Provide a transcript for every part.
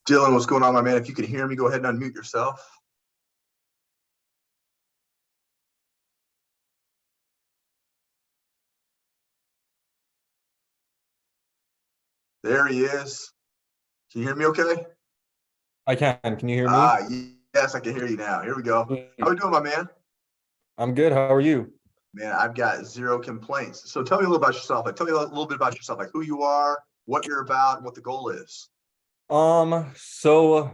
Dylan, what's going on, my man? If you can hear me, go ahead and unmute yourself. There he is. Can you hear me okay? I can. Can you hear me? Yes, I can hear you now. Here we go. How are you doing, my man? I'm good. How are you? Man, I've got zero complaints. So tell me a little about yourself. Tell me a little bit about yourself, like who you are, what you're about, and what the goal is. So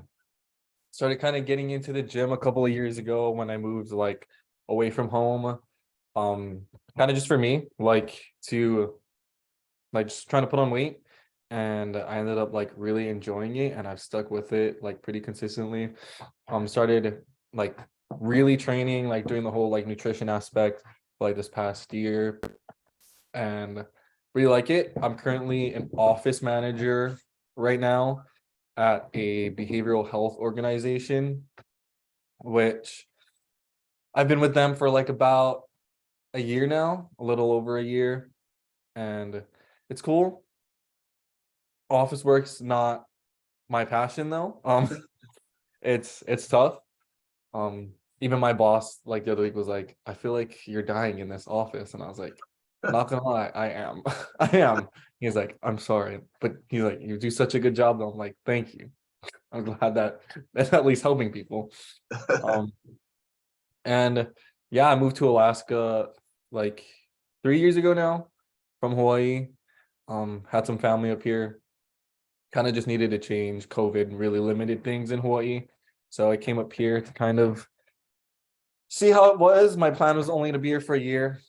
started kind of getting into the gym a couple of years ago when I moved like away from home. Kind of just for me, like to like just trying to put on weight. And I ended up like really enjoying it, and I've stuck with it like pretty consistently. Started like really training, like doing the whole like nutrition aspect for, like this past year, and really like it. I'm currently an office manager right now at a behavioral health organization, which I've been with them for like about a year now, a little over a year, and it's cool. Office work's not my passion though. It's tough. Even my boss like the other week was like, I feel like you're dying in this office, and I was like, not gonna lie, I am. I am. He's like, I'm sorry, but he's like, you do such a good job though. I'm like, thank you. I'm glad that that's at least helping people. Um and yeah, I moved to Alaska like 3 years ago now from Hawaii. Had some family up here, kind of just needed to change. COVID really limited things in Hawaii, so I came up here to kind of see how it was. My plan was only to be here for a year.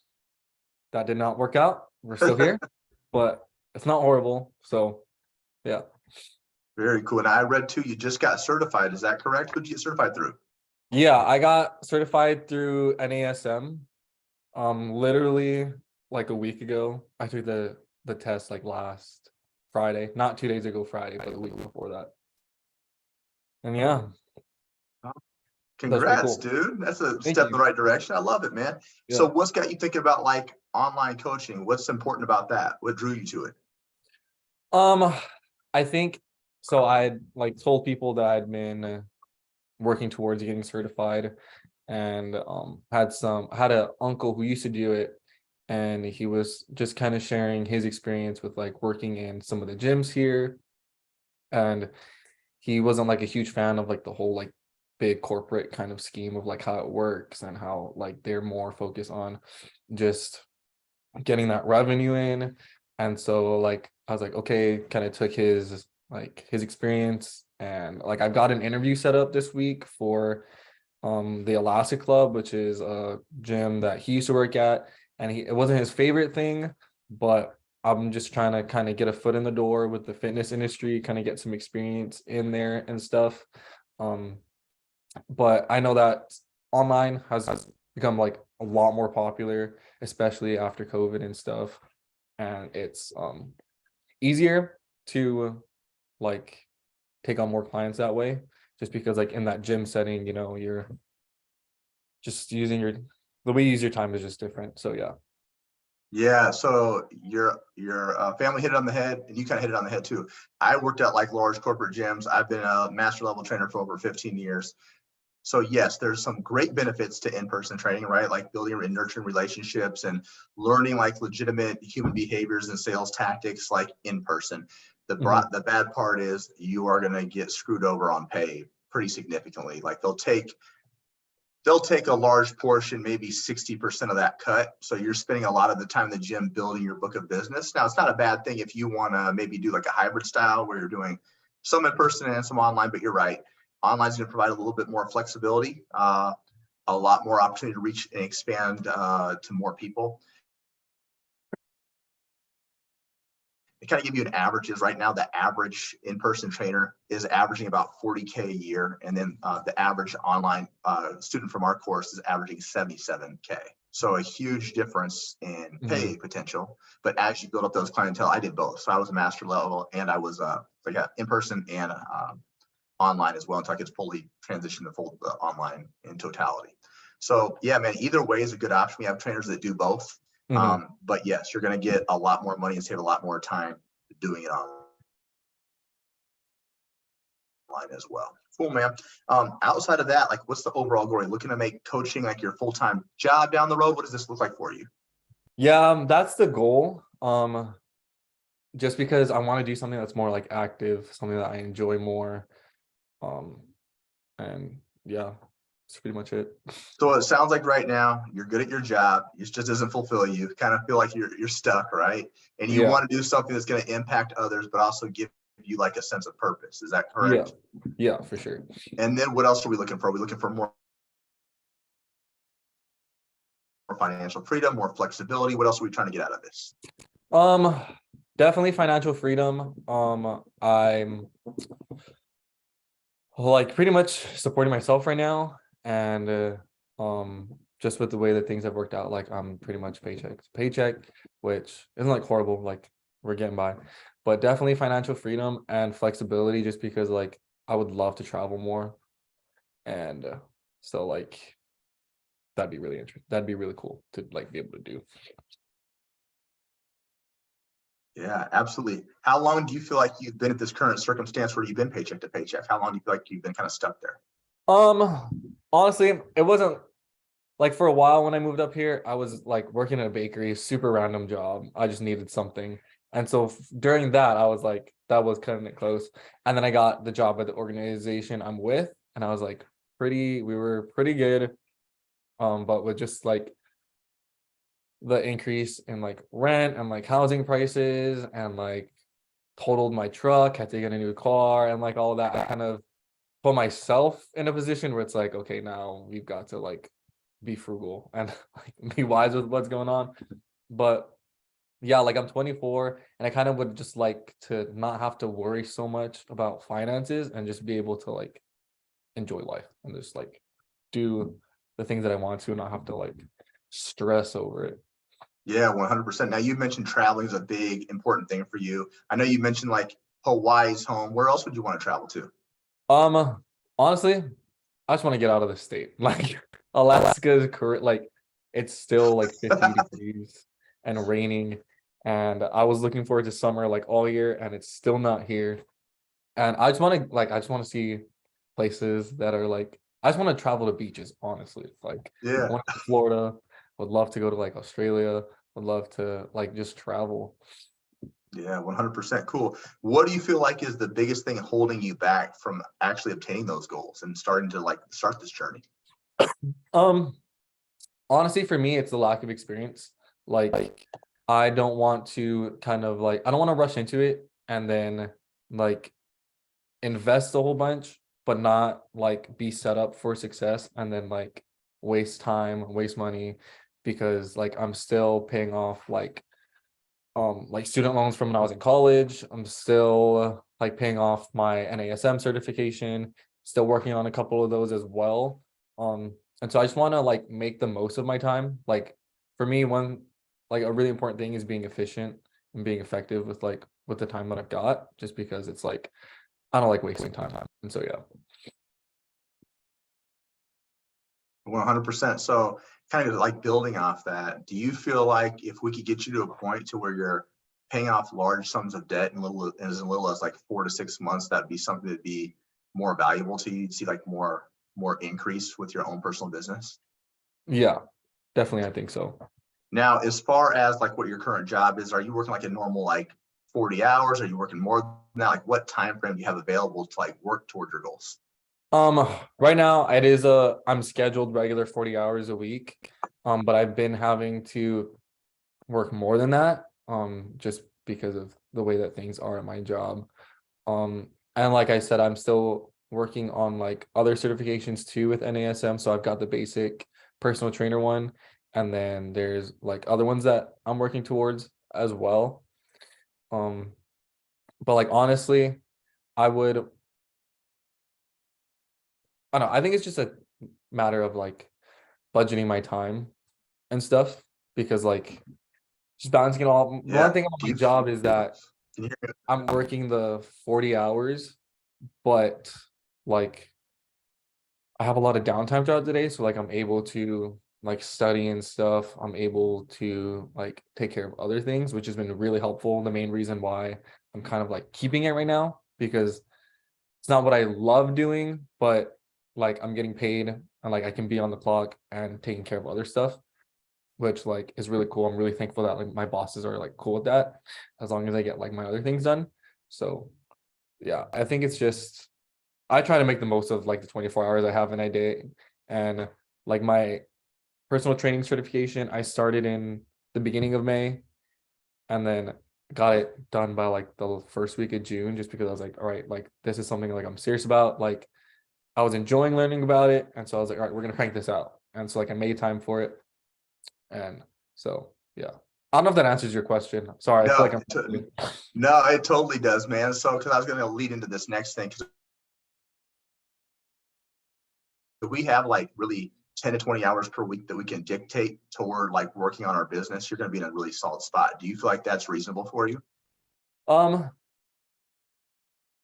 That did not work out. We're still here, but it's not horrible. So yeah. Very cool. And I read too, you just got certified. Is that correct? Who did you get certified through? Yeah, I got certified through NASM. Literally like a week ago. I took the test like last Friday, not 2 days ago Friday, but a week before that. And yeah, that's pretty Congrats, cool. dude. That's a Thank step in you. the right direction. I love it, man. So Yeah. what's got you thinking about like online coaching? What's important about that? What drew you to it? Um, I think so. I like told people that I'd been working towards getting certified, and had a uncle who used to do it, and he was just kind of sharing his experience with like working in some of the gyms here, and he wasn't like a huge fan of like the whole like big corporate kind of scheme of like how it works, and how like they're more focused on just getting that revenue in. And so like I was like, okay, kind of took his experience, and like I've got an interview set up this week for the Alaska Club, which is a gym that he used to work at, and it wasn't his favorite thing, but I'm just trying to kind of get a foot in the door with the fitness industry, kind of get some experience in there and stuff. Um, but I know that online has become like a lot more popular, especially after COVID and stuff, and it's easier to like take on more clients that way, just because like in that gym setting, you're just using the way you use your time is just different. So yeah. Yeah, so your family hit it on the head, and you kind of hit it on the head too. I worked at like large corporate gyms. I've been a master level trainer for over 15 years. So yes, there's some great benefits to in-person training, right? Like building and nurturing relationships and learning like legitimate human behaviors and sales tactics like in person. The bad part is you are going to get screwed over on pay pretty significantly. Like they'll take a large portion, maybe 60% of that cut. So you're spending a lot of the time in the gym building your book of business. Now, it's not a bad thing if you want to maybe do like a hybrid style where you're doing some in person and some online, but you're right. Online is going to provide a little bit more flexibility, a lot more opportunity to reach and expand to more people. To kind of give you an average is right now, the average in-person trainer is averaging about 40K a year. And then the average online student from our course is averaging 77K. So a huge difference in pay potential. But as you build up those clientele, I did both. So I was a master level, and I was in person and online as well, until I could fully transition to full online in totality. So yeah, man, either way is a good option. We have trainers that do both. But yes, you're going to get a lot more money and save a lot more time doing it online. timeline as well. Cool, man. Outside of that, like what's the overall goal? Are you looking to make coaching like your full-time job down the road? What does this look like for you? Yeah, that's the goal. Just because I want to do something that's more like active, something that I enjoy more. Um, and yeah, that's pretty much it. So it sounds like right now you're good at your job. It just doesn't fulfill you. Kind of feel like you're stuck, right? And you Yeah, want to do something that's going to impact others, but also give you like a sense of purpose. Is that yeah, correct? yeah, for sure. And then what else are we looking for? Are we looking for more financial freedom, more flexibility? What else are we trying to get out of this? Um, Definitely financial freedom. I'm like pretty much supporting myself right now, and just with the way that things have worked out, like I'm pretty much paycheck to paycheck, which isn't like horrible, like we're getting by, but definitely financial freedom and flexibility, just because like I would love to travel more, and so like that'd be really interesting. That'd be really cool to like be able to do. Yeah, absolutely. How long do you feel like you've been at this current circumstance where you've been paycheck to paycheck? How long do you feel like you've been kind of stuck there? Honestly, it wasn't like for a while when I moved up here, I was like working at a bakery, super random job. I just needed something. And so during that, I was like, that was cutting it close. And then I got the job at the organization I'm with, and I was like, we were pretty good. But with just like the increase in like rent and like housing prices and like totaled my truck, had to get a new car and like all of that, I kind of put myself in a position where it's like, okay, now we've got to like be frugal and like be wise with what's going on. But yeah, like I'm 24 and I kind of would just like to not have to worry so much about finances and just be able to like enjoy life and just like do the things that I want to and not have to like stress over it. Yeah, 100%. Now you mentioned traveling is a big important thing for you. I know you mentioned like Hawaii's home. Where else would you want to travel to? Honestly, I just want to get out of the state. Like Alaska's current, like it's still like 50 degrees and raining. And I was looking forward to summer like all year, and it's still not here. And I just want to see places that are like, I just want to travel to beaches, honestly. Like I Yeah. want to go to Florida, would love to go to like Australia, would love to like just travel. Yeah, 100% cool. What do you feel like is the biggest thing holding you back from actually obtaining those goals and starting to like start this journey? Um, Honestly, for me, it's the lack of experience. Like, I don't want to kind of like, I don't want to rush into it and then like invest a whole bunch, but not like be set up for success and then like waste time, waste money because like I'm still paying off like student loans from when I was in college. I'm still like paying off my NASM certification, still working on a couple of those as well. And so I just want to like make the most of my time. Like for me, one like a really important thing is being efficient and being effective with the time that I've got, just because it's like I don't like wasting time. And so yeah. 100%. So kind of like building off that, do you feel like if we could get you to a point to where you're paying off large sums of debt in as little as like 4 to 6 months, that'd be something that'd be more valuable to you? You'd see like more increase with your own personal business. Yeah, definitely I think so. Now, as far as like what your current job is, are you working like a normal like 40 hours? Are you working more than that? Like what time frame do you have available to like work towards your goals? Right now I'm scheduled regular 40 hours a week. But I've been having to work more than that, just because of the way that things are at my job. And like I said, I'm still working on like other certifications too with NASM. So I've got the basic personal trainer one, and then there's like other ones that I'm working towards as well. Um, but like honestly, I would I don't know, I think it's just a matter of like budgeting my time and stuff because like just balancing it all. The one Yeah. thing about Do my you, job is that can you hear me? I'm working the 40 hours, but like I have a lot of downtime throughout the day. So like I'm able to like study and stuff. I'm able to like take care of other things, which has been really helpful. The main reason why I'm kind of like keeping it right now, because it's not what I love doing, but like I'm getting paid and like I can be on the clock and taking care of other stuff, which like is really cool. I'm really thankful that like my bosses are like cool with that, as long as I get like my other things done. So yeah, I think it's just I try to make the most of like the 24 hours I have in a day. And like my personal training certification, I started in the beginning of May and then got it done by like the first week of June, just because I was like, all right, like this is something like I'm serious about. Like I was enjoying learning about it. And so I was like, all right, we're gonna crank this out. And so like I made time for it. And so yeah. I don't know if that answers your question. Sorry, I feel No, like I'm no, it totally does, man. So, because I was going to lead into this next thing, because we have like really 10 to 20 hours per week that we can dictate toward like working on our business, you're going to be in a really solid spot. Do you feel like that's reasonable for you? um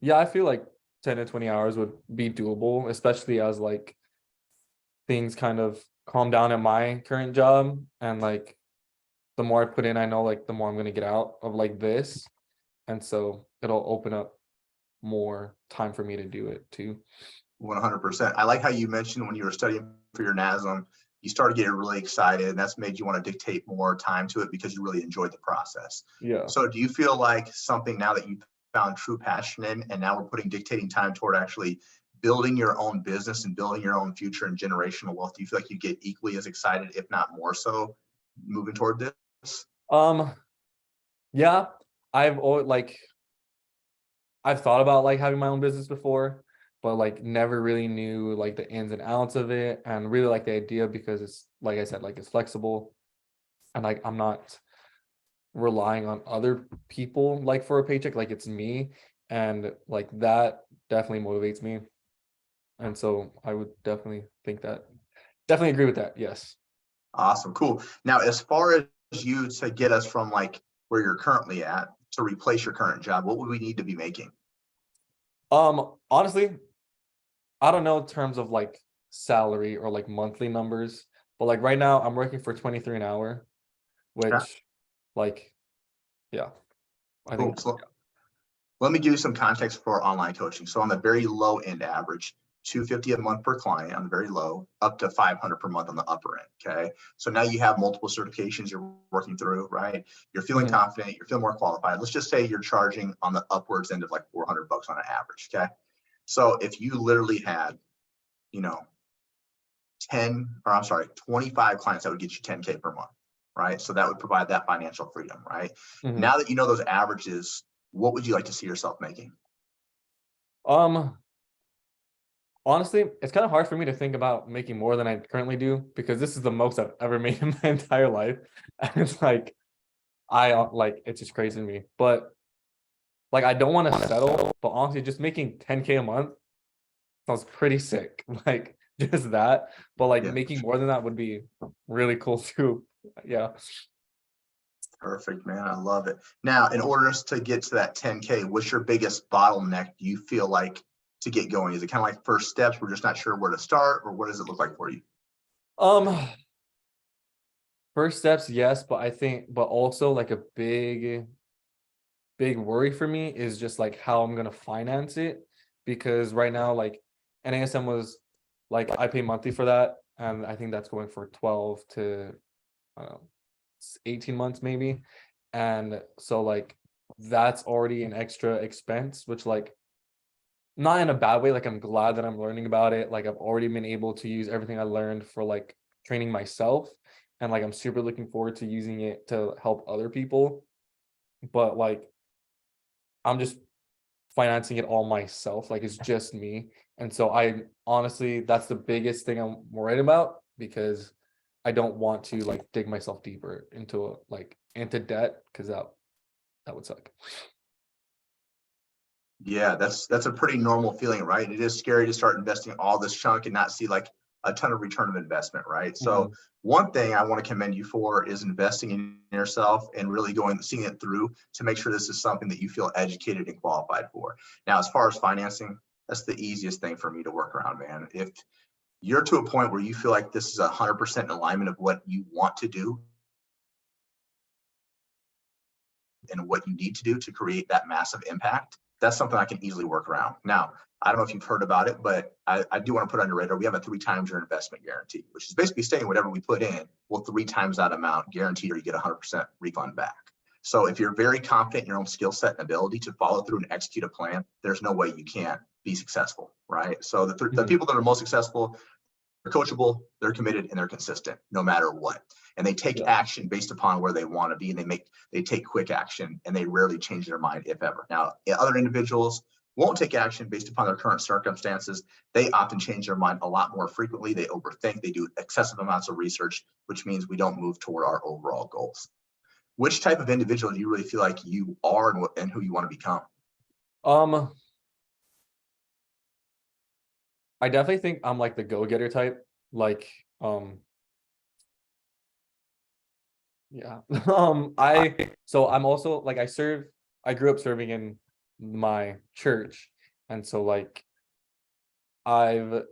yeah, I feel like 10 to 20 hours would be doable, especially as like things kind of calm down at my current job. And like the more I put in, I know like the more I'm gonna get out of like this. And so it'll open up more time for me to do it too. 100%. I like how you mentioned when you were studying for your NASM, you started getting really excited, and that's made you want to dictate more time to it because you really enjoyed the process. Yeah. So, do you feel like something now that you found true passion in, and now we're putting dictating time toward actually building your own business and building your own future and generational wealth? Do you feel like you get equally as excited, if not more so, moving toward this? Um, yeah, I've always like I've thought about like having my own business before, but like never really knew like the ins and outs of it and really like the idea because it's like I said, like it's flexible and like I'm not relying on other people like for a paycheck, like it's me. And like that definitely motivates me. And so I would definitely think that definitely agree with that. Yes. Awesome, cool. Now, as far as you to get us from like where you're currently at to replace your current job, what would we need to be making? Honestly, I don't know in terms of like salary or like monthly numbers, but like right now I'm working for 23 an hour, Okay, which like yeah, I cool. think So let me give you some context for online coaching. So on the very low end average, 250 a month per client on the very low, up to 500 per month on the upper end. Okay. So now you have multiple certifications you're working through, right? You're feeling mhm. confident, you're feeling more qualified. Let's just say you're charging on the upwards end of like 400 bucks on an average. Okay. So if you literally had, you know, 10, or I'm sorry, 25 clients, that would get you 10K per month, right? So that would provide that financial freedom, right? Mhm. Now that you know those averages, what would you like to see yourself making? Um Honestly, it's kind of hard for me to think about making more than I currently do because this is the most I've ever made in my entire life. And it's like I like it's just crazy to me. But like I don't want to settle, but honestly, just making 10K a month sounds pretty sick. Like just that. But like Yeah, making more than that would be really cool too. Yeah. perfect, man. I love it. Now, in order to get to that 10K, what's your biggest bottleneck do you feel like to get going? Is it kind of like first steps? We're just not sure where to start, or what does it look like for you? Um First steps, yes, but I think but also like a big worry for me is just like how I'm gonna finance it because right now like NASM was like I pay monthly for that and I think that's going for 12 to I don't know 18 months maybe. And so like that's already an extra expense, which like not in a bad way, like I'm glad that I'm learning about it. Like I've already been able to use everything I learned for like training myself and like I'm super looking forward to using it to help other people. But like I'm just financing it all myself. Like it's just me. And so I honestly, that's the biggest thing I'm worried about because I don't want to like dig myself deeper into like into debt because that would suck. Yeah, that's a pretty normal feeling, right? It is scary to start investing all this chunk and not see like a ton of return of investment, right? So Mhm. one thing I want to commend you for is investing in yourself and really going seeing it through to make sure this is something that you feel educated and qualified for. Now, as far as financing, that's the easiest thing for me to work around, man. If you're to a point where you feel like this is 100% in alignment of what you want to do and what you need to do to create that massive impact, that's something I can easily work around. Now, I don't know if you've heard about it, but I do want to put on your radar. We have a 3 times your investment guarantee, which is basically saying whatever we put in, we'll 3 times that amount guaranteed, or you get 100% refund back. So if you're very confident in your own skill set and ability to follow through and execute a plan, there's no way you can't be successful, right? So the people that are most successful, they're coachable, they're committed, and they're consistent no matter what. And they take action based upon where they want to be, and they take quick action, and they rarely change their mind, if ever. Now, other individuals won't take action based upon their current circumstances. They often change their mind a lot more frequently. They overthink, they do excessive amounts of research, which means we don't move toward our overall goals. Which type of individual do you really feel like you are, and who you want to become? I definitely think I'm like the go-getter type. Like, yeah. I'm also like, I grew up serving in my church. And so like I've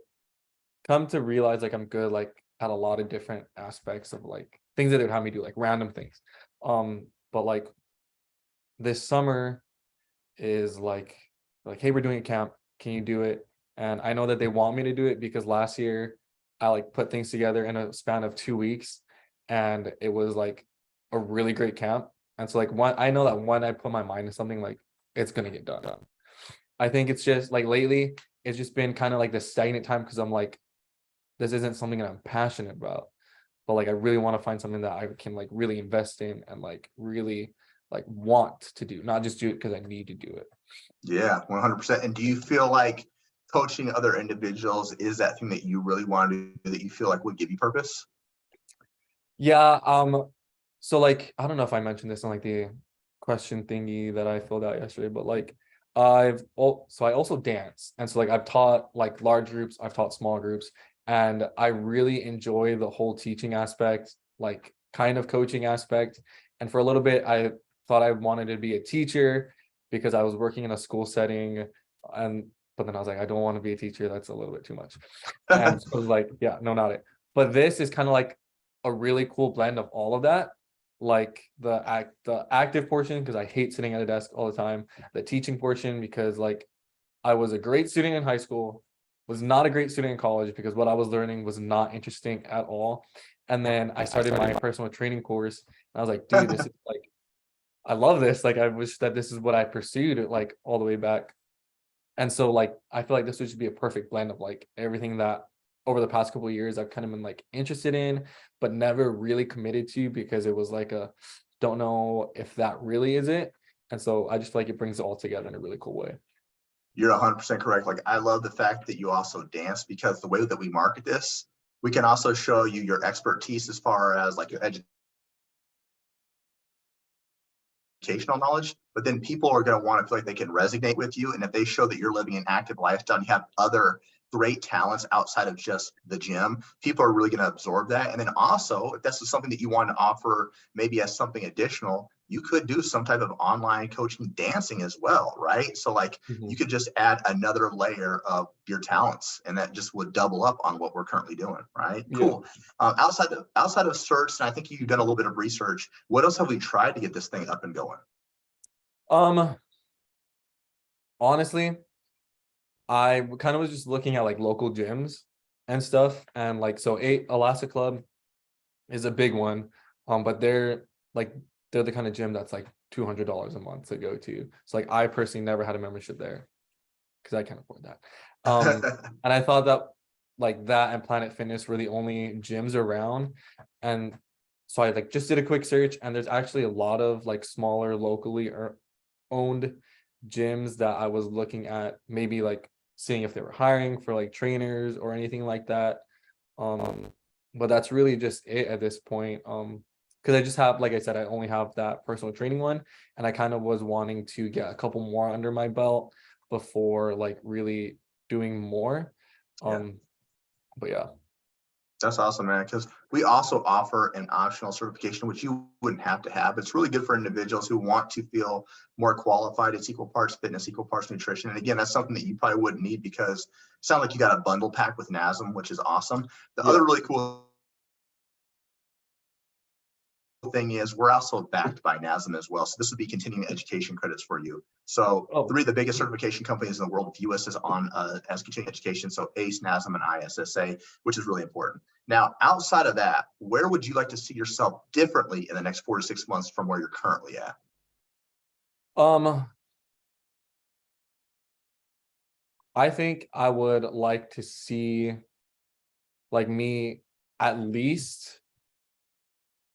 come to realize like I'm good like at a lot of different aspects of like things that they would have me do, like random things. But like this summer is like, hey, we're doing a camp. Can you do it? And I know that they want me to do it because last year I like put things together in a span of 2 weeks, and it was like a really great camp. And so like I know that when I put my mind to something, like it's gonna get done. I think it's just like lately it's just been kind of like this stagnant time because I'm like, this isn't something that I'm passionate about, but like I really want to find something that I can like really invest in and like really like want to do, not just do it because I need to do it. Yeah, 100%. And do you feel like coaching other individuals is that thing that you really want to do, that you feel like would give you purpose? Yeah. So like, I don't know if I mentioned this on like the question thingy that I filled out yesterday, but like I also dance. And so like I've taught like large groups, I've taught small groups, and I really enjoy the whole teaching aspect, like kind of coaching aspect. And for a little bit, I thought I wanted to be a teacher because I was working in a school setting, but then I was like, I don't want to be a teacher. That's a little bit too much. And so I was like, yeah, no, not it. But this is kind of like a really cool blend of all of that, like the active portion because I hate sitting at a desk all the time, the teaching portion because like I was a great student in high school, was not a great student in college because what I was learning was not interesting at all. And then I started my personal training course, and I was like, dude, this is like, I love this. Like I wish that this is what I pursued like all the way back. And so like I feel like this would just be a perfect blend of like everything that over the past couple of years I've kind of been like interested in, but never really committed to because it was like a don't know if that really is it. And so I just feel like it brings it all together in a really cool way. You're 100% correct. Like, I love the fact that you also dance, because the way that we market this, we can also show you your expertise as far as like your educational knowledge, but then people are going to want to feel like they can resonate with you. And if they show that you're living an active lifestyle and you have other great talents outside of just the gym, people are really going to absorb that. And then also, if this is something that you want to offer, maybe as something additional, you could do some type of online coaching dancing as well, right? So like you could just add another layer of your talents, and that just would double up on what we're currently doing, right? Yeah. Cool. Outside of search, and I think you've done a little bit of research, what else have we tried to get this thing up and going? Honestly, I kind of was just looking at like local gyms and stuff, and like so Alaska Club is a big one, but they're the kind of gym that's like $200 a month to go to. So like I personally never had a membership there because I can't afford that. And I thought that like that and Planet Fitness were the only gyms around, and so I like just did a quick search, and there's actually a lot of like smaller locally owned gyms that I was looking at, maybe like seeing if they were hiring for like trainers or anything like that. But that's really just it at this point. Because I just have, like I said, I only have that personal training one, and I kind of was wanting to get a couple more under my belt before like really doing more. But yeah. That's awesome, man, because we also offer an optional certification, which you wouldn't have to have. It's really good for individuals who want to feel more qualified. It's equal parts fitness, equal parts nutrition. And again, that's something that you probably wouldn't need because it sounds like you got a bundle pack with NASM, which is awesome. The other really cool thing is we're also backed by NASM as well. So this would be continuing education credits for you. So Oh, three of the biggest certification companies in the world view us as on as continuing education. So ACE, NASM, and ISSA, which is really important. Now, outside of that, where would you like to see yourself differently in the next 4 to 6 months from where you're currently at? I think I would like to see like me at least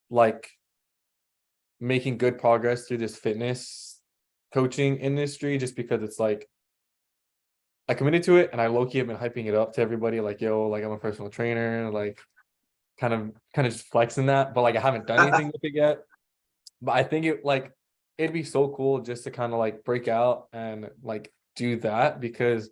like making good progress through this fitness coaching industry, just because it's like I committed to it and I low-key have been hyping it up to everybody, like, yo, like I'm a personal trainer, like kind of just flexing that, but like I haven't done anything with it yet. But I think it'd be so cool just to kind of like break out and like do that, because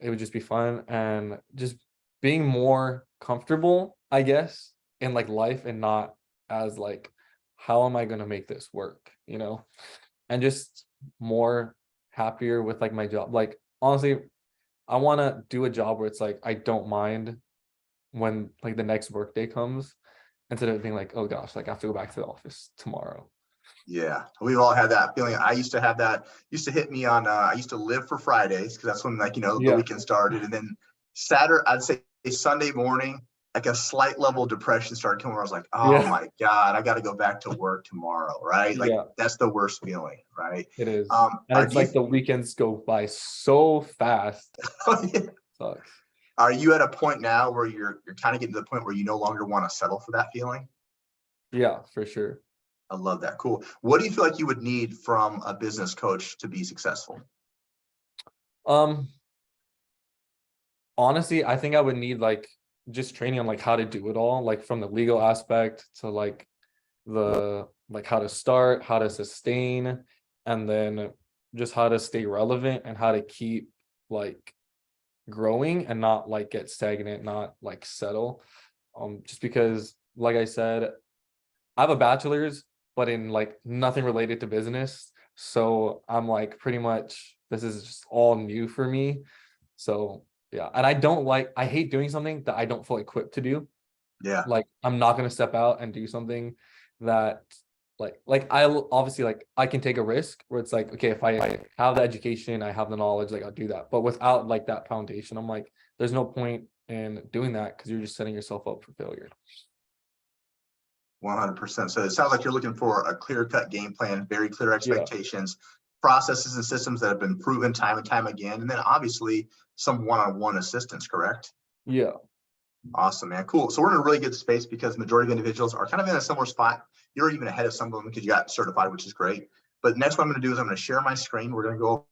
it would just be fun and just being more comfortable, I guess, in like life, and not as like, how am I going to make this work, and just more happier with like my job. Like, honestly, I want to do a job where it's like I don't mind when like the next work day comes, instead of being like, oh gosh, like I have to go back to the office tomorrow. Yeah, we've all had that feeling. I used to have that, used to hit me on, I used to live for Fridays because that's when like, the Yeah. weekend started. And then Saturday, I'd say Sunday morning, like a slight level of depression started coming where I was like, oh Yeah. my God, I got to go back to work tomorrow. Right. Like Yeah, that's the worst feeling. Right. it is. And Are it's you, like the weekends go by so fast. Sucks. are you at a point now where you're kind of getting to the point where you no longer want to settle for that feeling? Yeah, for sure. I love that. Cool. What do you feel like you would need from a business coach to be successful? Um, Honestly, I think I would need like just training on like how to do it all, like from the legal aspect to like the like how to start, how to sustain, and then just how to stay relevant and how to keep like growing and not like get stagnant, not like settle. Just because, like I said, I have a bachelor's, but in like nothing related to business. So I'm like pretty much this is just all new for me. So yeah, and I hate doing something that I don't feel equipped to do. Yeah. Like I'm not gonna step out and do something that like I'll obviously like I can take a risk where it's like, okay, if I have the education, I have the knowledge, like I'll do that. But without like that foundation, I'm like, there's no point in doing that because you're just setting yourself up for failure. 100%. So it sounds like you're looking for a clear-cut game plan, very clear Yeah. expectations, processes and systems that have been proven time and time again, and then obviously some one-on-one assistance, correct? Yeah. Awesome, man. Cool. So we're in a really good space because the majority of individuals are kind of in a similar spot. You're even ahead of some of them because you got certified, which is great. But next, what I'm going to do is I'm going to share my screen. We're going to go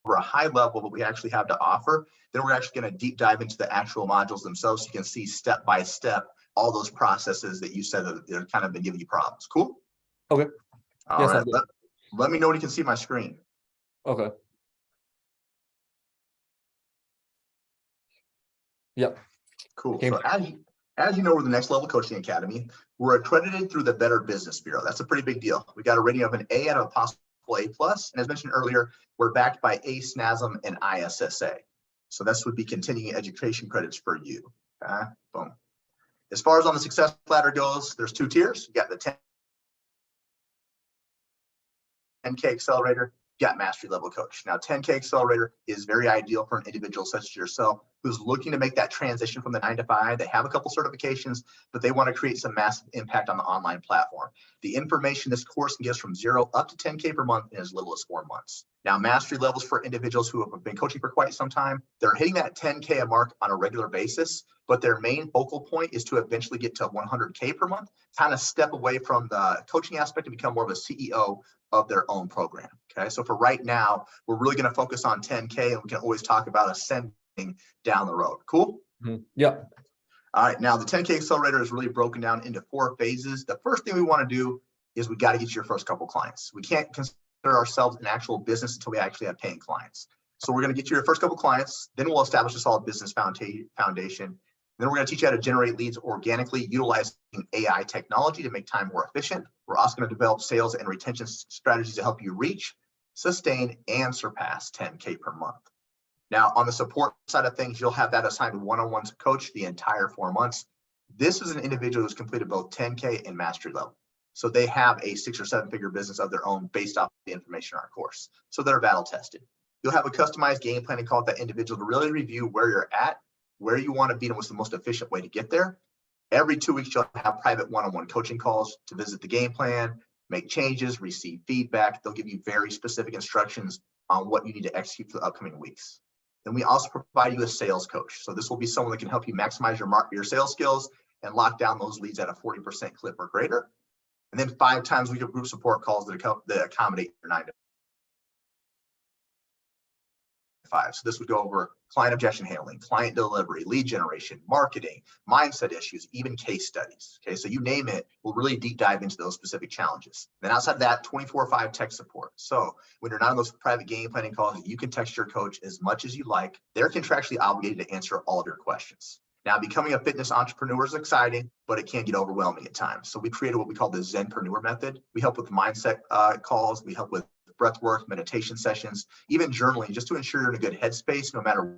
over a high level of what we actually have to offer. Then we're actually going to deep dive into the actual modules themselves so you can see step by step all those processes that you said that have kind of been giving you problems. Cool? Okay. All Yes, right. I'm good. Let me know when you can see my screen. Okay. Yep. Cool. Came. So as you know, we're the Next Level Coaching Academy. We're accredited through the Better Business Bureau. That's a pretty big deal. We got a rating of an A out of a possible A plus. And as mentioned earlier, we're backed by ACE, NASM, and ISSA. So this would be continuing education credits for you. Okay. Boom. As far as on the success ladder goes, there's two tiers. You got the 10K accelerator, you got mastery level coach. Now 10K accelerator is very ideal for an individual such as yourself who's looking to make that transition from the 9 to 5. They have a couple certifications, but they want to create some massive impact on the online platform. The information this course can get from 0 up to 10K per month in as little as 4 months. Now, mastery levels for individuals who have been coaching for quite some time, they're hitting that 10K a mark on a regular basis, but their main focal point is to eventually get to 100K per month, kind of step away from the coaching aspect and become more of a CEO of their own program. Okay, so for right now, we're really going to focus on 10K, and we can always talk about ascending down the road. Cool? Mm-hmm. Yep. All right, now the 10K accelerator is really broken down into 4 phases. The first thing we want to do is we got to get your first couple clients. We can't consider ourselves an actual business until we actually have paying clients. So we're going to get you your first couple clients, then we'll establish a solid business foundation. Then we're going to teach you how to generate leads organically utilizing AI technology to make time more efficient. We're also going to develop sales and retention strategies to help you reach, sustain, and surpass 10K per month. Now, on the support side of things, you'll have that assigned one-on-one to coach the entire 4 months. This is an individual who's completed both 10K and mastery level. So they have a 6 or 7 figure business of their own based off the information in our course. So they're battle tested. You'll have a customized game planning call with that individual to really review where you're at, where you want to be, and what's the most efficient way to get there. Every 2 weeks, you'll have private one-on-one coaching calls to visit the game plan, make changes, receive feedback. They'll give you very specific instructions on what you need to execute for the upcoming weeks. Then we also provide you a sales coach. So this will be someone that can help you maximize your sales skills and lock down those leads at a 40% clip or greater. And then 5 times a week of group support calls that accommodate your 9 to 5. So this would go over client objection handling, client delivery, lead generation, marketing, mindset issues, even case studies. Okay, so you name it, we'll really deep dive into those specific challenges. Then outside of that, 24/5 tech support. So when you're not on those private game planning calls, you can text your coach as much as you like. They're contractually obligated to answer all of your questions. Now, becoming a fitness entrepreneur is exciting, but it can get overwhelming at times. So we created what we call the Zenpreneur method. We help with mindset calls. We help with breath work, meditation sessions, even journaling, just to ensure you're in a good headspace, no matter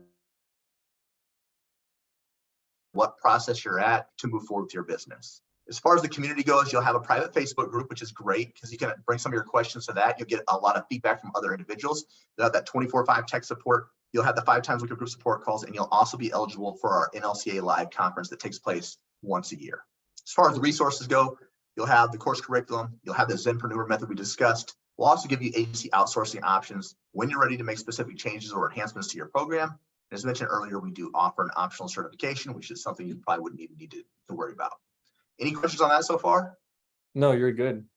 what process you're at to move forward with your business. As far as the community goes, you'll have a private Facebook group, which is great because you can bring some of your questions to that. You'll get a lot of feedback from other individuals. You'll have that 24/5 tech support. You'll have the 5 times a week of group support calls, and you'll also be eligible for our NLCA live conference that takes place once a year. As far as the resources go, you'll have the course curriculum. You'll have the Zenpreneur method we discussed. We'll also give you agency outsourcing options when you're ready to make specific changes or enhancements to your program. As mentioned earlier, we do offer an optional certification, which is something you probably wouldn't even need to worry about. Any questions on that so far? No, you're good.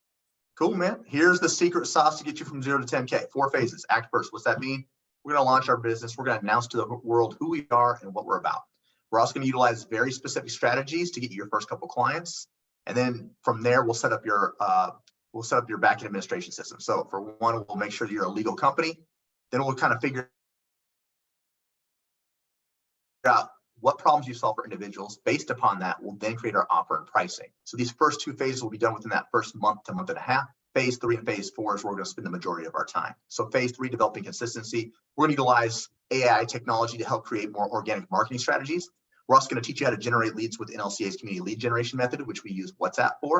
Cool, man. Here's the secret sauce to get you from 0 to 10K. 4 phases. Act first. What's that mean? We're going to launch our business. We're going to announce to the world who we are and what we're about. We're also going to utilize very specific strategies to get you your first couple clients. And then from there, we'll set up your backend administration system. So for one, we'll make sure that you're a legal company. Then we'll kind of figure out what problems you solve for individuals. Based upon that, we'll then create our offer and pricing. So these first 2 phases will be done within that first month to month and a half. Phase 3 and phase 4 is where we're going to spend the majority of our time. So phase 3, developing consistency. We're going to utilize AI technology to help create more organic marketing strategies. We're also going to teach you how to generate leads with NLCA's community lead generation method, which we use WhatsApp for.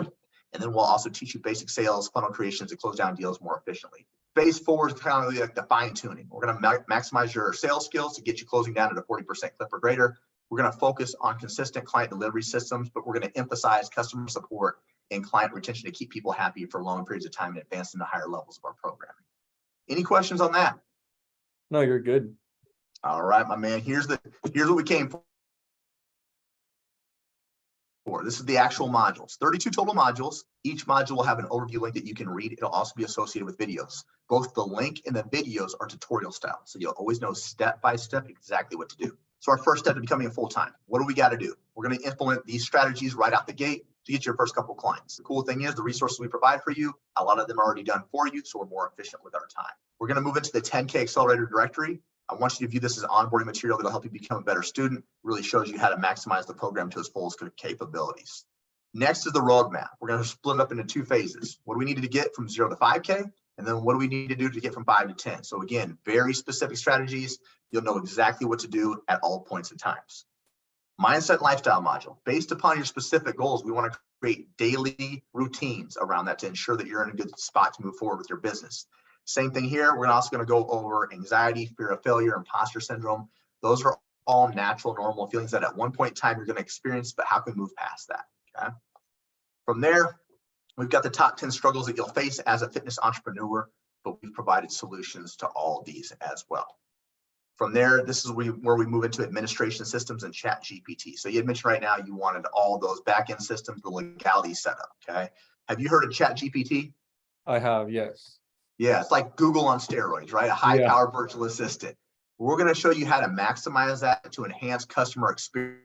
And then we'll also teach you basic sales, funnel creations to close down deals more efficiently. Phase 4 is kind of like the fine tuning. We're going to maximize your sales skills to get you closing down at a 40% clip or greater. We're going to focus on consistent client delivery systems, but we're going to emphasize customer support and client retention to keep people happy for long periods of time and advance into higher levels of our programming. Any questions on that? No, you're good. All right, my man. Here's what we came for. This is the actual modules. 32 total modules. Each module will have an overview link that you can read. It'll also be associated with videos. Both the link and the videos are tutorial style, so you'll always know step by step exactly what to do. So our first step to becoming a full-time, what do we got to do? We're going to implement these strategies right out the gate to get your first couple clients. The cool thing is the resources we provide for you, a lot of them are already done for you, so we're more efficient with our time. We're going to move into the 10K Accelerator Directory. I want you to view this as onboarding material that'll help you become a better student, really shows you how to maximize the program to its fullest capabilities. Next is the roadmap. We're going to split it up into 2 phases. What do we need to get from 0 to 5K? And then what do we need to do to get from 5 to 10? So again, very specific strategies. You'll know exactly what to do at all points and times. Mindset and lifestyle module. Based upon your specific goals, we want to create daily routines around that to ensure that you're in a good spot to move forward with your business. Same thing here. We're also going to go over anxiety, fear of failure, imposter syndrome. Those are all natural, normal feelings that at one point in time you're going to experience, but how can we move past that? Okay. From there, we've got the top 10 struggles that you'll face as a fitness entrepreneur, but we've provided solutions to all these as well. From there, this is where we move into administration systems and Chat GPT. So you had mentioned right now you wanted all those back-end systems, the legality setup. Okay. Have you heard of Chat GPT? I have, yes. Yeah, it's like Google on steroids, right? A high-powered virtual assistant. We're going to show you how to maximize that to enhance customer experience,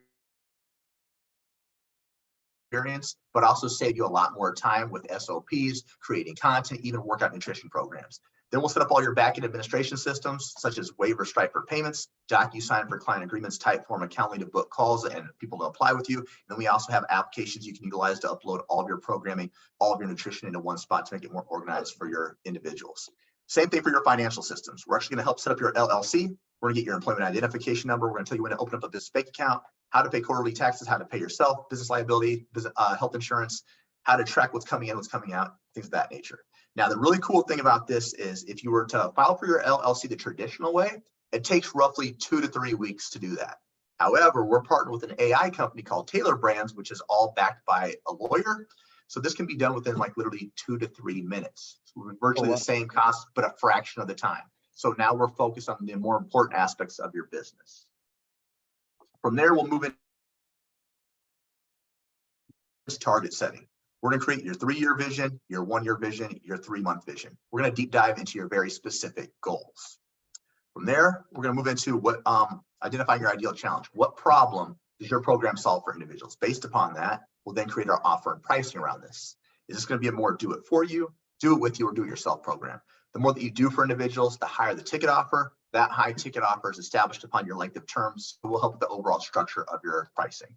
but also save you a lot more time with SOPs, creating content, even workout nutrition programs. Then we'll set up all your backend administration systems, such as Waiver, Stripe for payments, DocuSign for client agreements, Typeform, Calendly to book calls and people to apply with you. And we also have applications you can utilize to upload all of your programming, all of your nutrition into one spot to make it more organized for your individuals. Same thing for your financial systems. We're actually going to help set up your LLC. We're going to get your employment identification number. We're going to tell you when to open up a business bank account, how to pay quarterly taxes, how to pay yourself, business liability, health insurance, how to track what's coming in, what's coming out, things of that nature. Now, the really cool thing about this is if you were to file for your LLC the traditional way, it takes roughly 2 to 3 weeks to do that. However, we're partnered with an AI company called Taylor Brands, which is all backed by a lawyer. So this can be done within like literally 2 to 3 minutes. So we're virtually the same cost, but a fraction of the time. So now we're focused on the more important aspects of your business. From there, we'll move into target setting. We're going to create your 3-year vision, your 1-year vision, your 3-month vision. We're going to deep dive into your very specific goals. From there, we're going to move into what identifying your ideal challenge. What problem does your program solve for individuals? Based upon that, we'll then create our offer and pricing around this. Is this going to be a more do it for you, do it with you, or do it yourself program? The more that you do for individuals, the higher the ticket offer. That high ticket offer is established upon your length of terms. So will help with the overall structure of your pricing.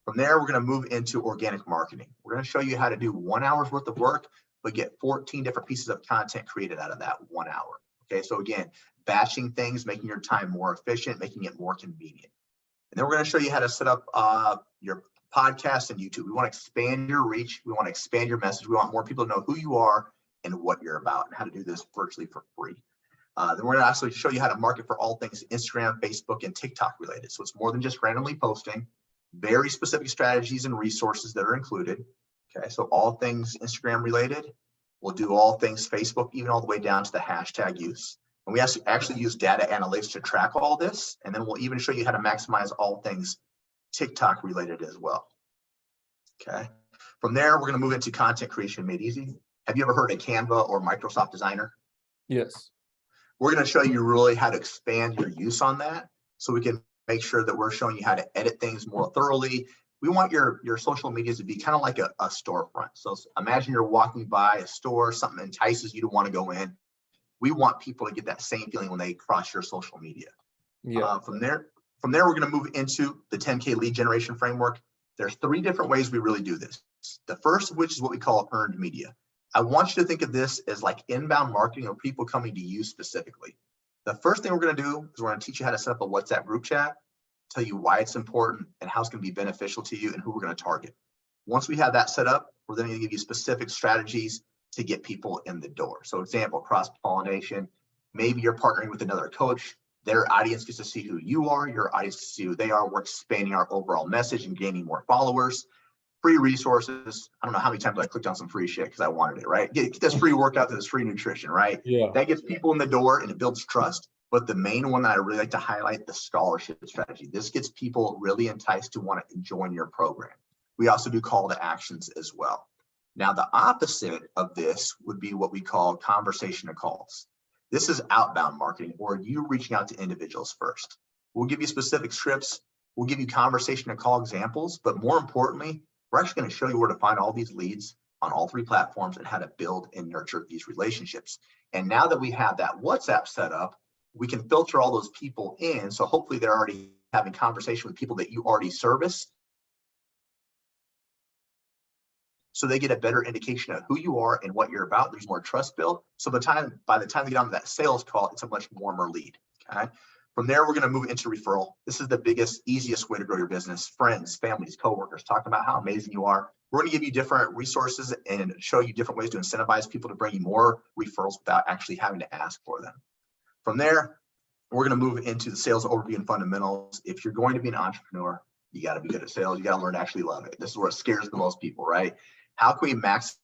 From there, we're going to move into organic marketing. We're going to show you how to do 1 hour's worth of work, but get 14 different pieces of content created out of that 1 hour. Okay, so again, batching things, making your time more efficient, making it more convenient. And then we're going to show you how to set up your podcast and YouTube. We want to expand your reach. We want to expand your message. We want more people to know who you are and what you're about and how to do this virtually for free. Then we're going to actually show you how to market for all things Instagram, Facebook, and TikTok related. So it's more than just randomly posting, very specific strategies and resources that are included. Okay, so all things Instagram related. We'll do all things Facebook, even all the way down to the hashtag use. And we actually use data analytics to track all this. And then we'll even show you how to maximize all things TikTok related as well. Okay. From there, we're going to move into content creation made easy. Have you ever heard of Canva or Microsoft Designer? Yes. We're going to show you really how to expand your use on that so we can make sure that we're showing you how to edit things more thoroughly. We want your social media to be kind of like a storefront. So imagine you're walking by a store, something entices you to want to go in. We want people to get that same feeling when they cross your social media. Yeah. From there, we're going to move into the 10K lead generation framework. There's 3 different ways we really do this. The first of which is what we call earned media. I want you to think of this as like inbound marketing or people coming to you specifically. The first thing we're going to do is we're going to teach you how to set up a WhatsApp group chat, tell you why it's important and how it's going to be beneficial to you and who we're going to target. Once we have that set up, we're then going to give you specific strategies to get people in the door. So example, cross-pollination. Maybe you're partnering with another coach. Their audience gets to see who you are. Your audience gets to see who they are. We're expanding our overall message and gaining more followers. Free resources. I don't know how many times I clicked on some free shit because I wanted it, right? Get this free workout, this free nutrition, right? Yeah. That gets people in the door and it builds trust. But the main one that I really like to highlight, the scholarship strategy. This gets people really enticed to want to join your program. We also do call to actions as well. Now, the opposite of this would be what we call conversation calls. This is outbound marketing, or you reaching out to individuals first. We'll give you specific scripts. We'll give you conversation call examples, but more importantly, we're actually going to show you where to find all these leads on all 3 platforms and how to build and nurture these relationships. And now that we have that WhatsApp set up, we can filter all those people in. So hopefully they're already having conversation with people that you already service. So they get a better indication of who you are and what you're about. There's more trust built. So by the time they get onto that sales call, it's a much warmer lead. Okay. From there, we're going to move into referral. This is the biggest, easiest way to grow your business. Friends, families, coworkers, talking about how amazing you are. We're going to give you different resources and show you different ways to incentivize people to bring you more referrals without actually having to ask for them. From there, we're going to move into the sales overview and fundamentals. If you're going to be an entrepreneur, you got to be good at sales. You got to learn to actually love it. This is what scares the most people, right? How can we maximize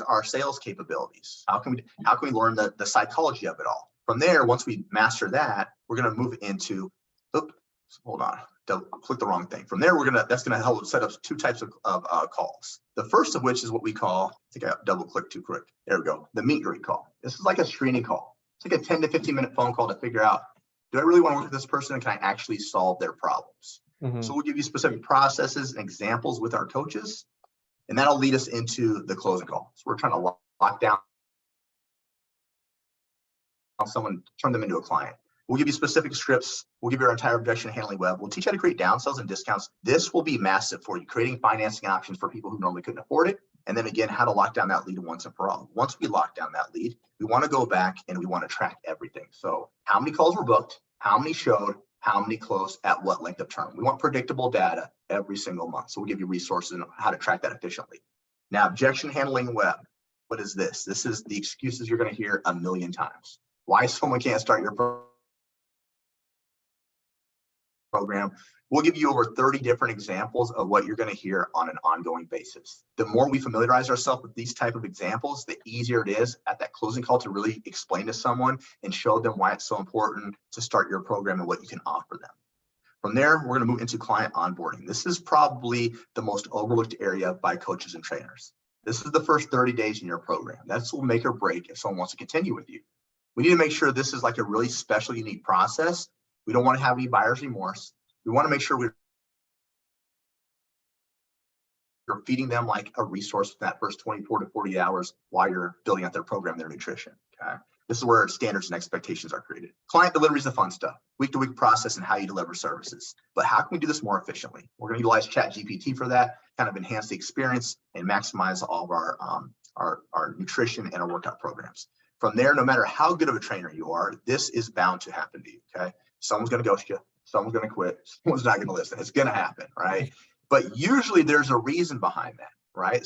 our sales capabilities? How can we learn the psychology of it all? From there, once we master that, we're going to move into, hold on, click the wrong thing. From there, that's going to help set up 2 types of calls. The first of which is what we call, I think I double clicked too quick. There we go. The meet and greet call. This is like a screening call. It's like a 10 to 15 minute phone call to figure out, do I really want to work with this person and can I actually solve their problems? Mm-hmm. So we'll give you specific processes and examples with our coaches, and that'll lead us into the closing call. So we're trying to lock down someone, turn them into a client. We'll give you specific scripts. We'll give you our entire objection handling web. We'll teach you how to create downsells and discounts. This will be massive for you, creating financing options for people who normally couldn't afford it. And then again, how to lock down that lead once and for all. Once we lock down that lead, we want to go back and we want to track everything. So how many calls were booked? How many showed, how many closed, at what length of term. We want predictable data every single month. So we'll give you resources on how to track that efficiently. Now, objection handling web. What is this? This is the excuses you're going to hear a million times. Why someone can't start your program. We'll give you over 30 different examples of what you're going to hear on an ongoing basis. The more we familiarize ourselves with these type of examples, the easier it is at that closing call to really explain to someone and show them why it's so important to start your program and what you can offer them. From there, we're going to move into client onboarding. This is probably the most overlooked area by coaches and trainers. This is the first 30 days in your program. That's what will make or break if someone wants to continue with you. We need to make sure this is like a really special, unique process. We don't want to have any buyer's remorse. We want to make sure we're feeding them like a resource for that first 24 to 40 hours while you're building out their program, their nutrition. Okay. This is where standards and expectations are created. Client delivery is the fun stuff, week-to-week process and how you deliver services. But how can we do this more efficiently? We're going to utilize ChatGPT for that, kind of enhance the experience and maximize all of our nutrition and our workout programs. From there, no matter how good of a trainer you are, this is bound to happen to you. Okay. Someone's going to ghost you. Someone's going to quit. Someone's not going to listen. It's going to happen, right? But usually there's a reason behind that, right?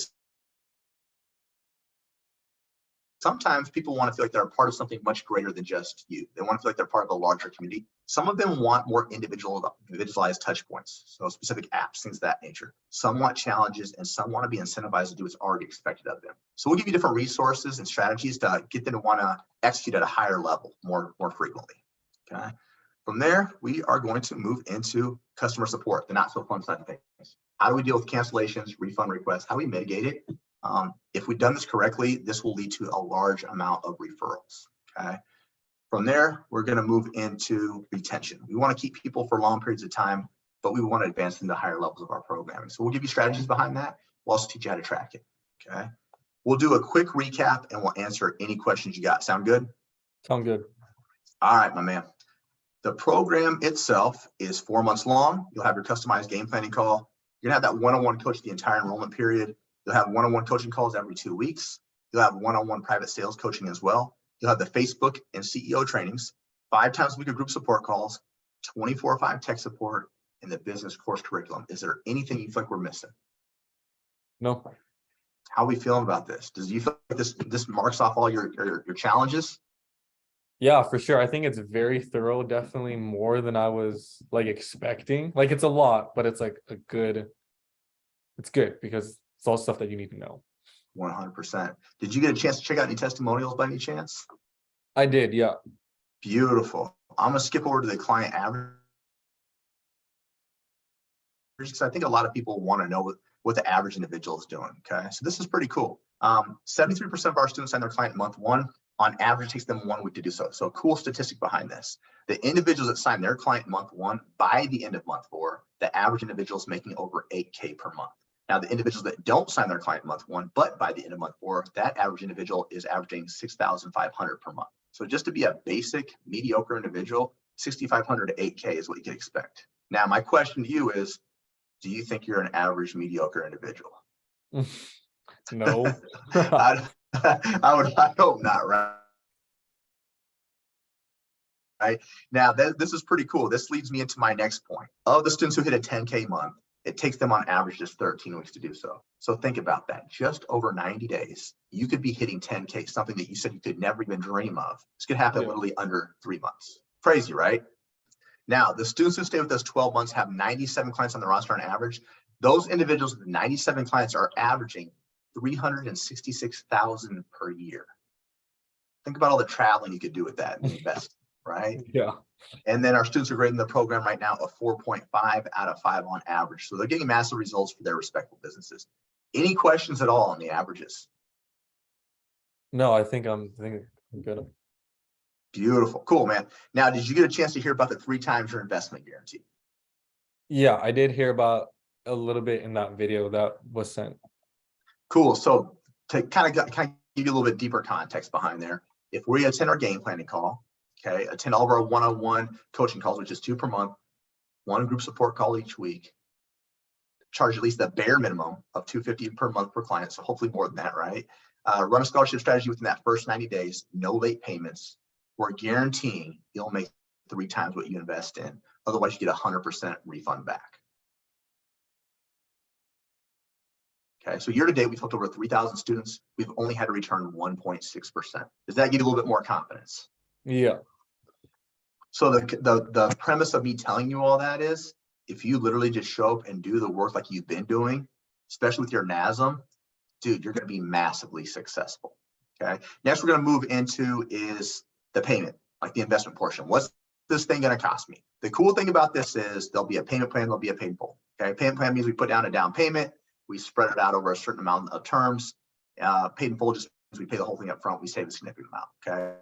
Sometimes people want to feel like they're a part of something much greater than just you. They want to feel like they're part of a larger community. Some of them want more individualized touch points, so specific apps, things of that nature. Some want challenges and some want to be incentivized to do what's already expected of them. So we'll give you different resources and strategies to get them to want to execute at a higher level more frequently, okay? From there, we are going to move into customer support, the not so fun side of things. How do we deal with cancellations, refund requests? How do we mitigate it? If we've done this correctly, this will lead to a large amount of referrals, okay? From there, we're gonna move into retention. We wanna keep people for long periods of time, but we wanna advance them to higher levels of our programming. So we'll give you strategies behind that. We'll also teach you how to track it, okay? We'll do a quick recap and we'll answer any questions you got. Sound good? Sound good. All right, my man. The program itself is 4 months long. You'll have your customized game planning call. You're gonna have that one-on-one coach the entire enrollment period. You'll have one-on-one coaching calls every 2 weeks. You'll have one-on-one private sales coaching as well. You'll have the Facebook and CEO trainings, 5 times a week of group support calls, 24/5 tech support, and the business course curriculum. Is there anything you feel like we're missing? No. How are we feeling about this? Does you feel like this marks off all your challenges? Yeah, for sure. I think it's very thorough, definitely more than I was like expecting. Like it's a lot, but it's like it's good because it's all stuff that you need to know. 100%. Did you get a chance to check out any testimonials by any chance? I did, yeah. Beautiful. I'm gonna skip over to the client average because I think a lot of people want to know what the average individual is doing. Okay, so this is pretty cool. 73% of our students sign their client month 1. On average, it takes them 1 week to do so. So a cool statistic behind this. The individuals that sign their client month 1, by the end of month 4, the average individual is making over $8K per month. Now, the individuals that don't sign their client month 1, but by the end of month 4, that average individual is averaging $6,500 per month. So just to be a basic, mediocre individual, $6,500 to $8K is what you can expect. Now, my question to you is, do you think you're an average, mediocre individual? No. I hope not, right? Right now, this is pretty cool. This leads me into my next point. Of the students who hit a 10K month, it takes them on average just 13 weeks to do so. So think about that. Just over 90 days, you could be hitting 10K, something that you said you could never even dream of. This could happen literally under 3 months. Crazy, right? Now, the students who stay with us 12 months have 97 clients on the roster on average. Those individuals with 97 clients are averaging $366,000 per year. Think about all the traveling you could do with that and invest, right? Yeah. And then our students are grading the program right now a 4.5 out of 5 on average. So they're getting massive results for their respective businesses. Any questions at all on the averages? No, I think I'm good. Beautiful. Cool, man. Now, did you get a chance to hear about the 3 times your investment guarantee? Yeah, I did hear about a little bit in that video that was sent. Cool. So to kind of give you a little bit deeper context behind there, if we attend our game planning call, okay, attend all of our one-on-one coaching calls, which is 2 per month, 1 group support call each week, charge at least the bare minimum of $250 per month per client, so hopefully more than that, right? Run a scholarship strategy within that first 90 days, no late payments. We're guaranteeing you'll make 3 times what you invest in. Otherwise, you get 100% refund back. Okay, so year to date, we've helped over 3,000 students. We've only had to return 1.6%. Does that give you a little bit more confidence? Yeah. So the premise of me telling you all that is, if you literally just show up and do the work like you've been doing, especially with your NASM, dude, you're going to be massively successful. Okay. Next, we're going to move into is the payment, like the investment portion. What's this thing going to cost me? The cool thing about this is there'll be a payment plan, there'll be a paid in full. Okay. Payment plan means we put down a down payment, we spread it out over a certain amount of terms. Paid in full just means we pay the whole thing up front, we save a significant amount. Okay.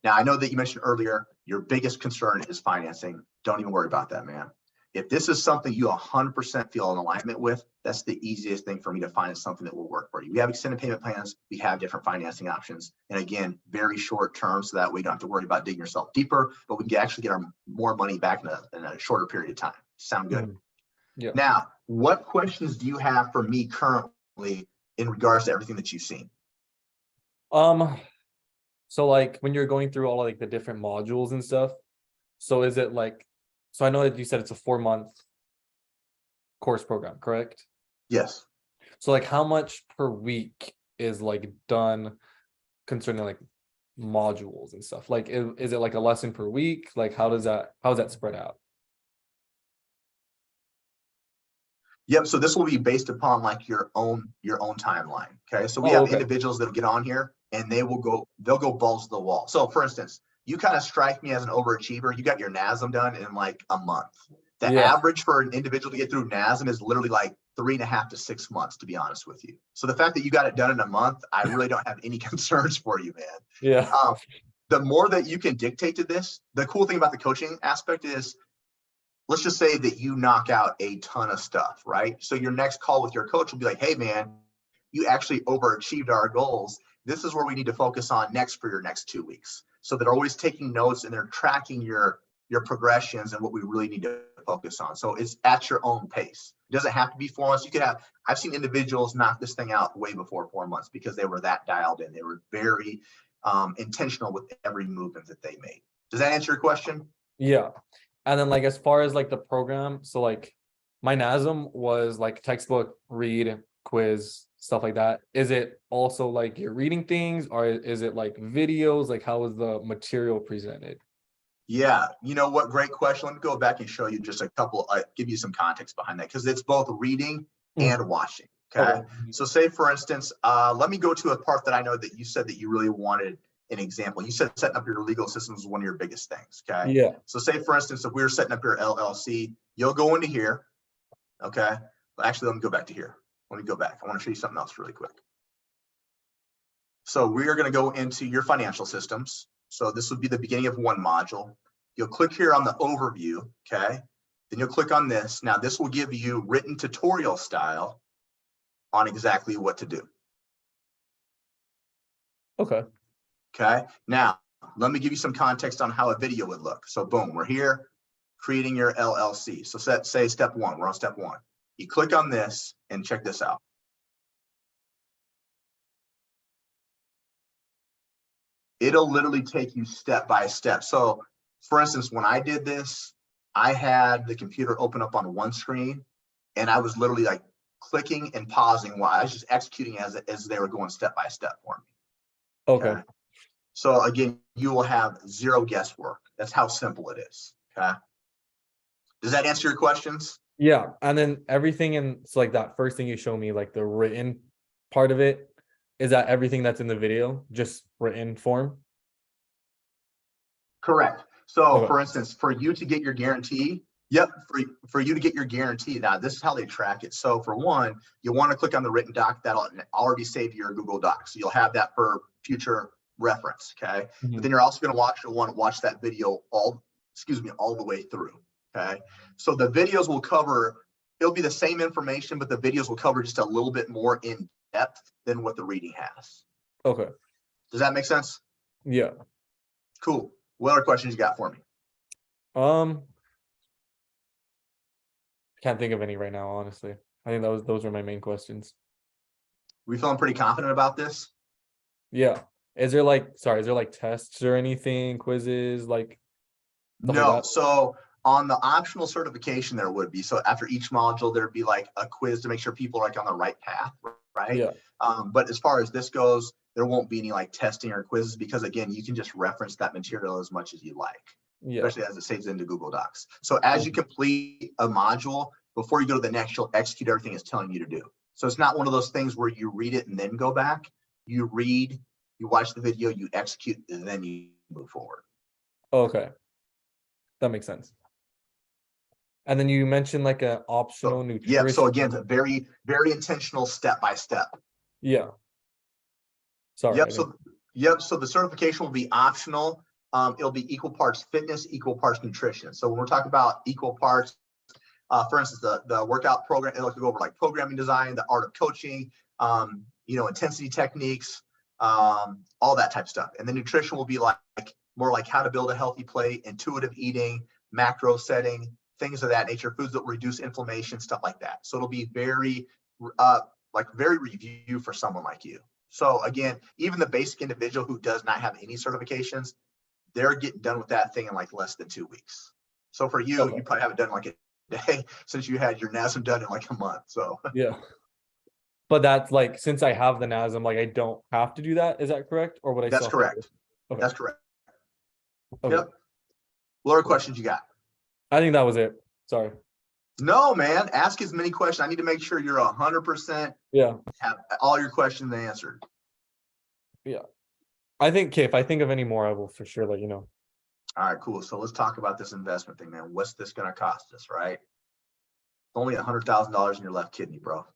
Now, I know that you mentioned earlier, your biggest concern is financing. Don't even worry about that, man. If this is something you 100% feel in alignment with, that's the easiest thing for me to find is something that will work for you. We have extended payment plans. We have different financing options. And again, very short term, so that way you don't have to worry about digging yourself deeper, but we can actually get our more money back in a shorter period of time. Sound good? Yeah. Now, what questions do you have for me currently in regards to everything that you've seen? So like when you're going through all like the different modules and stuff, so is it like, so I know that you said it's a 4-month course program, correct? Yes. So like how much per week is like done concerning like modules and stuff? Like is it like a lesson per week? Like how's that spread out? Yep. So this will be based upon like your own timeline. Okay. So we Oh, have okay. individuals that'll get on here and they'll go balls to the wall. So for instance, you kind of strike me as an overachiever. You got your NASM done in like a month. The Yeah. average for an individual to get through NASM is literally like 3.5 to 6 months, to be honest with you. So the fact that you got it done in a month, I really don't have any concerns for you, man. Yeah. The more that you can dictate to this, the cool thing about the coaching aspect is, let's just say that you knock out a ton of stuff, right? So your next call with your coach will be like, hey, man, you actually overachieved our goals. This is where we need to focus on next for your next 2 weeks. So they're always taking notes and they're tracking your progressions and what we really need to focus on. So it's at your own pace. It doesn't have to be 4 months. You could have, I've seen individuals knock this thing out way before 4 months because they were that dialed in. They were very intentional with every movement that they made. Does that answer your question? Yeah. And then like as far as like the program, so like my NASM was like textbook, read, quiz, stuff like that. Is it also like you're reading things or is it like videos? Like how is the material presented? Yeah, you know what? Great question. Let me go back and show you just a couple, give you some context behind that because it's both reading and watching. Okay. Okay. So say for instance, let me go to a part that I know that you said that you really wanted an example. You said setting up your legal systems was one of your biggest things. Okay. Yeah. So say for instance, if we were setting up your LLC, you'll go into here. Okay. Well, actually, let me go back to here. Let me go back. I want to show you something else really quick. So we are going to go into your financial systems. So this would be the beginning of one module. You'll click here on the overview, okay? Then you'll click on this. Now this will give you written tutorial style on exactly what to do. Okay. Okay, now let me give you some context on how a video would look. So boom, we're here creating your LLC. So say step 1, we're on step 1. You click on this and check this out. It'll literally take you step by step. So for instance, when I did this, I had the computer open up on one screen and I was literally like clicking and pausing while I was just executing as they were going step by step for me. Okay. So again, you will have zero guesswork. That's how simple it is. Okay. Does that answer your questions? Yeah. And then everything in, so like that first thing you show me, like the written part of it, is that everything that's in the video, just written form? Correct. So Okay. for instance, for you to get your guarantee, yep, for you to get your guarantee, now this is how they track it. So for one, you want to click on the written doc that'll already save to your Google Docs. So you'll have that for future reference. Okay. But then you're also going to want to watch that video all the way through. Okay. So the videos will cover, it'll be the same information, but the videos will cover just a little bit more in depth than what the reading has. Okay. Does that make sense? Yeah. Cool. What other questions you got for me? Can't think of any right now, honestly. I think those were my main questions. We feeling pretty confident about this? Yeah. Is there like tests or anything, quizzes, like stuff like No, that? so on the optional certification, there would be. So after each module, there'd be like a quiz to make sure people are like on the right path, right? Yeah, But as far as this goes, there won't be any like testing or quizzes because again, you can just reference that material as much as you like, yeah. especially as it saves into Google Docs. So as you Mhm. complete a module, before you go to the next, you'll execute everything it's telling you to do. So it's not one of those things where you read it and then go back. You read, you watch the video, you execute, and then you move forward. Okay, that makes sense. And then you mentioned like a optional So, yep. So again, nutrition. very, very intentional step by step. Yeah. Sorry, I Yep. didn't. Yep. So the certification will be optional. It'll be equal parts fitness, equal parts nutrition. So when we're talking about equal parts, for instance, the workout program, it'll go over like programming design, the art of coaching, intensity techniques, all that type of stuff. And then nutrition will be like more like how to build a healthy plate, intuitive eating, macro setting, things of that nature, foods that reduce inflammation, stuff like that. So it'll be very, very review for someone like you. So again, even the basic individual who does not have any certifications, they're getting done with that thing in like less than 2 weeks. So for you, Okay. you probably haven't done like a day since you had your NASM done in like a month. So Yeah. But that's like since I have the NASM, like I don't have to do that. Is that correct? Or would I that's still have to? correct. Okay. That's correct. Okay. Yep. What other Cool. questions you got? I think that was it. Sorry. No, man. Ask as many questions. I need to make sure you're 100% Yeah. have all your questions answered. Yeah. I think okay, if I think of any more, I will for sure let you know. All right, cool. So let's talk about this investment thing, man. What's this going to cost us, right? Only $100,000 in your left kidney, bro.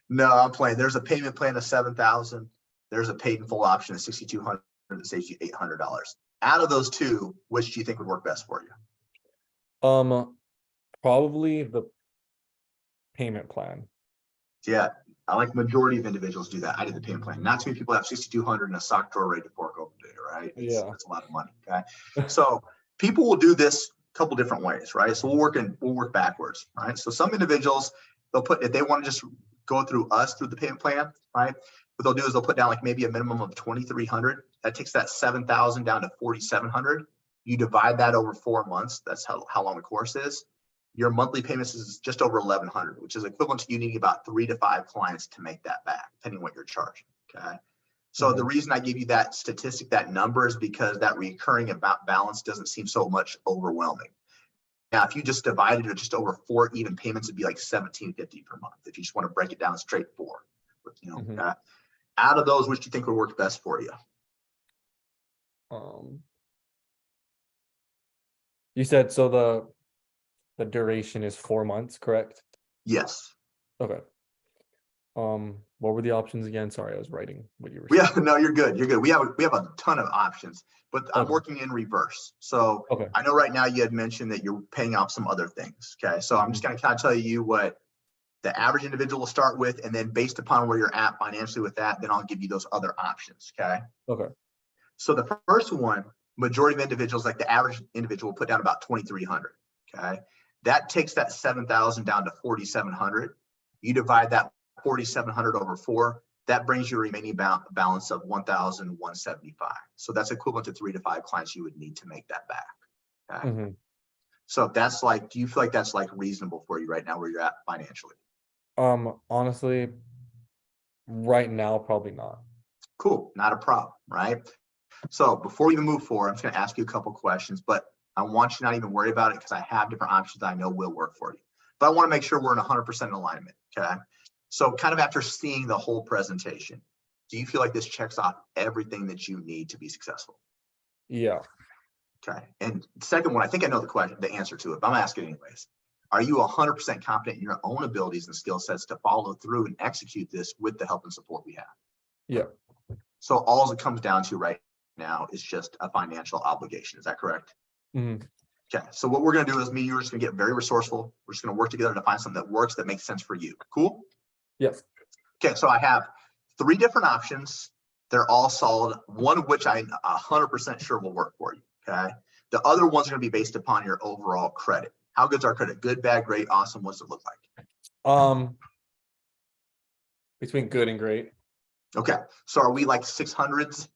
No, I'm playing. There's a payment plan of 7,000. There's a paid in full option of 6,200 that saves you $800. Out of those two, which do you think would work best for you? Probably the payment plan. Yeah, I like majority of individuals do that. I did the payment plan. Not too many people have 6,200 in a sock drawer ready to fork open today, right? Yeah. That's a lot of money. Okay, so people will do this a couple different ways, right? So we'll work backwards, right? So some individuals they'll put if they want to just go through us through the payment plan, right? What they'll do is they'll put down like maybe a minimum of 2,300. That takes that 7,000 down to 4,700. You divide that over 4 months. That's how long the course is. Your monthly payments is just over 1,100, which is equivalent to you needing about 3 to 5 clients to make that back, depending on what you're charging. Okay. So the Mhm. reason I give you that statistic, that number, is because that recurring balance doesn't seem so much overwhelming. Now, if you just divided it just over 4 even payments, it'd be like 1,750 per month. If you just want to break it down straight 4, Mhm. out of those, which do you think would work best for you? Um, you said so the duration is 4 months, correct? Yes. Okay. What were the options again? Sorry, I was writing what you were Yeah, saying. no, you're good. You're good. We have a ton of options, but I'm Okay. working in reverse. So Okay. I know right now you had mentioned that you're paying off some other things. Okay. So I'm just Mhm. going to kind of tell you what the average individual will start with, and then based upon where you're at financially with that, then I'll give you those other options. Okay. Okay. So the first one, majority of individuals, like the average individual, will put down about 2,300. Okay. That takes that 7,000 down to 4,700. You divide that 4,700 over 4. That brings your remaining balance of 1,175. So that's equivalent to 3 to 5 clients you would need to make that back. Okay. Mhm. So that's like, do you feel like that's like reasonable for you right now where you're at financially? Honestly, right now, probably not. Cool. Not a problem. Right. So before we even move forward, I'm just going to ask you a couple questions, but I want you to not even worry about it because I have different options that I know will work for you. But I want to make sure we're in 100% alignment. Okay. So kind of after seeing the whole presentation, do you feel like this checks off everything that you need to be successful? Yeah. Okay. And second one, I think I know the answer to it, but I'm asking anyways. Are you 100% confident in your own abilities and skill sets to follow through and execute this with the help and support we have? Yeah. So all it comes down to right now is just a financial obligation. Is that correct? Mhm. Okay. So what we're going to do is me and you are just going to get very resourceful. We're just going to work together to find something that works, that makes sense for you. Cool. Yes. Okay. So I have 3 different options. They're all solid. One of which I'm 100% sure will work for you. Okay. The other ones are going to be based upon your overall credit. How good's our credit? Good, bad, great, awesome. What's it look like? Um, between good and great. Okay, so are we like 600s?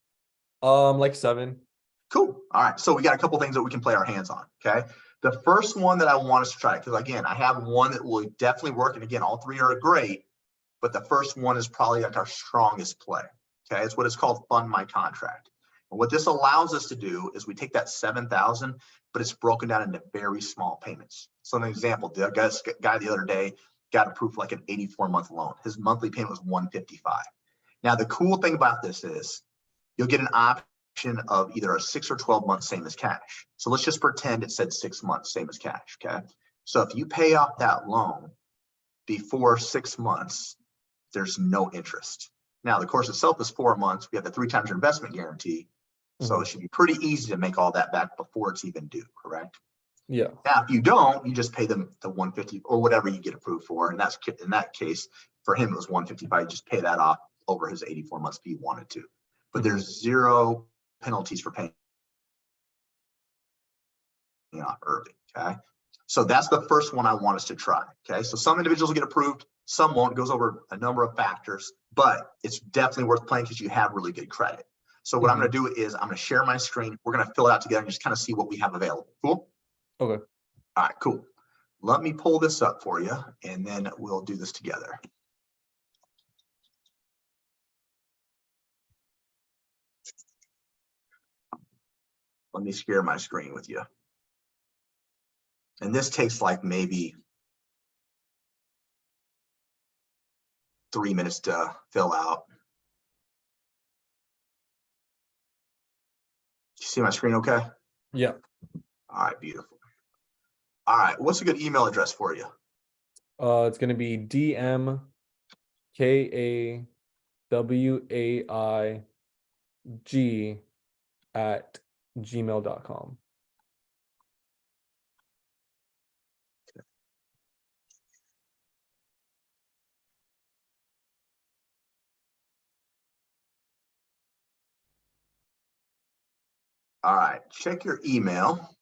Like 7. Cool. All right. So we got a couple things that we can play our hands on. Okay. The first one that I want us to try, because again, I have one that will definitely work. And again, all three are great, but the first one is probably like our strongest play. Okay. It's what it's called fund my contract. And what this allows us to do is we take that 7,000, but it's broken down into very small payments. So an example, the guy the other day got approved for like an 84-month loan. His monthly payment was 155. Now, the cool thing about this is you'll get an option of either a 6 or 12 months, same as cash. So let's just pretend it said 6 months, same as cash. Okay. So if you pay off that loan before 6 months, there's no interest. Now, the course itself is 4 months. We have the 3 times your investment guarantee. So it should be pretty easy to make all that back before it's even due, correct? Yeah. Now, if you don't, you just pay them the 150 or whatever you get approved for. And that's in that case, for him, it was 155. You just pay that off over his 84 months if you wanted to. But there's zero penalties for paying off early. Okay. So that's the first one I want us to try. Okay. So some individuals will get approved, some won't. It goes over a number of factors, but it's definitely worth playing because you have really good credit. So what I'm going to do is I'm going to share my screen. We're going to fill it out together and just kind of see what we have available. Cool. Okay. All right, cool. Let me pull this up for you and then we'll do this together. Let me share my screen with you. And this takes like maybe 3 minutes to fill out. You see my screen okay? Yeah. All right, beautiful. All right, what's a good email address for you? It's gonna be dmkawayg@gmail.com. All right, check your email.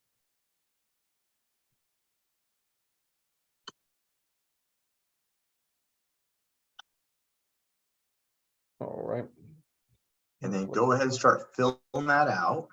All right. And then go ahead and start filling that out.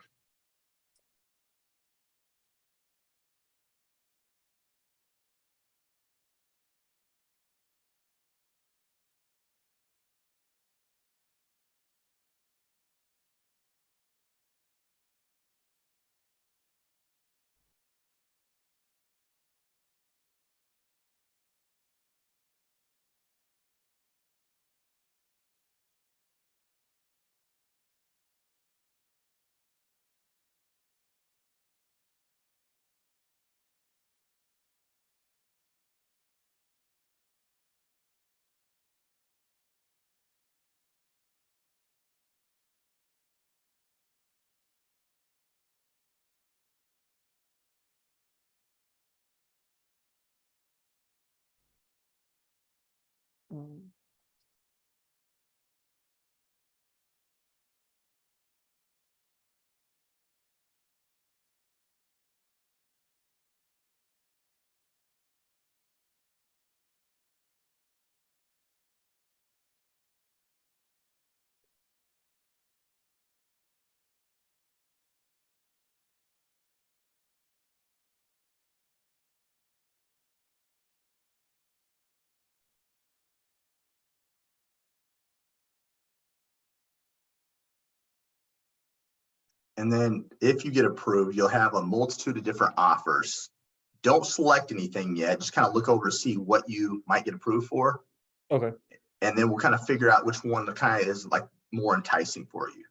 And then if you get approved, you'll have a multitude of different offers. Don't select anything yet. Just kind of look over to see what you might get approved for. Okay. And then we'll kind of figure out which one kind of is like more enticing for you.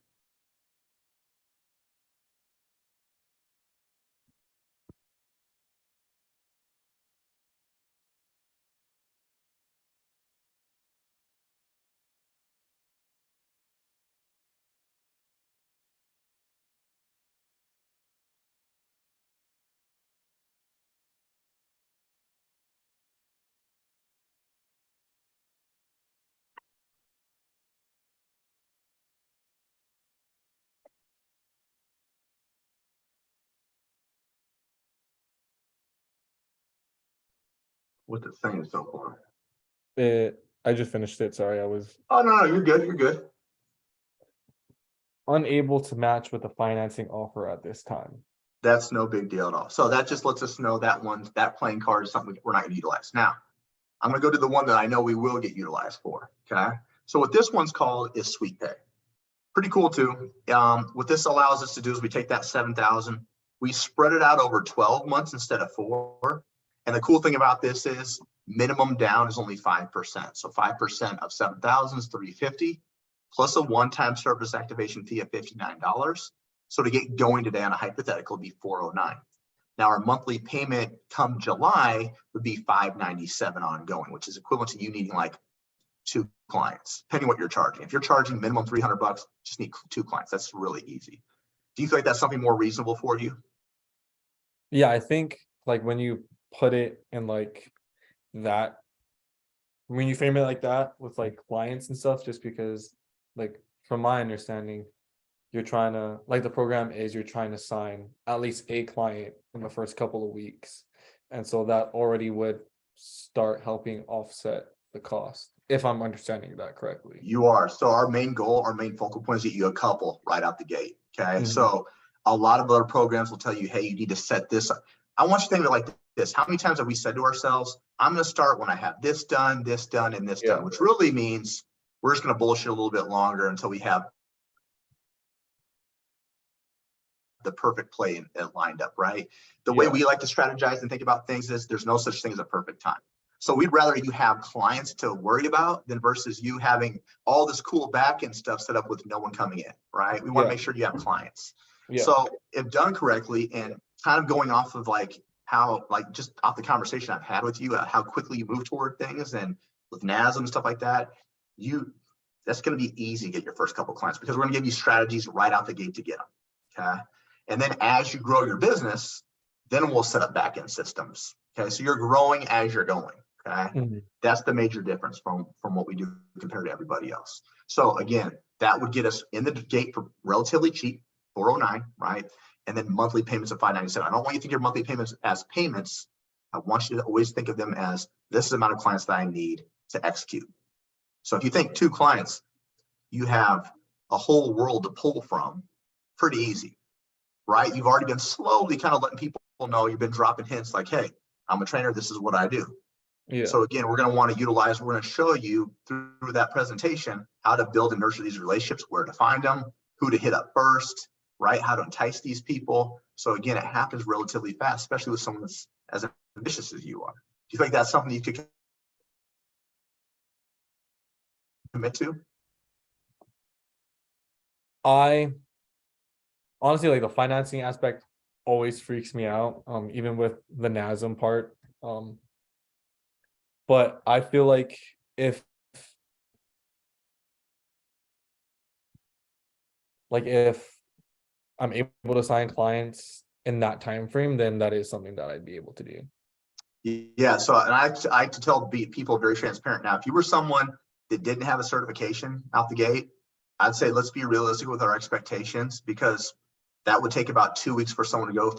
What's it saying so far? I just finished it. Sorry, I was. Oh, no, you're good. You're good. unable to match with the financing offer at this time. That's no big deal at all. So that just lets us know that playing card is something we're not going to utilize. Now, I'm going to go to the one that I know we will get utilized for. Okay. So what this one's called is Sweet Pay. Pretty cool too. What this allows us to do is we take that 7,000, we spread it out over 12 months instead of 4. And the cool thing about this is minimum down is only 5%. So 5% of 7,000 is 350 plus a one-time service activation fee of $59. So to get going today on a hypothetical would be 409. Now our monthly payment come July would be 597 ongoing, which is equivalent to you needing like 2 clients, depending what you're charging. If you're charging minimum $300, just need 2 clients. That's really easy. Do you feel like that's something more reasonable for you? Yeah, I think like when you put it in like that, when you frame it like that with like clients and stuff, just because like from my understanding, you're trying to like the program is you're trying to sign at least a client in the first couple of weeks. And so that already would start helping offset the cost, if I'm understanding that correctly. You are. So our main goal, our main focal point is get you a couple right out the gate. Okay. Mhm. So a lot of other programs will tell you, hey, you need to set this up. I want you to think of it like this. How many times have we said to ourselves, I'm going to start when I have this done, and this done, which really means we're just going to bullshit a little bit longer until we have the perfect play lined up, right? The way we like to strategize and think about things is there's no such thing as a perfect time. So we'd rather you have clients to worry about than versus you having all this cool back-end stuff set up with no one coming in, right? We want to make sure you have clients. So if done correctly and kind of going off of like how, like just off the conversation I've had with you, how quickly you move toward things and with NASM and stuff like that, that's going to be easy to get your first couple of clients because we're going to give you strategies right out the gate to get them. Okay. And then as you grow your business, then we'll set up back-end systems. Okay. So you're growing as you're going. Okay. That's the major difference from what we do compared to everybody else. So again, that would get us in the gate for relatively cheap, 409, right? And then monthly payments of 597. I don't want you to think of your monthly payments as payments. I want you to always think of them as this is the amount of clients that I need to execute. So if you think 2 clients, you have a whole world to pull from pretty easy, right? You've already been slowly kind of letting people know, you've been dropping hints like, hey, I'm a trainer, this is what I do. So again, we're going to want to utilize, we're going to show you through that presentation how to build and nurture these relationships, where to find them, who to hit up first, right? How to entice these people. So again, it happens relatively fast, especially with someone that's as ambitious as you are. Do you think that's something you could commit to? I honestly like the financing aspect always freaks me out, even with the NASM part. But I feel like if I'm able to sign clients in that time frame, then that is something that I'd be able to do. Yeah. So, and I like to tell people very transparent now, if you were someone that didn't have a certification out the gate, I'd say let's be realistic with our expectations, because that would take about 2 weeks for someone to go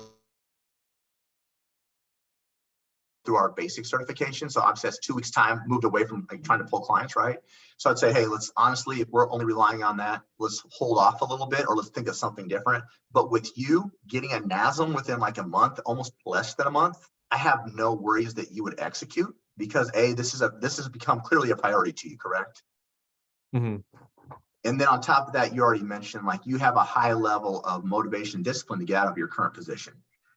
through our basic certification. So obviously that's 2 weeks time moved away from like trying to pull clients, right? So I'd say, hey, let's honestly, if we're only relying on that, let's hold off a little bit, or let's think of something different. But with you getting a NASM within like a month, almost less than a month, I have no worries that you would execute, because this has become clearly a priority to you, correct? And then on top of that, you already mentioned like you have a high level of motivation and discipline to get out of your current position.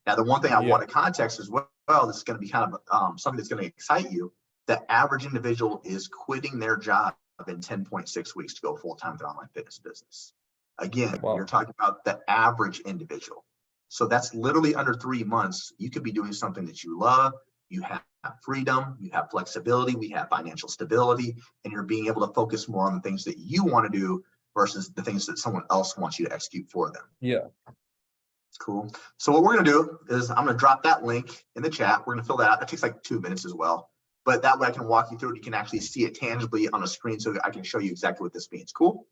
Now, the one thing I want to context as well, this is going to be kind of something that's going to excite you. The average individual is quitting their job in 10.6 weeks to go full-time to their online fitness business. Again, you're talking about the average individual. So that's literally under 3 months. You could be doing something that you love. You have freedom, you have flexibility, we have financial stability, and you're being able to focus more on the things that you want to do versus the things that someone else wants you to execute for them. Cool. So what we're going to do is I'm going to drop that link in the chat. We're going to fill that out. That takes like 2 minutes as well. But that way I can walk you through it. You can actually see it tangibly on a screen, so I can show you exactly what this means. Cool?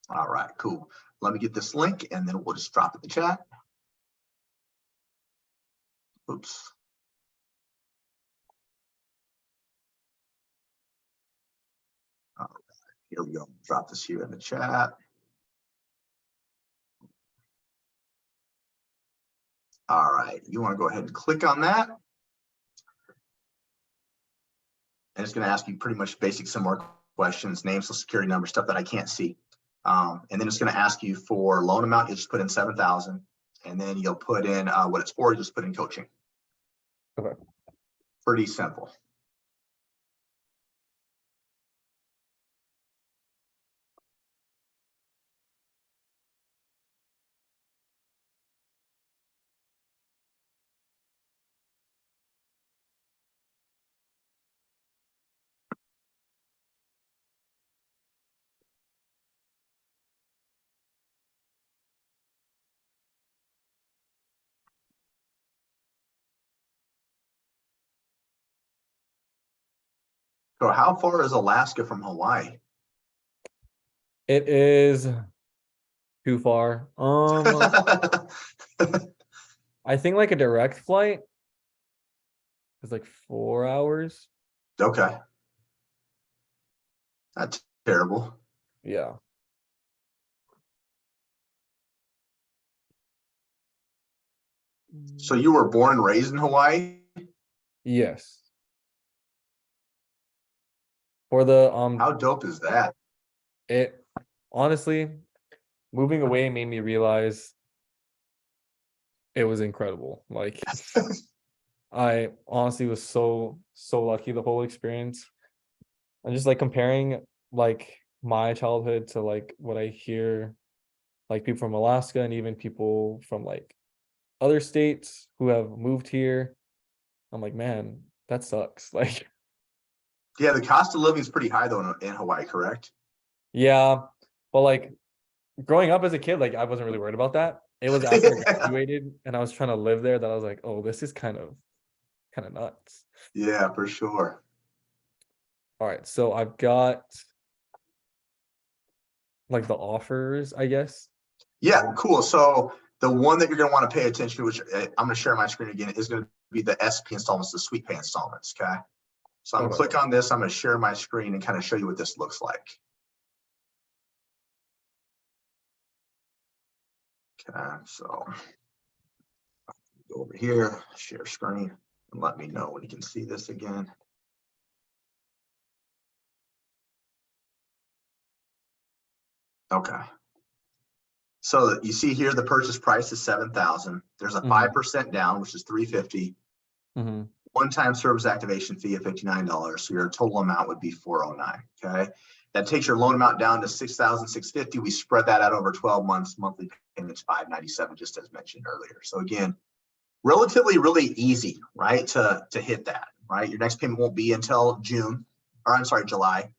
All right, cool. Let me get this link and then we'll just drop it in the chat. Oops. All right, here we go. Drop this here in the chat. All right, you want to go ahead and click on that. And it's going to ask you pretty much basic similar questions, name, social security number, stuff that I can't see. And then it's going to ask you for loan amount. You just put in 7,000, and then you'll put in what it's for. You just put in coaching. Okay. Pretty simple. So how far is Alaska from Hawaii? It is too far. I think like a direct flight is like 4 hours. Okay. That's terrible. Yeah. So you were born and raised in Hawaii? Yes. For the How dope is that? it honestly, moving away made me realize it was incredible. Like I honestly was so lucky the whole experience. And just like comparing like my childhood to like what I hear like people from Alaska and even people from like other states who have moved here. I'm like, man, that sucks. Like, Yeah, the cost of living is pretty high though in Hawaii, correct? yeah, but like growing up as a kid, like I wasn't really worried about that. It was after I graduated and I was trying to live there that I was like, oh, this is kind of nuts. Yeah, for sure. All right, so I've got like the offers, I guess. Yeah, cool. So the one that you're going to want to pay attention to, which I'm going to share my screen again, is going to be the SP installments, the sweet pay installments. Okay. So I'm going to Okay. click on this. I'm going to share my screen and kind of show you what this looks like. Okay. So go over here, share screen, and let me know when you can see this again. Okay. So you see here, the purchase price is 7,000. There's a 5% down, which is 350. Mm-hmm. One-time service activation fee of $59. So your total amount would be 409. Okay. That takes your loan amount down to 6,650. We spread that out over 12 months. Monthly payments 597, just as mentioned earlier. So again, relatively really easy, right? To hit that, right? Your next payment won't be until June, or I'm sorry, July.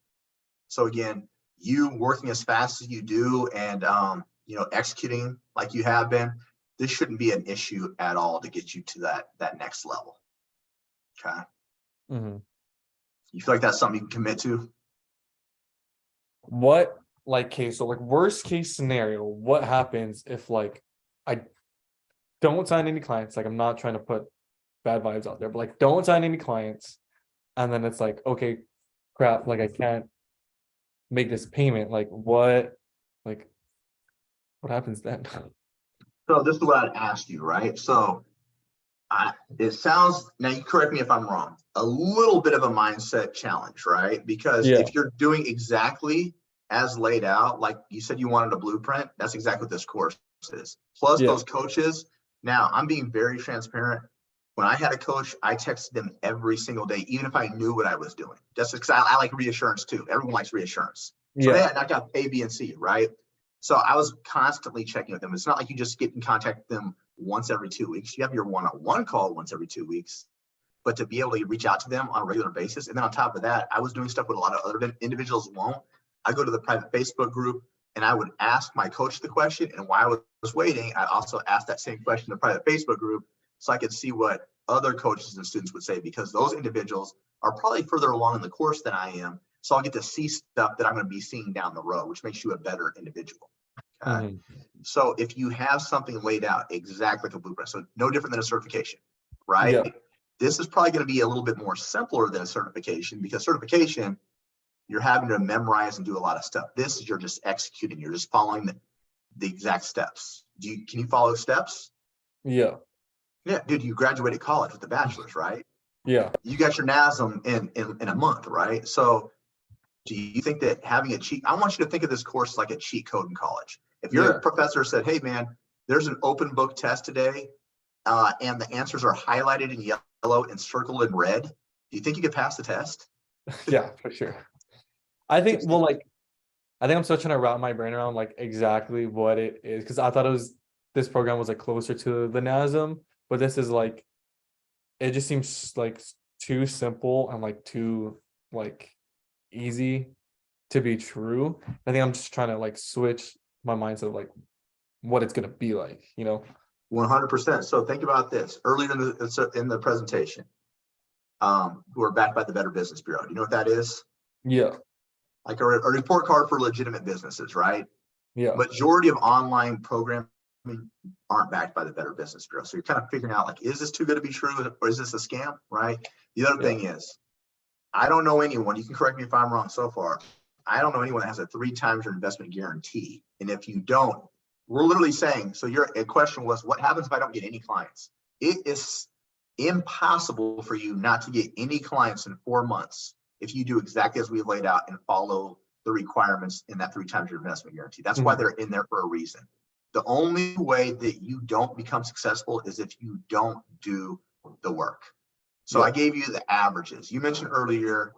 So again, you working as fast as you do and executing like you have been, this shouldn't be an issue at all to get you to that next level. Okay. Mm-hmm. You feel like that's something you can commit to? What like case, so like worst case scenario, what happens if like I don't sign any clients? Like I'm not trying to put bad vibes out there, but like don't sign any clients, and then it's like, okay, crap, like I can't make this payment. Like what happens then? So this is what I'd ask you, right? So it sounds, now you correct me if I'm wrong, a little bit of a mindset challenge, right? Because Yeah. if you're doing exactly as laid out, like you said you wanted a blueprint, that's exactly what this course is. Plus Yeah. those coaches. Now I'm being very transparent. When I had a coach, I texted them every single day, even if I knew what I was doing. Just because I like reassurance too. Everyone likes reassurance. So Yeah. hey, I knocked out A, B, and C, right? So I was constantly checking with them. It's not like you just get in contact with them once every 2 weeks. You have your one-on-one call once every 2 weeks, but to be able to reach out to them on a regular basis. And then on top of that, I was doing stuff with a lot of other individuals won't. I go to the private Facebook group and I would ask my coach the question. And while I was waiting, I also asked that same question in the private Facebook group so I could see what other coaches and students would say, because those individuals are probably further along in the course than I am. So I'll get to see stuff that I'm going to be seeing down the road, which makes you a better individual. Okay. Mm-hmm. So if you have something laid out exactly like a blueprint, so no different than a certification, right? Yeah. This is probably going to be a little bit more simpler than a certification, because certification, you're having to memorize and do a lot of stuff. This is you're just executing. You're just following the exact steps. Can you follow steps? Yeah. Yeah, dude, you graduated college with a bachelor's, right? Yeah. You got your NASM in a month, right? So do you think that having a cheat, I want you to think of this course like a cheat code in college. If your Yeah. professor said, hey man, there's an open book test today, and the answers are highlighted in yellow and circled in red, do you think you could pass the test? Yeah, for sure. I think, well, like, I think I'm still trying to wrap my brain around like exactly what it is, because I thought it was, this program was like closer to the NASM, but this is like, it just seems like too simple and like too like easy to be true. I think I'm just trying to like switch my mindset of like what it's gonna be like, you know? 100%. So think about this. Earlier in the presentation, we're backed by the Better Business Bureau. Do you know what that is? Yeah, Like a report card for legitimate businesses, right? yeah, Majority of online programming aren't backed by the Better Business Bureau. So you're kind of figuring out like, is this too good to be true or is this a scam, right? The other yeah, thing is, I don't know anyone, you can correct me if I'm wrong so far, I don't know anyone that has a 3 times your investment guarantee. And if you don't, we're literally saying, so your question was, what happens if I don't get any clients? It is impossible for you not to get any clients in 4 months if you do exactly as we laid out and follow the requirements in that 3 times your investment guarantee. That's why they're in there for a reason. The only way that you don't become successful is if you don't do the work. So I yeah, gave you the averages. You mentioned earlier,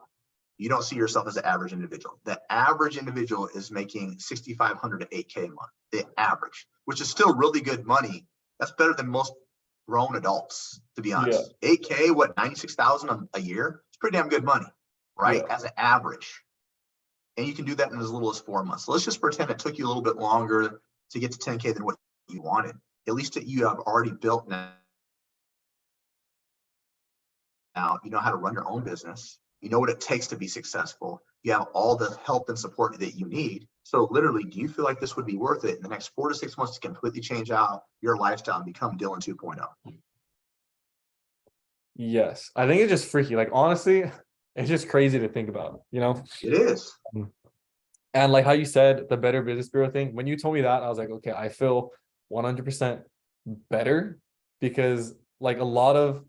you don't see yourself as an average individual. The average individual is making 6,500 to 8K a month, the average, which is still really good money. That's better than most grown adults, to be yeah, honest. 8K, what, 96,000 a year? It's pretty damn good money, right? yeah, As an average. And you can do that in as little as 4 months. So let's just pretend it took you a little bit longer to get to 10K than what you wanted. At least you have already built now. You know how to run your own business. You know what it takes to be successful. You have all the help and support that you need. So literally, do you feel like this would be worth it in the next 4 to 6 months to completely change out your lifestyle and become Dillon 2.0? yes. I think it's just freaky. Like honestly, it's just crazy to think about, you know? It is. And like how you said, the Better Business Bureau thing, when you told me that, I was like, okay, I feel 100% better, because like a lot of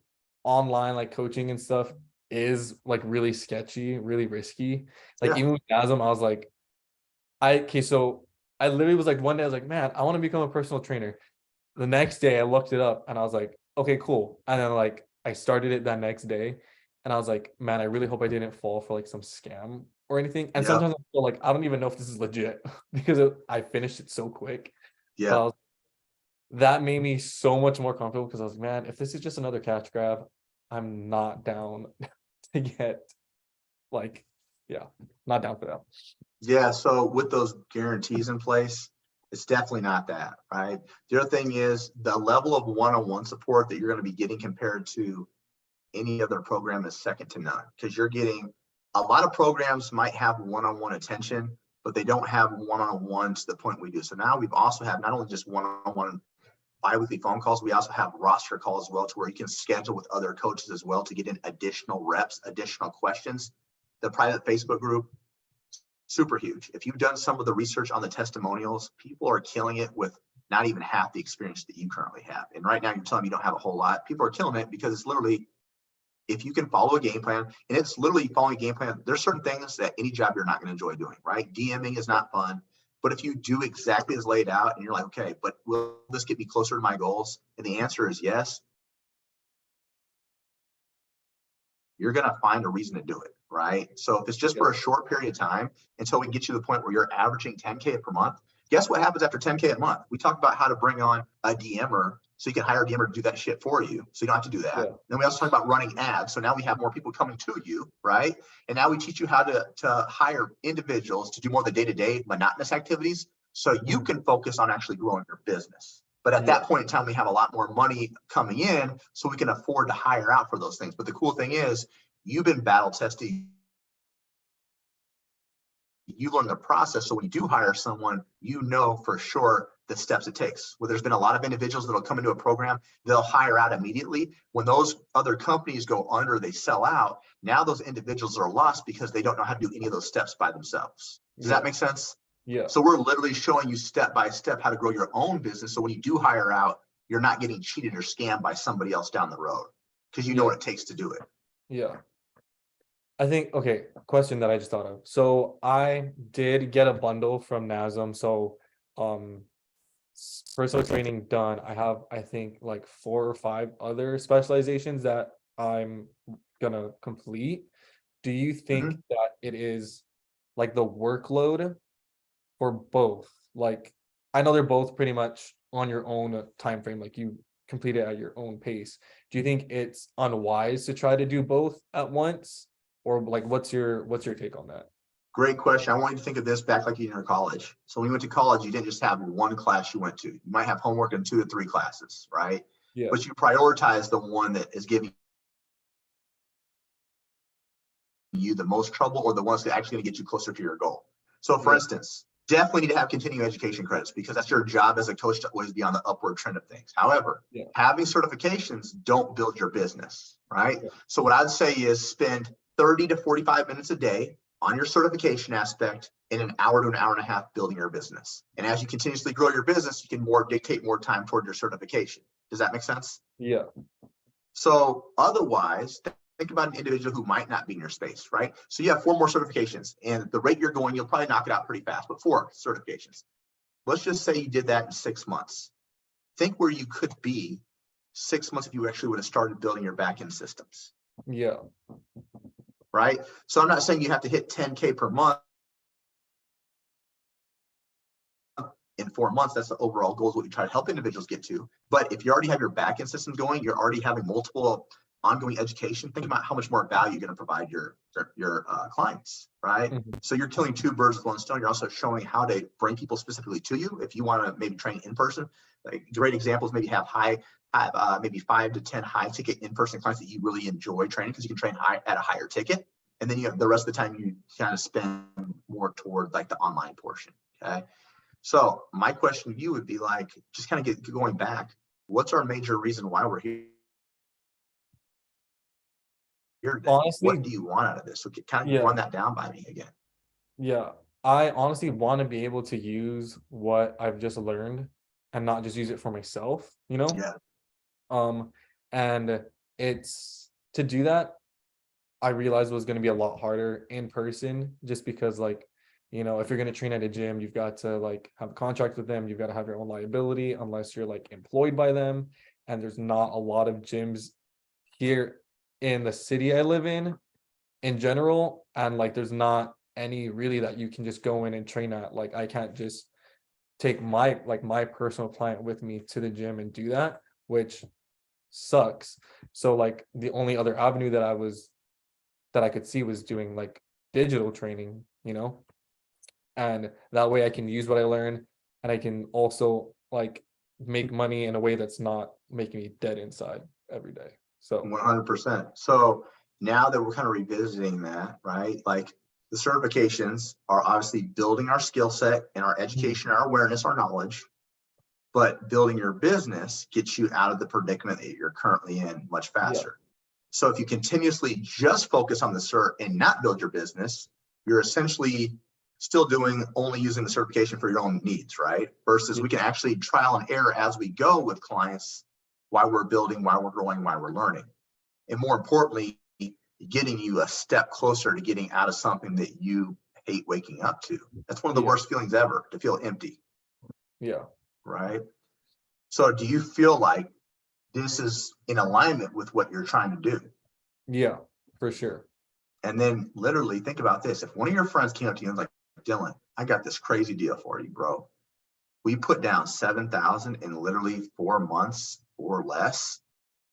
online like coaching and stuff is like really sketchy, really risky. Like Yeah. even with NASM, I was like, okay, so I literally was like one day I was like, man, I want to become a personal trainer. The next day I looked it up and I was like, okay, cool. And then like I started it that next day and I was like, man, I really hope I didn't fall for like some scam or anything. And Yep. sometimes I feel like I don't even know if this is legit because I finished it so quick. But Yeah. that made me so much more comfortable because I was like, man, if this is just another cash grab, I'm not down to get like, yeah, not down for that. Yeah. So with those guarantees in place, it's definitely not that, right? The other thing is the level of one-on-one support that you're going to be getting compared to any other program is second to none, because you're getting, a lot of programs might have one-on-one attention, but they don't have one-on-one to the point we do. So now we've also have not only just one-on-one bi-weekly phone calls, we also have roster calls as well, to where you can schedule with other coaches as well to get in additional reps, additional questions. The private Facebook group, super huge. If you've done some of the research on the testimonials, people are killing it with not even half the experience that you currently have. And right now you're telling me you don't have a whole lot. People are killing it because it's literally, if you can follow a game plan, and it's literally following a game plan, there's certain things that any job you're not going to enjoy doing, right? DMing is not fun. But if you do exactly as laid out and you're like, okay, but will this get me closer to my goals? And the answer is yes, you're going to find a reason to do it, right? So if it's just Yeah. for a short period of time until we get you to the point where you're averaging 10K per month, guess what happens after 10K a month? We talked about how to bring on a DMer so you can hire a DMer to do that shit for you. So you don't have to do that. Yeah. Then we also talk about running ads. So now we have more people coming to you, right? And now we teach you how to hire individuals to do more of the day-to-day monotonous activities so you can focus on actually growing your business. But at that Yeah. point in time, we have a lot more money coming in so we can afford to hire out for those things. But the cool thing is, you've been battle tested. You learn the process. So when you do hire someone, you know for sure the steps it takes. Where there's been a lot of individuals that'll come into a program, they'll hire out immediately. When those other companies go under, they sell out. Now those individuals are lost because they don't know how to do any of those steps by themselves. Does that Yeah. make sense? Yeah. So we're literally showing you step by step how to grow your own business. So when you do hire out, you're not getting cheated or scammed by somebody else down the road because you know what it takes to do it. Yeah. I think, okay, question that I just thought of. So I did get a bundle from NASM. So personal training done. I have, I think, like 4 or 5 other specializations that I'm gonna complete. Do you think that it is like the workload for both? Like, I know they're both pretty much on your own time frame, like you complete it at your own pace. Do you think it's unwise to try to do both at once? Or like what's your take on that? Great question. I want you to think of this back like in your college. So when you went to college, you didn't just have one class you went to. You might have homework in 2 to 3 classes, right? Yeah. But you prioritize the one that is giving you the most trouble or the ones that actually going to get you closer to your goal. So for instance, definitely need to have continuing education credits because that's your job as a coach to always be on the upward trend of things. However, having certifications don't build your business, right? So what I'd say is spend 30 to 45 minutes a day on your certification aspect in an hour to an hour and a half building your business. And as you continuously grow your business, you can dictate more time toward your certification. Does that make sense? Yeah. So otherwise, think about an individual who might not be in your space, right? So you have 4 more certifications and the rate you're going, you'll probably knock it out pretty fast, but 4 certifications. Let's just say you did that in 6 months. Think where you could be 6 months if you actually would have started building your back-end systems. Yeah. Right? So I'm not saying you have to hit 10K per month in 4 months. That's the overall goal, is what we try to help individuals get to. But if you already have your back-end systems going, you're already having multiple ongoing education, think about how much more value you're going to provide your clients, right? So you're killing 2 birds with 1 stone. You're also showing how to bring people specifically to you. If you want to maybe train in person, like great examples, maybe have maybe 5 to 10 high ticket in-person clients that you really enjoy training because you can train at a higher ticket. And then you have the rest of the time you kind of spend more toward like the online portion. Okay. So my question to you would be like, just kind of get going back. What's our major reason why we're here? Honestly, what do you want out of this? So kind of run that down by me again. Yeah, I honestly want to be able to use what I've just learned and not just use it for myself, you know? Yeah. And it's to do that, I realized was going to be a lot harder in person just because like, you know, if you're going to train at a gym, you've got to like have a contract with them, you've got to have your own liability unless you're like employed by them. And there's not a lot of gyms here in the city I live in general, and like there's not any really that you can just go in and train at. Like I can't just take my personal client with me to the gym and do that, which sucks. So like the only other avenue that I could see was doing like digital training, you know, and that way I can use what I learn and I can also like make money in a way that's not making me dead inside every day. So 100%. So now that we're kind of revisiting that, right? Like the certifications are obviously building our skill set and our education, our awareness, our knowledge, but building your business gets you out of the predicament that you're currently in much faster. So if you continuously just focus on the cert and not build your business, you're essentially still only using the certification for your own needs, right? Versus we can actually trial and error as we go with clients while we're building, while we're growing, while we're learning. And more importantly, getting you a step closer to getting out of something that you hate waking up to. That's one of the worst feelings ever, to feel empty. Yeah. Right. So do you feel like this is in alignment with what you're trying to do? Yeah, for sure. And then literally think about this. If one of your friends came up to you and was like, Dillon, I got this crazy deal for you, bro. We put down 7,000 in literally 4 months or less.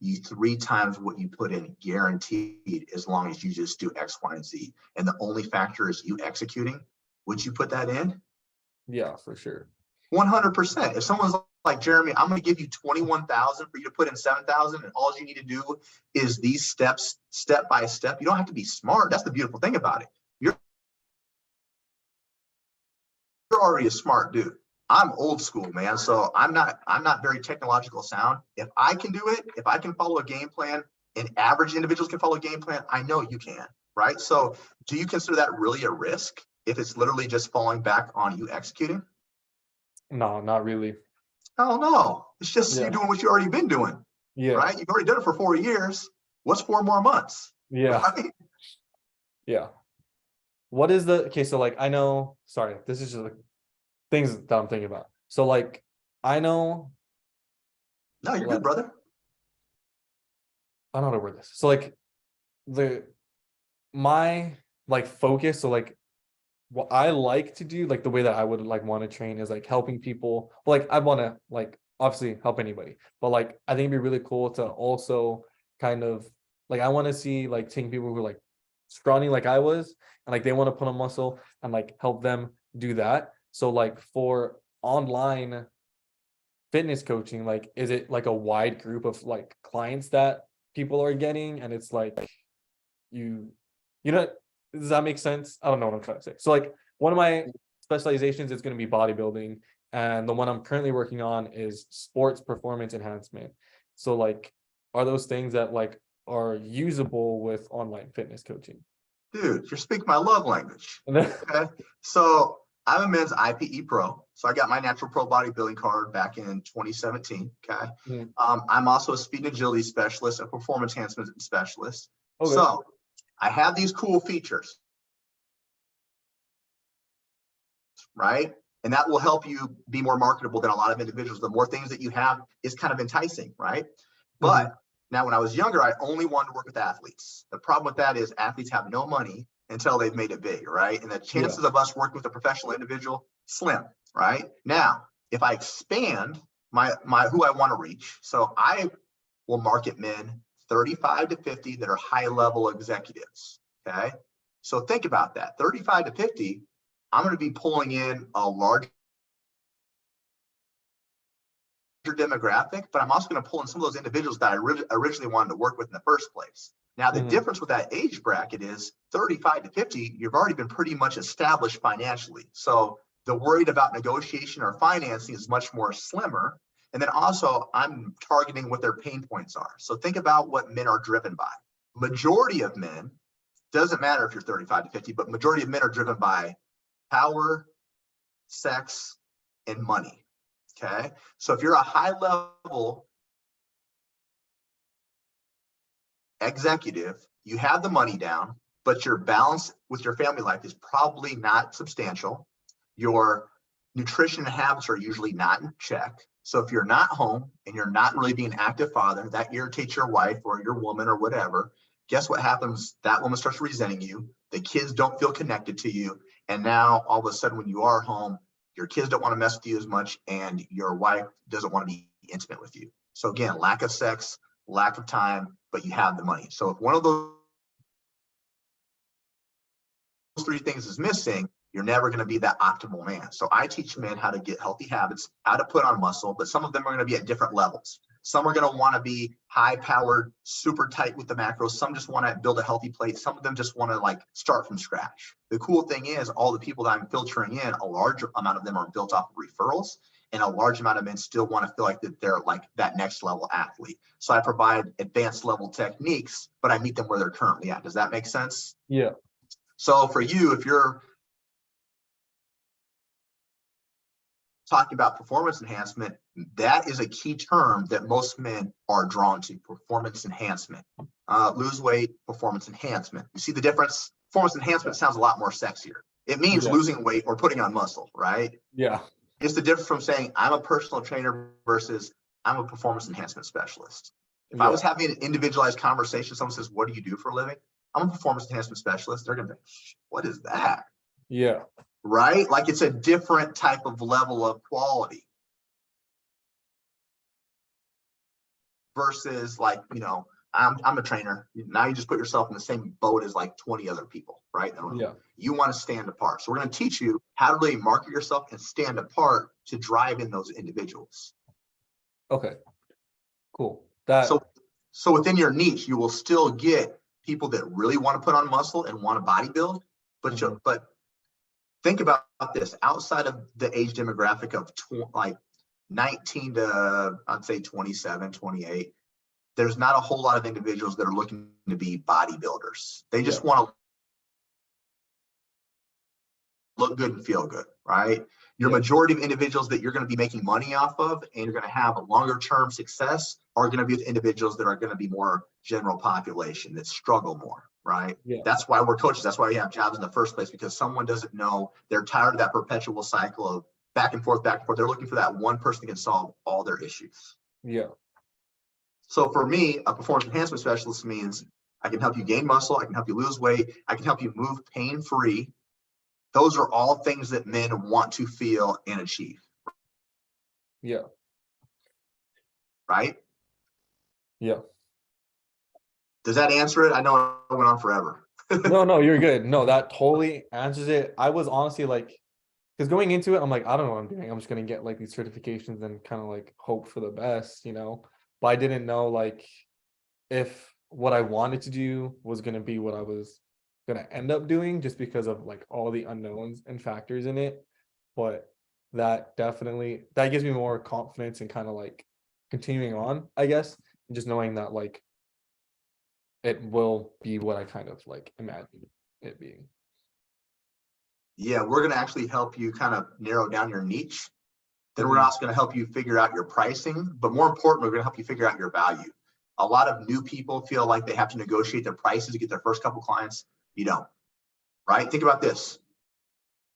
You 3 times what you put in, guaranteed, as long as you just do X, Y, and Z. And the only factor is you executing. Would you put that in? Yeah, for sure. 100%. If someone's like, Jeremy, I'm going to give you 21,000 for you to put in 7,000, and all you need to do is these steps, step by step. You don't have to be smart. That's the beautiful thing about it. You're already a smart dude. I'm old school, man. So I'm not very technological sound. If I can do it, if I can follow a game plan, and average individuals can follow a game plan, I know you can, right? So do you consider that really a risk if it's literally just falling back on you executing? No, not really. Oh no, it's just you Yeah. doing what you already been doing, Yeah. right? You've already done it for 4 years. What's 4 more months, Yeah. right? Yeah. What is the okay? So like I know, sorry, this is just like things that I'm thinking about. So like I know No, you're like good, brother. I don't know where this. So like the my like focus, so like what I like to do, like the way that I would like want to train is like helping people. Like I want to like obviously help anybody, but like I think it'd be really cool to also kind of like I want to see like taking people who are like scrawny like I was and like they want to put on muscle and like help them do that. So like for online fitness coaching, like is it like a wide group of like clients that people are getting and it's like you you know, does that make sense? I don't know what I'm trying to say. So like one of my specializations is going to be bodybuilding, and the one I'm currently working on is sports performance enhancement. So like are those things that like are usable with online fitness coaching? Dude, you're speaking my love language. And then, Okay. So I'm a men's IPE pro. So I got my natural pro bodybuilding card back in 2017. Okay. mm, I'm also a speed and agility specialist, a performance enhancement specialist. okay. So I have these cool features, right? And that will help you be more marketable than a lot of individuals. The more things that you have is kind of enticing, right? Hmm. But now, when I was younger, I only wanted to work with athletes. The problem with that is athletes have no money until they've made it big, right? And the Yeah. chances of us working with a professional individual, slim, right? Now, if I expand my who I want to reach, so I will market men 35 to 50 that are high level executives. Okay. So think about that 35 to 50, I'm going to be pulling in a larger demographic, but I'm also going to pull in some of those individuals that I originally wanted to work with in the first place. Now, the Hmm. difference with that age bracket is 35 to 50, you've already been pretty much established financially. So the worried about negotiation or financing is much more slimmer. And then also, I'm targeting what their pain points are. So think about what men are driven by. Majority of men, doesn't matter if you're 35 to 50, but majority of men are driven by power, sex, and money. Okay. So if you're a high level executive, you have the money down, but your balance with your family life is probably not substantial. Your nutrition habits are usually not in check. So if you're not home and you're not really being an active father, that irritates your wife or your woman or whatever. Guess what happens? That woman starts resenting you. The kids don't feel connected to you. And now all of a sudden, when you are home, your kids don't want to mess with you as much, and your wife doesn't want to be intimate with you. So again, lack of sex, lack of time, but you have the money. So if one of those three things is missing, you're never going to be that optimal man. So I teach men how to get healthy habits, how to put on muscle, but some of them are going to be at different levels. Some are going to want to be high powered, super tight with the macros. Some just want to build a healthy plate. Some of them just want to like start from scratch. The cool thing is all the people that I'm filtering in, a large amount of them are built off of referrals, and a large amount of men still want to feel like that they're like that next level athlete. So I provide advanced level techniques, but I meet them where they're currently at. Does that make sense? Yeah. So for you, if you're talking about performance enhancement, that is a key term that most men are drawn to: performance enhancement. Lose weight, performance enhancement. You see the difference? Performance enhancement sounds a lot more sexier. It means Yeah. losing weight or putting on muscle, right? Yeah. It's the difference from saying I'm a personal trainer versus I'm a performance enhancement specialist. If I Yeah. was having an individualized conversation, someone says, "What do you do for a living?" I'm a performance enhancement specialist. They're going to be, "What is that?" Yeah. Right? Like it's a different type of level of quality versus like, I'm a trainer. Now you just put yourself in the same boat as like 20 other people, right? Yeah. You want to stand apart. So we're going to teach you how to really market yourself and stand apart to drive in those individuals. Okay. Cool. So, That. so within your niche, you will still get people that really want to put on muscle and want to bodybuild, Mhm. but think about this outside of the age demographic of like 19 to I'd say 27, 28. There's not a whole lot of individuals that are looking to be bodybuilders. They Yeah. just want to look good and feel good, right? Your Yeah. majority of individuals that you're going to be making money off of and you're going to have a longer term success are going to be with individuals that are going to be more general population that struggle more, right? Yeah. That's why we're coaches. That's why we have jobs in the first place, because someone doesn't know, they're tired of that perpetual cycle of back and forth, back and forth. They're looking for that one person that can solve all their issues. Yeah. So for me, a performance enhancement specialist means I can help you gain muscle, I can help you lose weight, I can help you move pain-free. Those are all things that men want to feel and achieve. Yeah. Right? Yeah. Does that answer it? I know I went on forever. No, you're good. No, that totally answers it. I was honestly like, because going into it, I'm like, I don't know what I'm doing. I'm just gonna get like these certifications and kind of like hope for the best, But I didn't know like if what I wanted to do was gonna be what I was gonna end up doing, just because of like all the unknowns and factors in it. But that gives me more confidence and kind of like continuing on, I guess, and just knowing that like it will be what I kind of like imagined it being. Yeah, we're going to actually help you kind of narrow down your niche. Then we're also going to help you figure out your pricing, but more importantly, we're going to help you figure out your value. A lot of new people feel like they have to negotiate their prices to get their first couple clients. You don't, right? Think about this.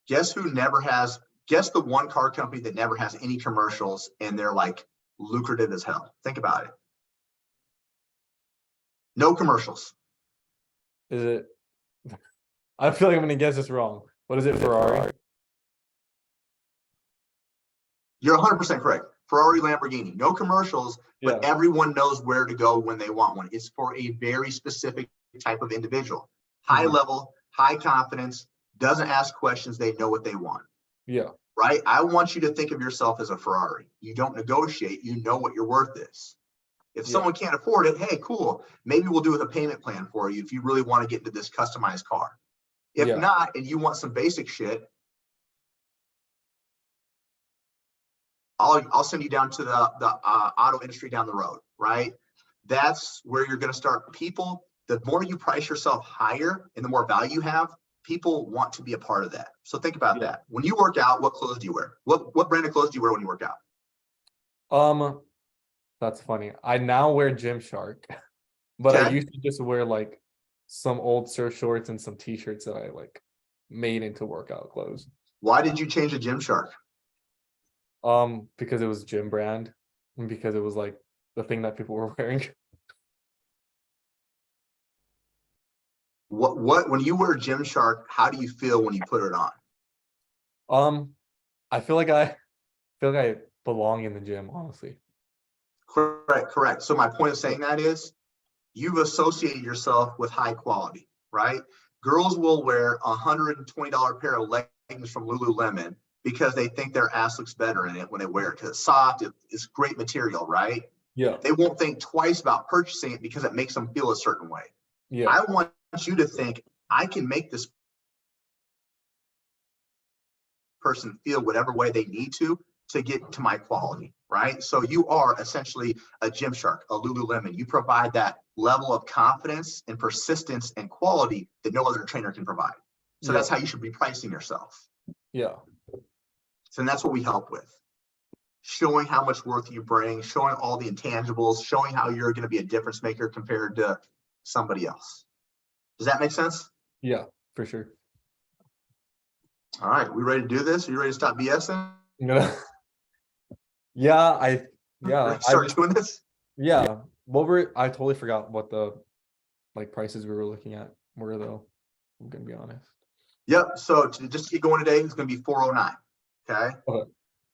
Guess the one car company that never has any commercials and they're like lucrative as hell. Think about it. No commercials. Is it? I feel like I'm gonna guess this wrong. What is it, Ferrari? You're 100% correct. Ferrari, Lamborghini, no commercials, but Yeah. everyone knows where to go when they want one. It's for a very specific type of individual. High level, high confidence, doesn't ask questions, they know what they want. Yeah. Right? I want you to think of yourself as a Ferrari. You don't negotiate, you know what your worth is. If someone can't afford it, hey, cool. Maybe we'll do a payment plan for you if you really want to get into this customized car. If not, and you want some basic shit, I'll send you down to the auto industry down the road, right? That's where you're going to start. People, the more you price yourself higher and the more value you have, people want to be a part of that. So think about that. When you work out, what clothes do you wear? What brand of clothes do you wear when you work out? That's funny. I now wear Gymshark, but I used to just wear like some old surf shorts and some t-shirts that I like made into workout clothes. Why did you change to Gymshark? Because it was gym brand and because it was like the thing that people were wearing. When you wear Gymshark, how do you feel when you put it on? I feel like I belong in the gym, honestly. Correct. So my point of saying that is you've associated yourself with high quality, right? Girls will wear a $120 pair of leggings from Lululemon because they think their ass looks better in it when they wear it, because it's soft, it's great material, right? Yeah. They won't think twice about purchasing it because it makes them feel a certain way. Yeah. I want you to think, I can make this person feel whatever way they need to get to my quality, right? So you are essentially a Gymshark, a Lululemon. You provide that level of confidence and persistence and quality that no other trainer can provide. So that's how you should be pricing yourself. Yeah. So that's what we help with. Showing how much worth you bring, showing all the intangibles, showing how you're going to be a difference maker compared to somebody else. Does that make sense? Yeah, for sure. All right, we ready to do this? Are you ready to stop BSing? No. Start doing this? Yeah. I totally forgot what the like prices we were looking at were though. I'm gonna be honest. Yep. So just to get going today, it's gonna be $409. Okay.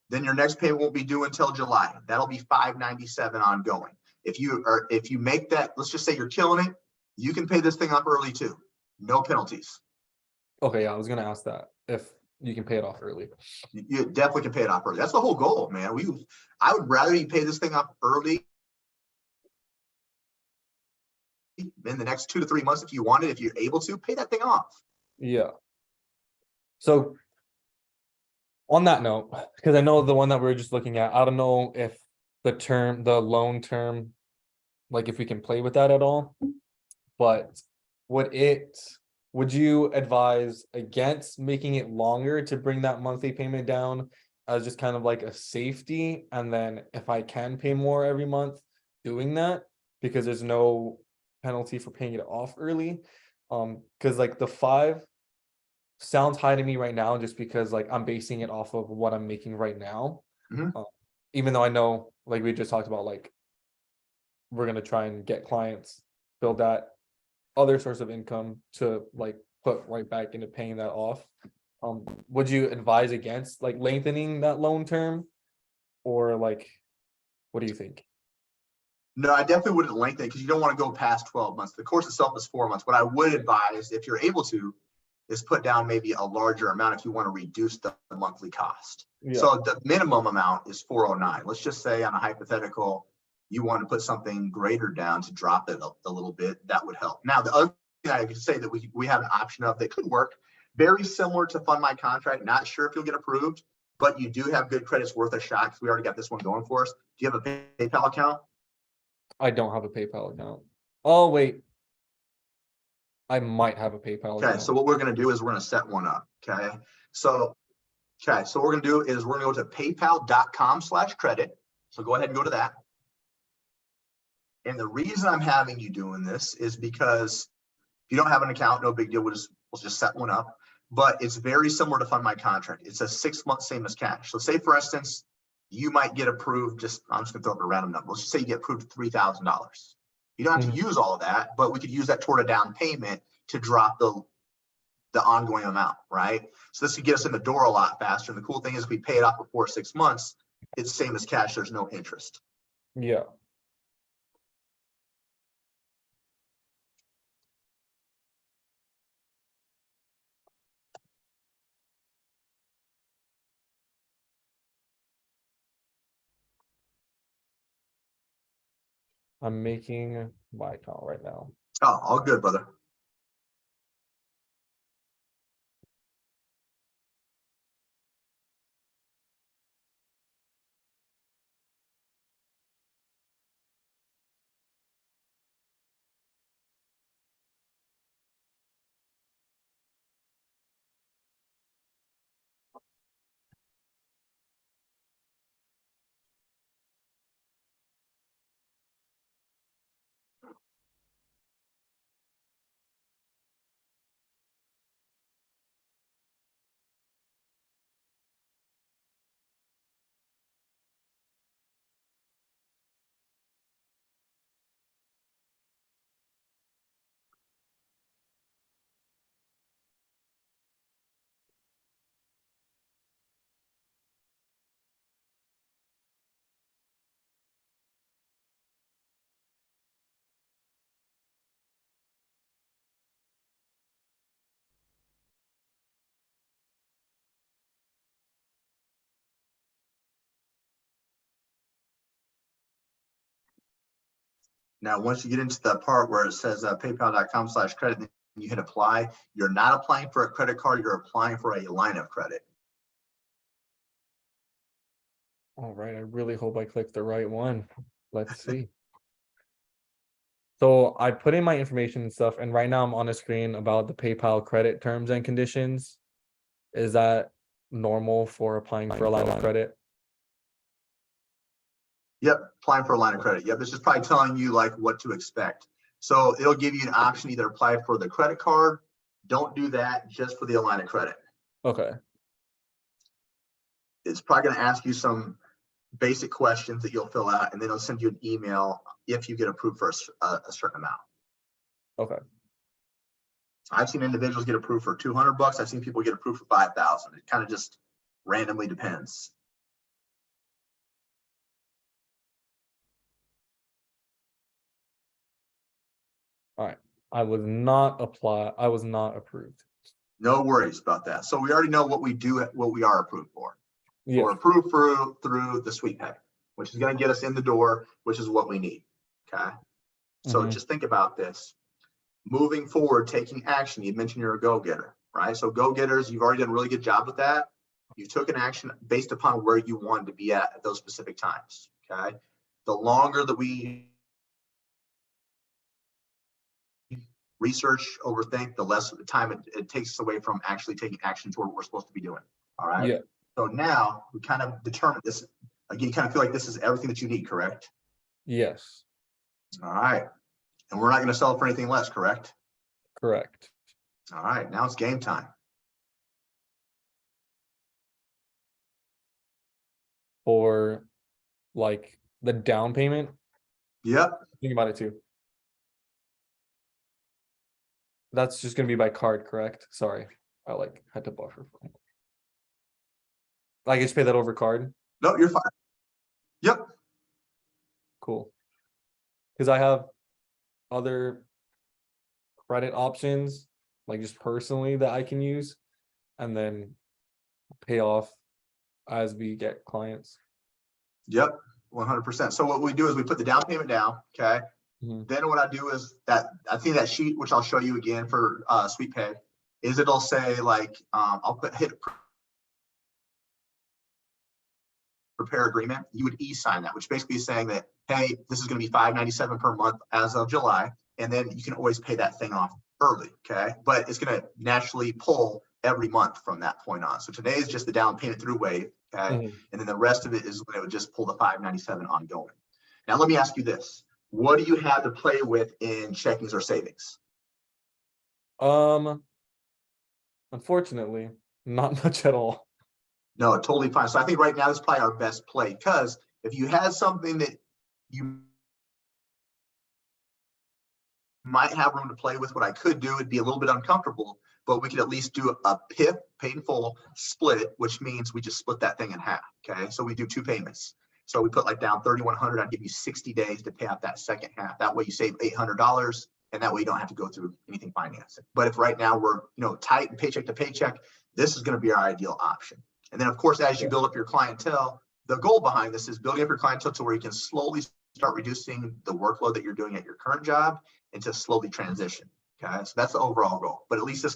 Then your next payment won't be due until July. That'll be $597 ongoing. If you make that, let's just say you're killing it, you can pay this thing up early too. No penalties. Okay, yeah, I was gonna ask that if you can pay it off early. You definitely can pay it off early. That's the whole goal, man. I would rather you pay this thing off early in the next 2 to 3 months if you want it. If you're able to, pay that thing off. Yeah. So on that note, because I know the one that we were just looking at, I don't know if the loan term, like if we can play with that at all, but would it would you advise against making it longer to bring that monthly payment down as just kind of like a safety? And then if I can pay more every month, doing that because there's no penalty for paying it off early. Because like the 5 sounds high to me right now, just because like I'm basing it off of what I'm making right now. Mhm. Even though I know, like we just talked about, like we're gonna try and get clients, build that other source of income to like put right back into paying that off. Would you advise against like lengthening that loan term, or like, what do you think? No, I definitely wouldn't lengthen it because you don't want to go past 12 months. The course itself is 4 months. What I would advise, if you're able to, is put down maybe a larger amount if you want to reduce the monthly cost. Yeah. So the minimum amount is 409. Let's just say on a hypothetical, you want to put something greater down to drop it a little bit. That would help. Now, the other thing I could say that we have an option of that could work, very similar to Fund My Contract. Not sure if you'll get approved, but you do have good credits worth a shot because we already got this one going for us. Do you have a PayPal account? I don't have a PayPal account. Oh wait, I might have a PayPal Okay, account. so what we're going to do is we're going to set one up. Okay, so what we're going to do is we're going to go to paypal.com/credit. So go ahead and go to that. And the reason I'm having you doing this is because if you don't have an account, no big deal. We'll just set one up. But it's very similar to Fund My Contract. It's a 6-month same as cash. So say for instance, you might get approved. I'm just going to throw up a random number. Let's just say you get approved $3,000. You don't have to use all of that, but we could use that toward a down payment to drop the ongoing amount, right? So this could get us in the door a lot faster. And the cool thing is if we pay it off before 6 months, it's the same as cash. There's no interest. Yeah. I'm making my account right now. Oh, all good, brother. Now, once you get into the part where it says paypal.com/credit, then you hit apply. You're not applying for a credit card. You're applying for a line of credit. All right. I really hope I clicked the right one. Let's see. So I put in my information and stuff, and right now I'm on a screen about the PayPal credit terms and conditions. Is that normal for applying for a line of credit? Yep, applying for a line of credit. Yep, this is probably telling you like what to expect. So it'll give you an option, either apply for the credit card. Don't do that, just for the line of credit. Okay. It's probably going to ask you some basic questions that you'll fill out, and then it'll send you an email if you get approved for a certain amount. Okay. I've seen individuals get approved for $200. I've seen people get approved for 5,000. It kind of just randomly depends. All right. I was not approved. No worries about that. So we already know what we are approved for. Yeah. We're approved through the sweet pay, which is going to get us in the door, which is what we need. Okay. So just think about this. Moving forward, taking action. You mentioned you're a go-getter, right? So go-getters, you've already done a really good job with that. You took an action based upon where you wanted to be at those specific times. Okay. The longer that we research, overthink, the less time it takes away from actually taking action toward what we're supposed to be doing. All right. Yeah. So now we kind of determine this. Again, you kind of feel like this is everything that you need, correct? Yes. All right. And we're not going to sell for anything less, correct? Correct. All right. Now it's game time. For like the down payment, Yep. think about it too. That's just gonna be by card, correct? Sorry, I like had to buffer. I just pay that over card. No, you're fine. Yep. Cool. Because I have other credit options, like just personally that I can use, and then pay off as we get clients. Yep. 100%. So what we do is we put the down payment down. Okay. Mhm. Then what I do is that I think that sheet, which I'll show you again for Sweet Pay, is it'll say like I'll hit prepare agreement. You would e-sign that, which basically is saying that, hey, this is going to be $597 per month as of July, and then you can always pay that thing off early. Okay, but it's going to naturally pull every month from that point on. So today is just the down payment through Wave. Okay, and then the rest of it is when it would just pull the $597 ongoing. Now let me ask you this: what do you have to play with in checkings or savings? Unfortunately, not much at all. No, totally fine. So I think right now is probably our best play, because if you had something that you might have room to play with, what I could do would be a little bit uncomfortable, but we could at least do a PIF, paid in full split, which means we just split that thing in half. Okay, so we do 2 payments. So we put like down 3,100. I'd give you 60 days to pay off that second half. That way you save $800, and that way you don't have to go through anything financing. But if right now we're tight and paycheck to paycheck, this is going to be our ideal option. And then of course, as you build up your clientele, the goal behind this is building up your clientele to where you can slowly start reducing the workload that you're doing at your current job and to slowly transition. Okay, so that's the overall goal. But at least this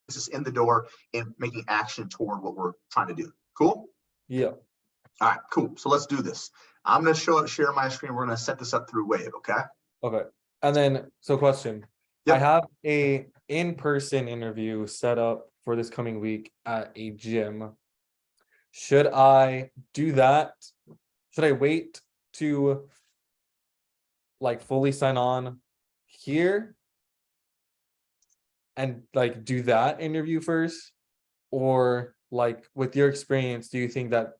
is in the door and making action toward what we're trying to do. Cool? Yeah. All right, cool. So let's do this. I'm going to share my screen. We're going to set this up through Wave. Okay. Okay. And then, so question. Yep. I have a in-person interview set up for this coming week at a gym. Should I do that? Should I wait to like fully sign on here and like do that interview first? Or like with your experience, do you think that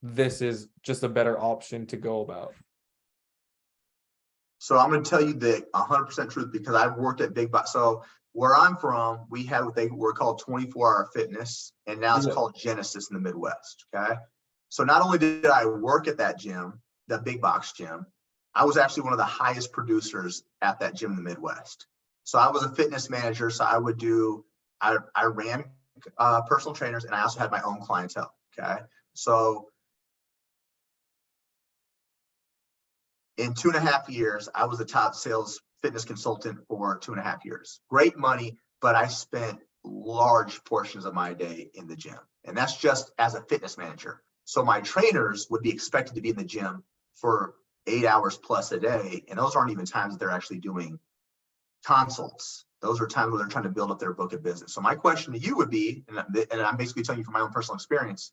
this is just a better option to go about? So I'm going to tell you the 100% truth, because I've worked at big box. So where I'm from, we had what they were called 24-hour fitness, and now it's called Genesis in the Midwest. Okay. So not only did I work at that gym, the big box gym, I was actually one of the highest producers at that gym in the Midwest. So I was a fitness manager. So I would I ran personal trainers, and I also had my own clientele. Okay. So in 2.5 years, I was the top sales fitness consultant for 2.5 years. Great money, but I spent large portions of my day in the gym. And that's just as a fitness manager. So my trainers would be expected to be in the gym for 8 hours plus a day. And those aren't even times that they're actually doing consults. Those are times where they're trying to build up their book of business. So my question to you would be, and I'm basically telling you from my own personal experience,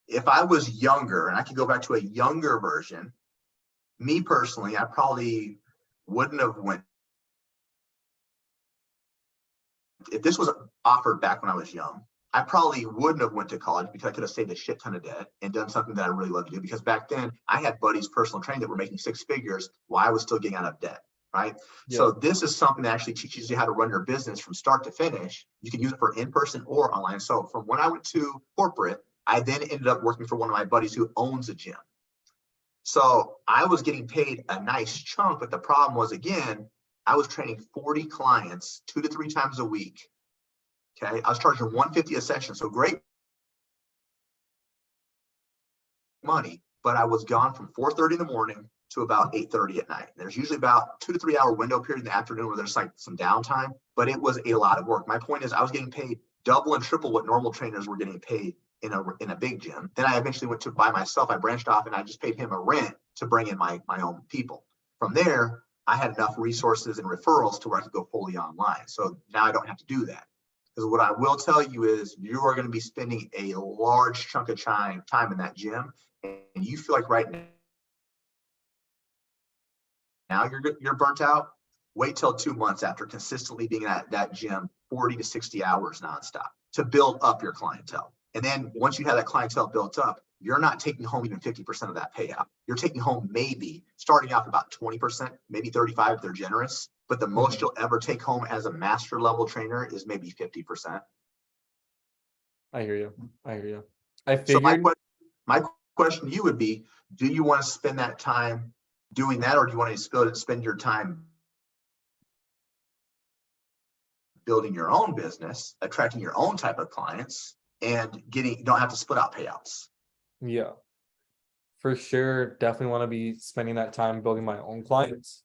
if I was younger and I could go back to a younger version, me personally, I probably wouldn't have went. If this was offered back when I was young, I probably wouldn't have went to college, because I could have saved a shit ton of debt and done something that I really love to do. Because back then I had buddies personal training that were making 6 figures while I was still getting out of debt. Right. Yeah. So this is something that actually teaches you how to run your business from start to finish. You can use it for in-person or online. So from when I went to corporate, I then ended up working for one of my buddies who owns a gym. So I was getting paid a nice chunk, but the problem was, again, I was training 40 clients 2 to 3 times a week. Okay. I was charging $150 a session. So great money, but I was gone from 4:30 in the morning to about 8:30 at night. There's usually about 2 to 3 hour window period in the afternoon where there's like some downtime, but it was a lot of work. My point is, I was getting paid double and triple what normal trainers were getting paid in a big gym. Then I eventually went to by myself. I branched off and I just paid him a rent to bring in my own people From there, I had enough resources and referrals to where I could go fully online. So now I don't have to do that. Because what I will tell you is you are going to be spending a large chunk of time in that gym, and you feel like right now you're burnt out. Wait till 2 months after consistently being at that gym 40 to 60 hours nonstop to build up your clientele. And then once you have that clientele built up, you're not taking home even 50% of that payout. You're taking home maybe starting off about 20%, maybe 35 if they're generous. But the most you'll ever take home as a master level trainer is maybe 50%. I hear you. I hear you. I So figured. my question to you would be, do you want to spend that time doing that, or do you want to spend your time building your own business, attracting your own type of clients, and you don't have to split out payouts? Yeah, for sure. Definitely want to be spending that time building my own clients.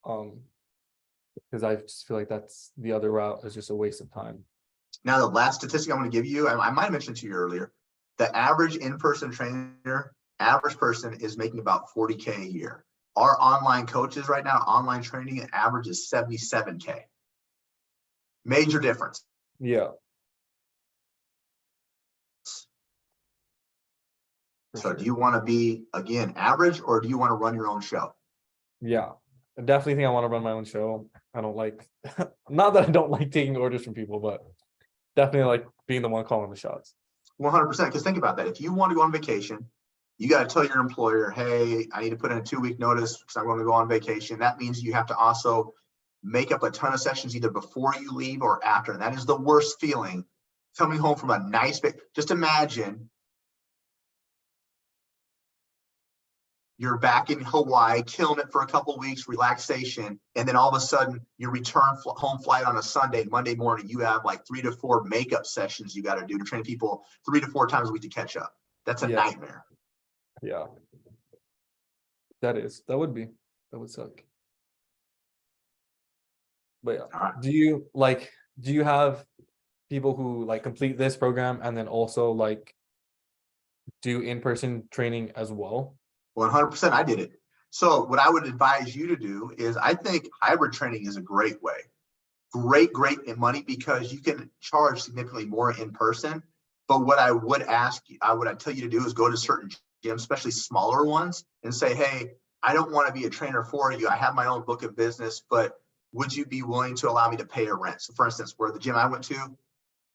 Because I just feel like that's the other route is just a waste of time. Now, the last statistic I'm going to give you, I might have mentioned to you earlier, the average in-person trainer, average person is making about 40K a year. Our online coaches right now, online training, average is 77K. Major difference. Yeah. So Sure. do you want to be, again, average, or do you want to run your own show? Yeah, I definitely think I want to run my own show. I don't like, not that I don't like taking orders from people, but definitely like being the one calling the shots. 100%. Because think about that. If you want to go on vacation, you got to tell your employer, hey, I need to put in a 2-week notice because I'm going to go on vacation. That means you have to also make up a ton of sessions either before you leave or after. And that is the worst feeling, coming home from a nice just imagine you're back in Hawaii, killing it for a couple of weeks, relaxation, and then all of a sudden your return home flight on a Sunday, Monday morning, you have like 3 to 4 makeup sessions you got to do to train people 3 to 4 times a week to catch up. That's a nightmare. Yeah, that would suck. But yeah, All right. do you have people who like complete this program and then also like do in-person training as well? 100%. I did it. So what I would advise you to do is, I think hybrid training is a great way. Great in money because you can charge significantly more in person. But what I would tell you to do is go to certain gyms, especially smaller ones, and say, hey, I don't want to be a trainer for you. I have my own book of business, but would you be willing to allow me to pay a rent? So for instance, where the gym I went to,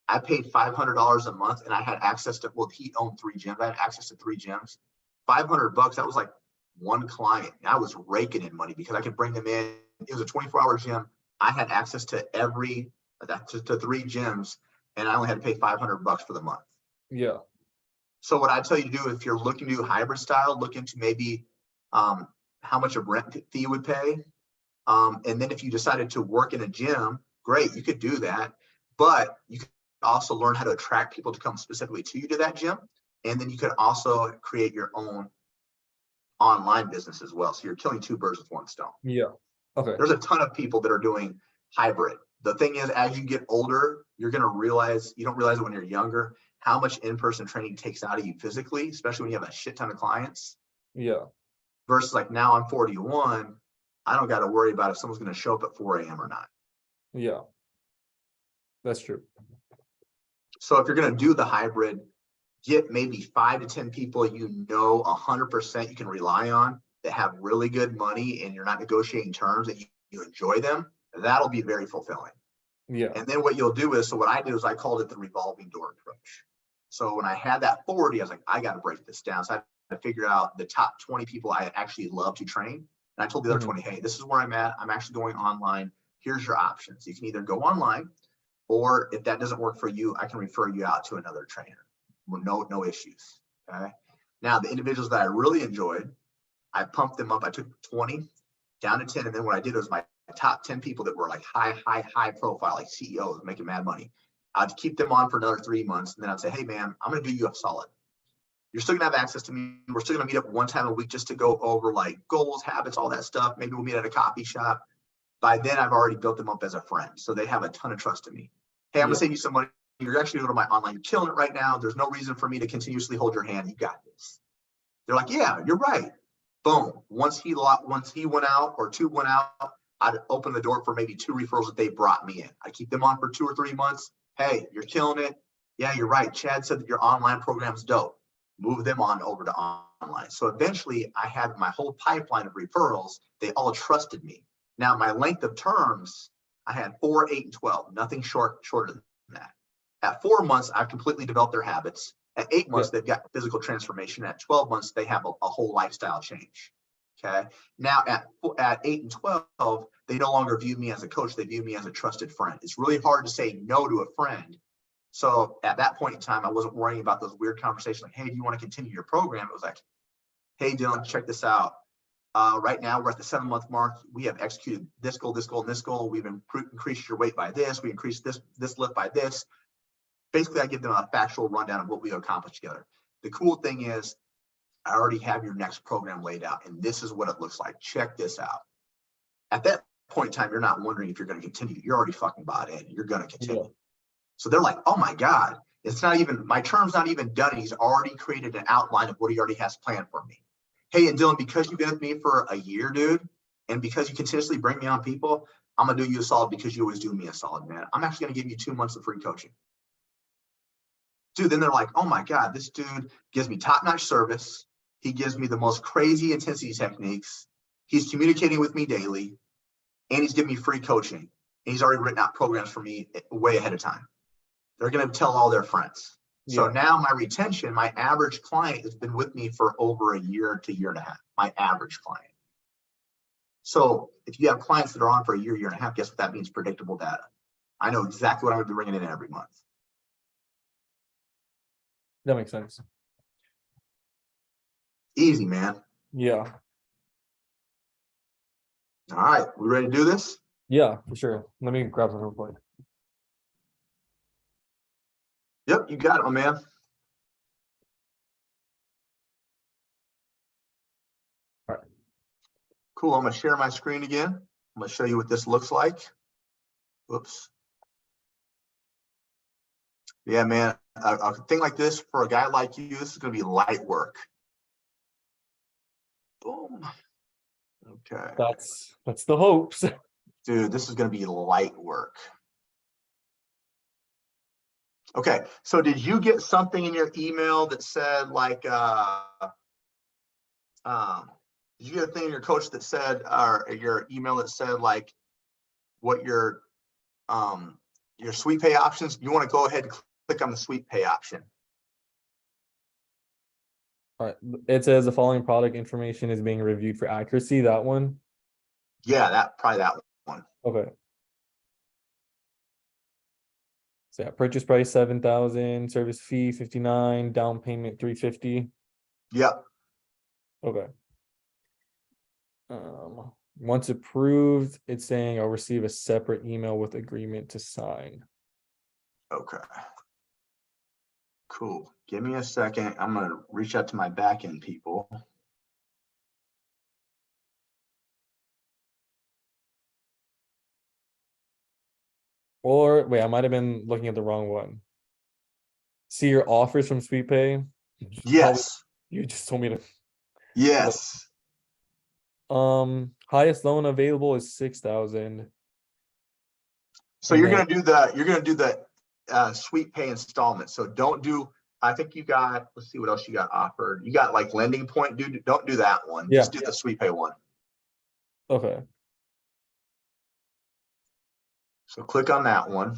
I paid $500 a month and I had access to, well, he owned 3 gyms. I had access to 3 gyms. $500, that was like one client. I was raking in money because I could bring them in. It was a 24-hour gym. I had access to to 3 gyms, and I only had to pay $500 for the month. Yeah. So what I tell you to do, if you're looking to do hybrid style, look into maybe how much a rent fee would pay. And then if you decided to work in a gym, great, you could do that. But you could also learn how to attract people to come specifically to you to that gym. And then you could also create your own online business as well. So you're killing 2 birds with 1 stone. Yeah. Okay. There's a ton of people that are doing hybrid. The thing is, as you get older, you're going to realize, you don't realize it when you're younger, how much in-person training takes out of you physically, especially when you have a shit ton of clients. Yeah. Versus like now I'm 41, I don't got to worry about if someone's going to show up at 4 a.m. or not. Yeah. That's true. So if you're going to do the hybrid, get maybe 5 to 10 people 100% you can rely on that have really good money, and you're not negotiating terms, that you enjoy them. That'll be very fulfilling. Yeah. And then what you'll do is, so what I did is I called it the revolving door approach. So when I had that 40, I was like, I got to break this down. So I had to figure out the top 20 people I actually love to train. And I told the other 20, hey, this is where I'm at. I'm actually going online. Here's your options. You can either go online, or if that doesn't work for you, I can refer you out to another trainer. No issues. Okay. Now the individuals that I really enjoyed, I pumped them up. I took 20 down to 10. And then what I did was my top 10 people that were like high profile, like CEOs making mad money, I'd keep them on for another 3 months. And then I'd say, hey man, I'm going to do you a solid. You're still gonna have access to me. We're still gonna meet up 1 time a week just to go over like goals, habits, all that stuff. Maybe we'll meet at a coffee shop. By then I've already built them up as a friend. So they have a ton of trust in me. Hey, I'm gonna save you some money. You're actually going to my online. You're killing it right now. There's no reason for me to continuously hold your hand. You got this. They're like, yeah, you're right. Boom. Once he went out or two went out, I'd open the door for maybe 2 referrals that they brought me in. I keep them on for 2 or 3 months. Hey, you're killing it. Yeah, you're right. Chad said that your online program's dope. Move them on over to online. So eventually I had my whole pipeline of referrals. They all trusted me. Now my length of terms, I had 4, 8, and 12, nothing shorter than that. At 4 months, I've completely developed their habits. At 8 months, they've got physical transformation. At 12 months, they have a whole lifestyle change. Okay. Now at 8 and 12, they no longer view me as a coach. They view me as a trusted friend. It's really hard to say no to a friend. So at that point in time, I wasn't worrying about those weird conversations like, hey, do you want to continue your program? It was like, hey, Dillon, check this out. Right now, we're at the 7-month mark. We have executed this goal, this goal, and this goal. We've increased your weight by this. We increased this lift by this. Basically, I give them a factual rundown of what we accomplished together. The cool thing is, I already have your next program laid out, and this is what it looks like. Check this out. At that point in time, you're not wondering if you're going to continue. You're already fucking bought in. You're going to continue. Yeah. So they're like, oh my God, it's not even, my term's not even done. He's already created an outline of what he already has planned for me. Hey, and Dillon, because you've been with me for a year, dude, and because you continuously bring me on people, I'm going to do you a solid because you always do me a solid, man. I'm actually going to give you 2 months of free coaching. Dude, then they're like, oh my God, this dude gives me top-notch service. He gives me the most crazy intensity techniques. He's communicating with me daily, and he's giving me free coaching. And he's already written out programs for me way ahead of time. They're going to tell all their friends. Yeah. So now my retention, my average client has been with me for over a year to year and a half, my average client. So if you have clients that are on for a year, year and a half, guess what that means? Predictable data. I know exactly what I'm going to be bringing in every month. That makes sense. Easy, man. Yeah. All right. We ready to do this? Yeah, for sure. Let me grab some real quick. Yep, you got it, my man. All right. Cool. I'm going to share my screen again. I'm going to show you what this looks like. Whoops. Yeah, man. A thing like this for a guy like you, this is going to be light work. Boom. Okay. That's the hopes. Dude, this is going to be light work. Okay, so did you get something in your email that said like, did you get a thing in your coach that said, or your email that said like what your sweet pay options? You want to go ahead and click on the sweet pay option. All right, it says the following product information is being reviewed for accuracy. That one? Yeah, probably that one. Okay. So yeah, purchase price 7,000, service fee 59, down payment 350. Yep. Okay. Once approved, it's saying I'll receive a separate email with agreement to sign. Okay. Cool. Give me a second. I'm going to reach out to my back end people. Or wait, I might have been looking at the wrong one. See your offers from SweetPay. Yes. You just told me to. Yes. Highest loan available is 6,000. So you're gonna do the sweet pay installment. So don't do. I think you got. Let's see what else you got offered. You got like lending point. Dude, don't do that one. Yeah. Just do the sweet pay one. Okay. So click on that one.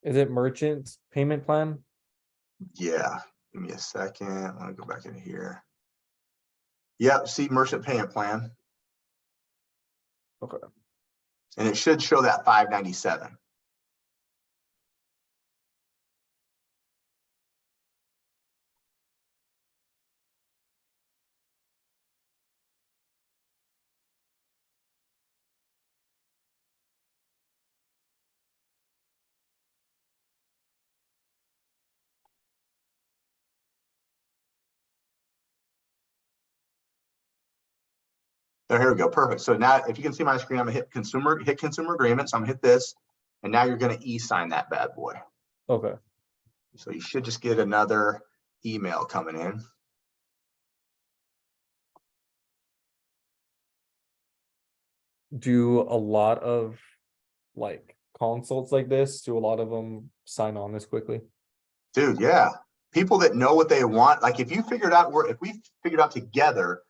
Is it merchant payment plan? Yeah. Give me a second. Let me go back in here. Yep. See merchant payment plan. Okay. And it should show that 597. There, here we go. Perfect. So now if you can see my screen, I'm gonna hit consumer agreements. I'm gonna hit this, and now you're gonna e-sign that bad boy. Okay. So you should just get another email coming in. Do a lot of like consults like this, do a lot of them sign on this quickly? Dude, yeah. People that know what they want, like if you figured out if we figured out together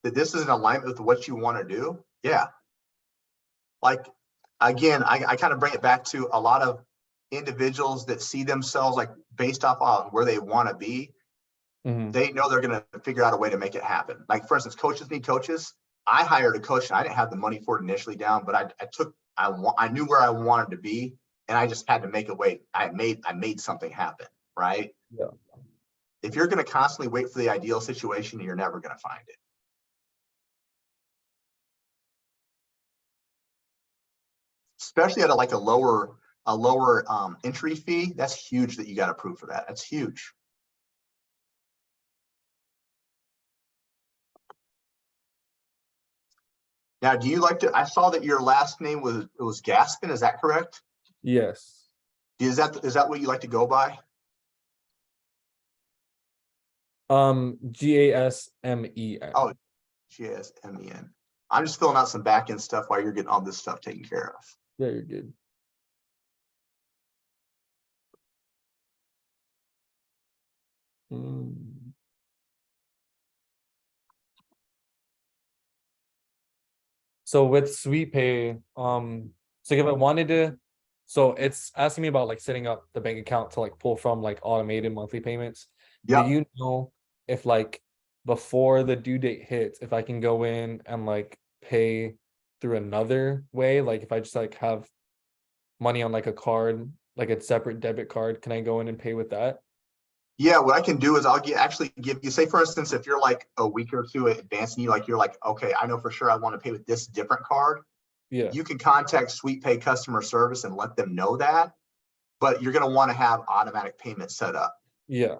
that this is in alignment with what you want to do, yeah. Like again, I kind of bring it back to a lot of individuals that see themselves like based off on where they want to be. They know they're going to figure out a way to make it happen. Like for instance, coaches need coaches. I hired a coach and I didn't have the money for it initially down, but I knew where I wanted to be and I just had to make a way. I made something happen, right? Yeah. If you're going to constantly wait for the ideal situation, you're never going to find it. Especially at a lower entry fee. That's huge that you got approved for that. That's huge. Now, do you like to? I saw that your last name was Gaspin. Is that correct? Yes. Is that what you like to go by? GASMEN. Oh, GSMEN. I'm just filling out some back end stuff while you're getting all this stuff taken care of. Yeah, you're good. So with Sweet Pay, so if I wanted to, so it's asking me about like setting up the bank account to like pull from like automated monthly payments. Do Yep. you know if like before the due date hits, if I can go in and like pay through another way? Like if I just like have money on like a card, like a separate debit card, can I go in and pay with that? Yeah, what I can do is actually give you, say for instance, if you're like a week or two advancing you're like, okay, I know for sure I want to pay with this different card. Yeah. You can contact SweetPay customer service and let them know that, but you're going to want to have automatic payment set up. Yeah.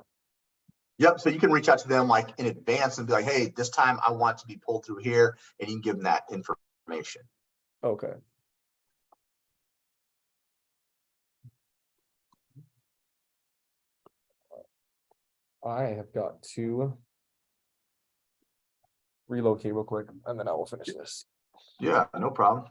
Yep. So you can reach out to them like in advance and be like, hey, this time I want to be pulled through here, and you can give them that information. Okay. I have got to relocate real quick and then I will finish this. Yeah, no problem.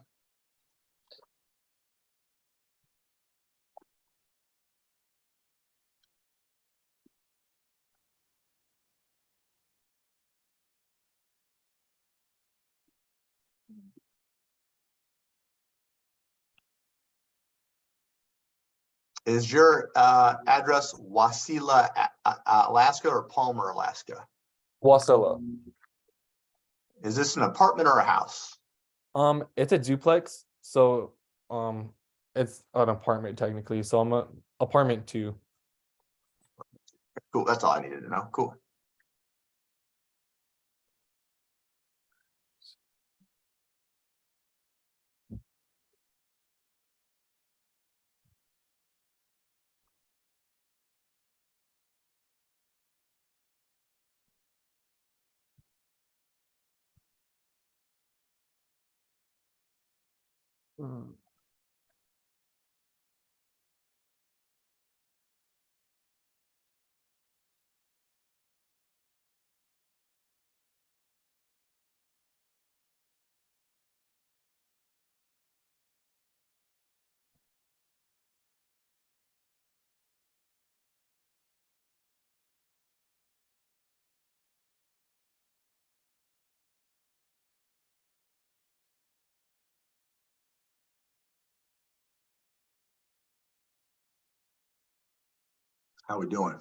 Is your address Wasilla, Alaska, or Palmer, Alaska? Wasilla. Is this an apartment or a house? It's a duplex, so it's an apartment technically. So I'm a apartment 2. Cool. That's all I needed to know. Cool. How we doing?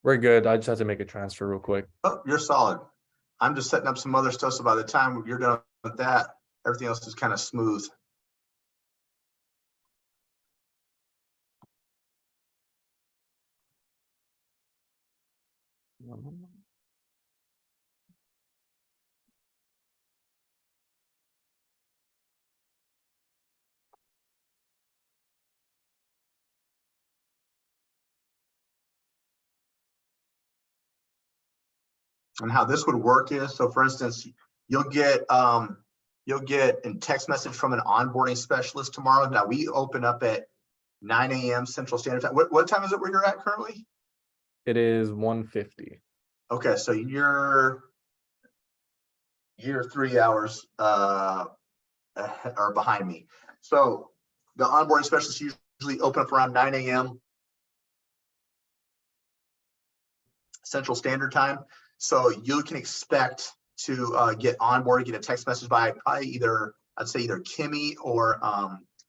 We're good. I just have to make a transfer real quick. Oh, you're solid. I'm just setting up some other stuff. So by the time you're done with that, everything else is kind of smooth. And how this would work is, so for instance, You'll get a text message from an onboarding specialist tomorrow. Now we open up at 9 a.m. Central Standard Time. What time is it where you're at currently? It is 1:50. Okay, so you're 3 hours are behind me. So the onboarding specialists usually open up around 9 a.m. Central Standard Time. So you can expect to get onboarded, get a text message by probably I'd say either Kimmy or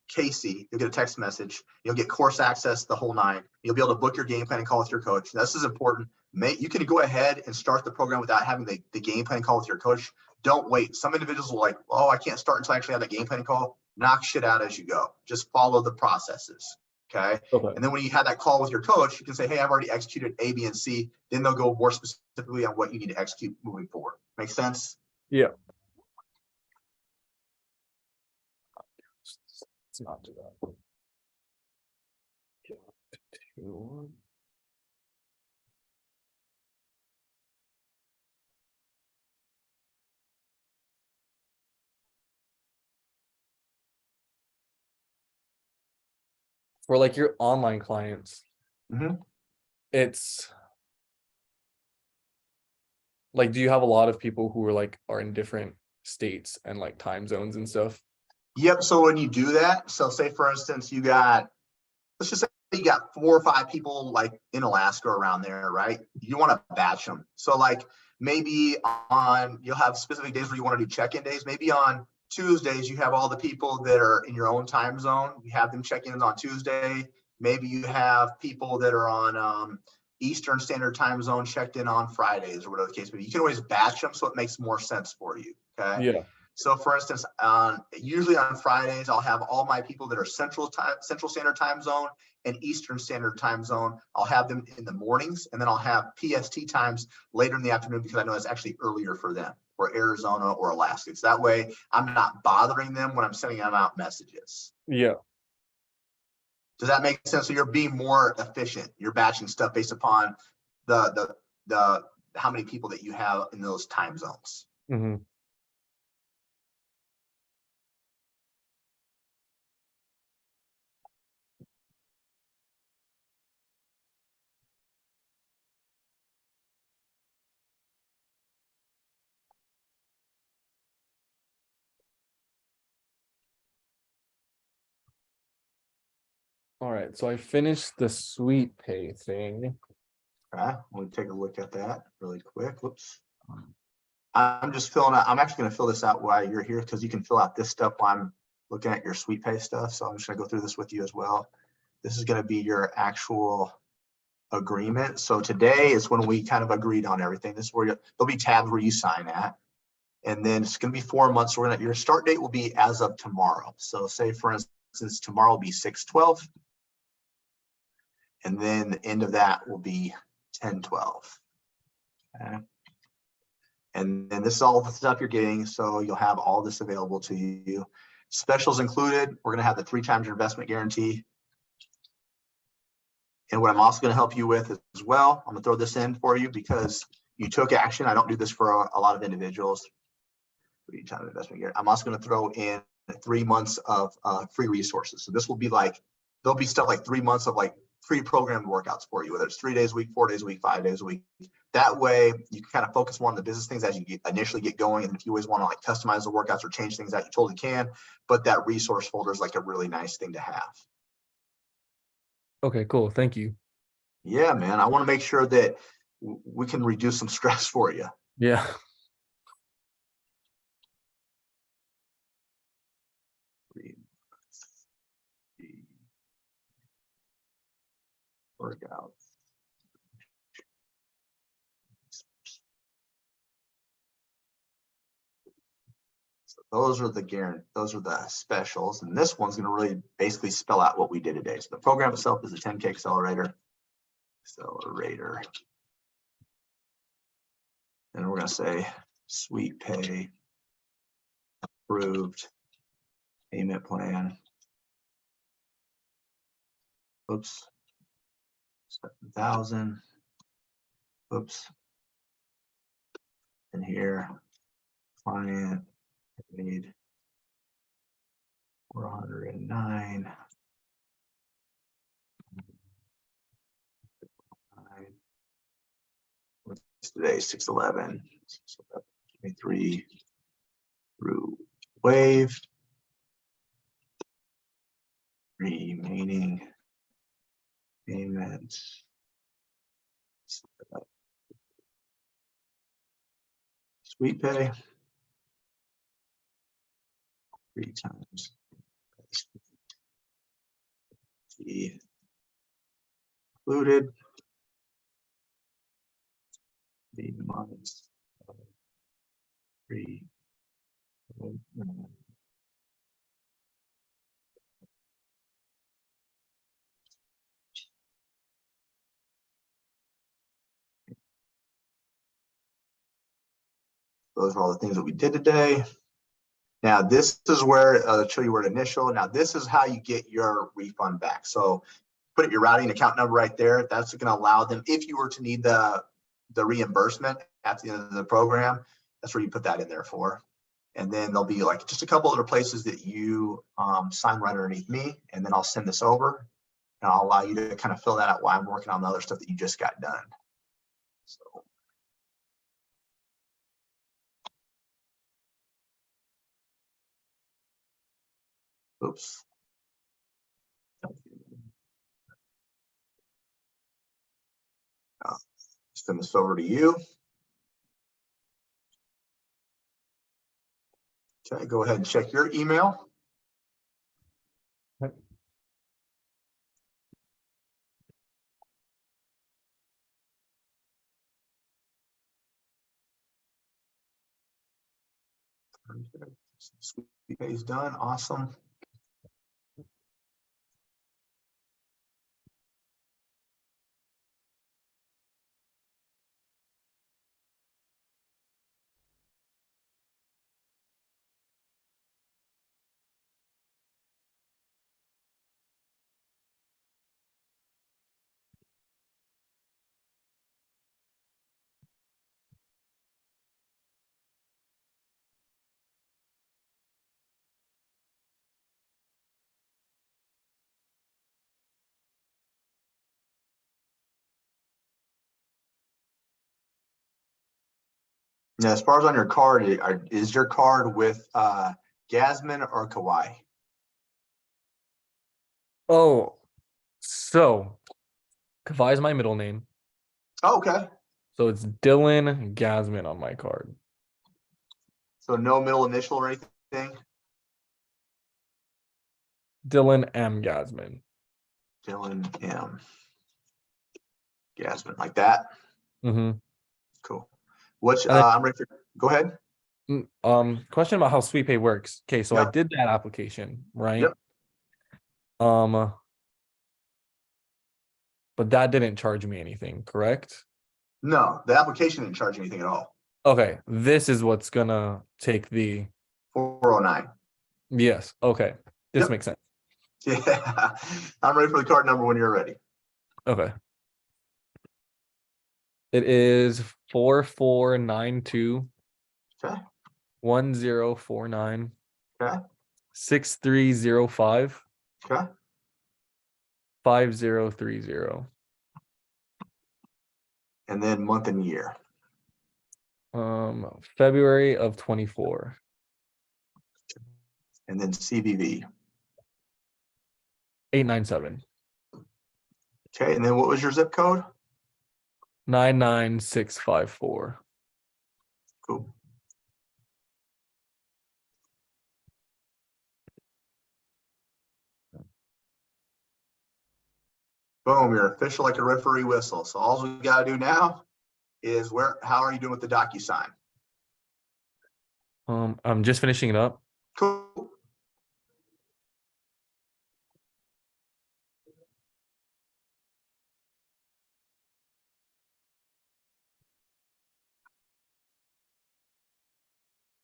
Casey. You'll get a text message. You'll get course access, the whole nine. You'll be able to book your game planning call with your coach. Now, this is important. You can go ahead and start the program without having the game planning call with your coach. Don't wait. Some individuals will like, oh, I can't start until I actually have that game planning call. Knock shit out as you go. Just follow the processes. Okay. And then when you have that call with your coach, you can say, hey, I've already executed A, B, and C. Then they'll go more specifically on what you need to execute moving forward. Make sense? Yeah. Let's not do that. For like your online clients, it's like, do you have a lot of people who are in different states and like time zones and stuff? Yep. So when you do that, so say for instance, let's just say you got 4 or 5 people like in Alaska around there, right? You want to batch them. So like maybe you'll have specific days where you want to do check-in days. Maybe on Tuesdays, you have all the people that are in your own time zone. You have them check in on Tuesday. Maybe you have people that are on Eastern Standard Time Zone checked in on Fridays or whatever the case may be. You can always batch them so it makes more sense for you. Okay. Yeah. So for instance, usually on Fridays, I'll have all my people that are Central Standard Time Zone and Eastern Standard Time Zone. I'll have them in the mornings, and then I'll have PST times later in the afternoon because I know it's actually earlier for them, or Arizona or Alaska. So that way I'm not bothering them when I'm sending them out messages. Yeah. Does that make sense? So you're being more efficient. You're batching stuff based upon the how many people that you have in those time zones. Mm-hmm. All right, so I finished the sweet pay thing. All right, let me take a look at that really quick. Whoops. I'm just filling out. I'm actually going to fill this out while you're here because you can fill out this stuff while I'm looking at your sweet pay stuff. So I'm just going to go through this with you as well. This is going to be your actual agreement. So today is when we kind of agreed on everything. This is where there'll be tabs where you sign at. And then it's going to be 4 months. So your start date will be as of tomorrow. So say, for instance, tomorrow will be 6/12. And then the end of that will be 10/12. Okay. And then this is all the stuff you're getting. So you'll have all this available to you. Specials included. We're going to have the 3 times your investment guarantee. And what I'm also going to help you with as well, I'm going to throw this in for you because you took action. I don't do this for a lot of individuals. 3 times investment guarantee. I'm also going to throw in 3 months of free resources. So this will be like, there'll be stuff like 3 months of like pre-programmed workouts for you, whether it's 3 days a week, 4 days a week, 5 days a week. That way you can kind of focus more on the business things as you initially get going. And if you always want to like customize the workouts or change things out, you totally can. But that resource folder is like a really nice thing to have. Okay, cool. Thank you. Yeah, man. I want to make sure that we can reduce some stress for you. Yeah. Workout. So those are the specials, and this one's going to really basically spell out what we did today. So the program itself is a 10K accelerator. And we're going to say sweet pay, approved, payment plan. Oops. 7,000. Oops. And here, Client paid 409. What's today? 6/11. 23 through waive. Remaining payments. Sweet pay. 3 times fee included. The months. 3. Those are all the things that we did today. Now, this is where I'll show you where to initial. Now, this is how you get your refund back. So put your routing account number right there. That's going to allow them, if you were to need the reimbursement at the end of the program, that's where you put that in there for. And then there'll be like just a couple other places that you sign right underneath me. And then I'll send this over and I'll allow you to kind of fill that out while I'm working on the other stuff that you just got done. So. Oops. Send this over to you. Okay, go ahead and check your email. Sweet pay is done. Awesome. Now, as far as on your card, is your card with Jasmine or Kauai? Oh, so Kavai is my middle name. Oh, okay. So it's Dillon Gasman on my card. So no middle initial or anything? Dillon M. Gasman. Dillon M. Jasmine, like that? Mm-hmm. Cool. Which And then, I'm ready for, go ahead. Question about how SweetPay works. Okay, so I Yep. did that application, right? Yep. But that didn't charge me anything, correct? No, the application didn't charge anything at all. Okay, this is what's gonna take the 409. yes. Okay, this Yep. makes sense. Yeah, I'm ready for the card number when you're ready. Okay. It is 4492 Okay. 1049 Okay. 6305 Okay. 5030. And then month and year. February of 24. And then CVV. 897 Okay. And then what was your zip code? 99654. Cool. Boom, you're official like a referee whistle. So all we got to do now is how are you doing with the DocuSign? I'm just finishing it up. Cool.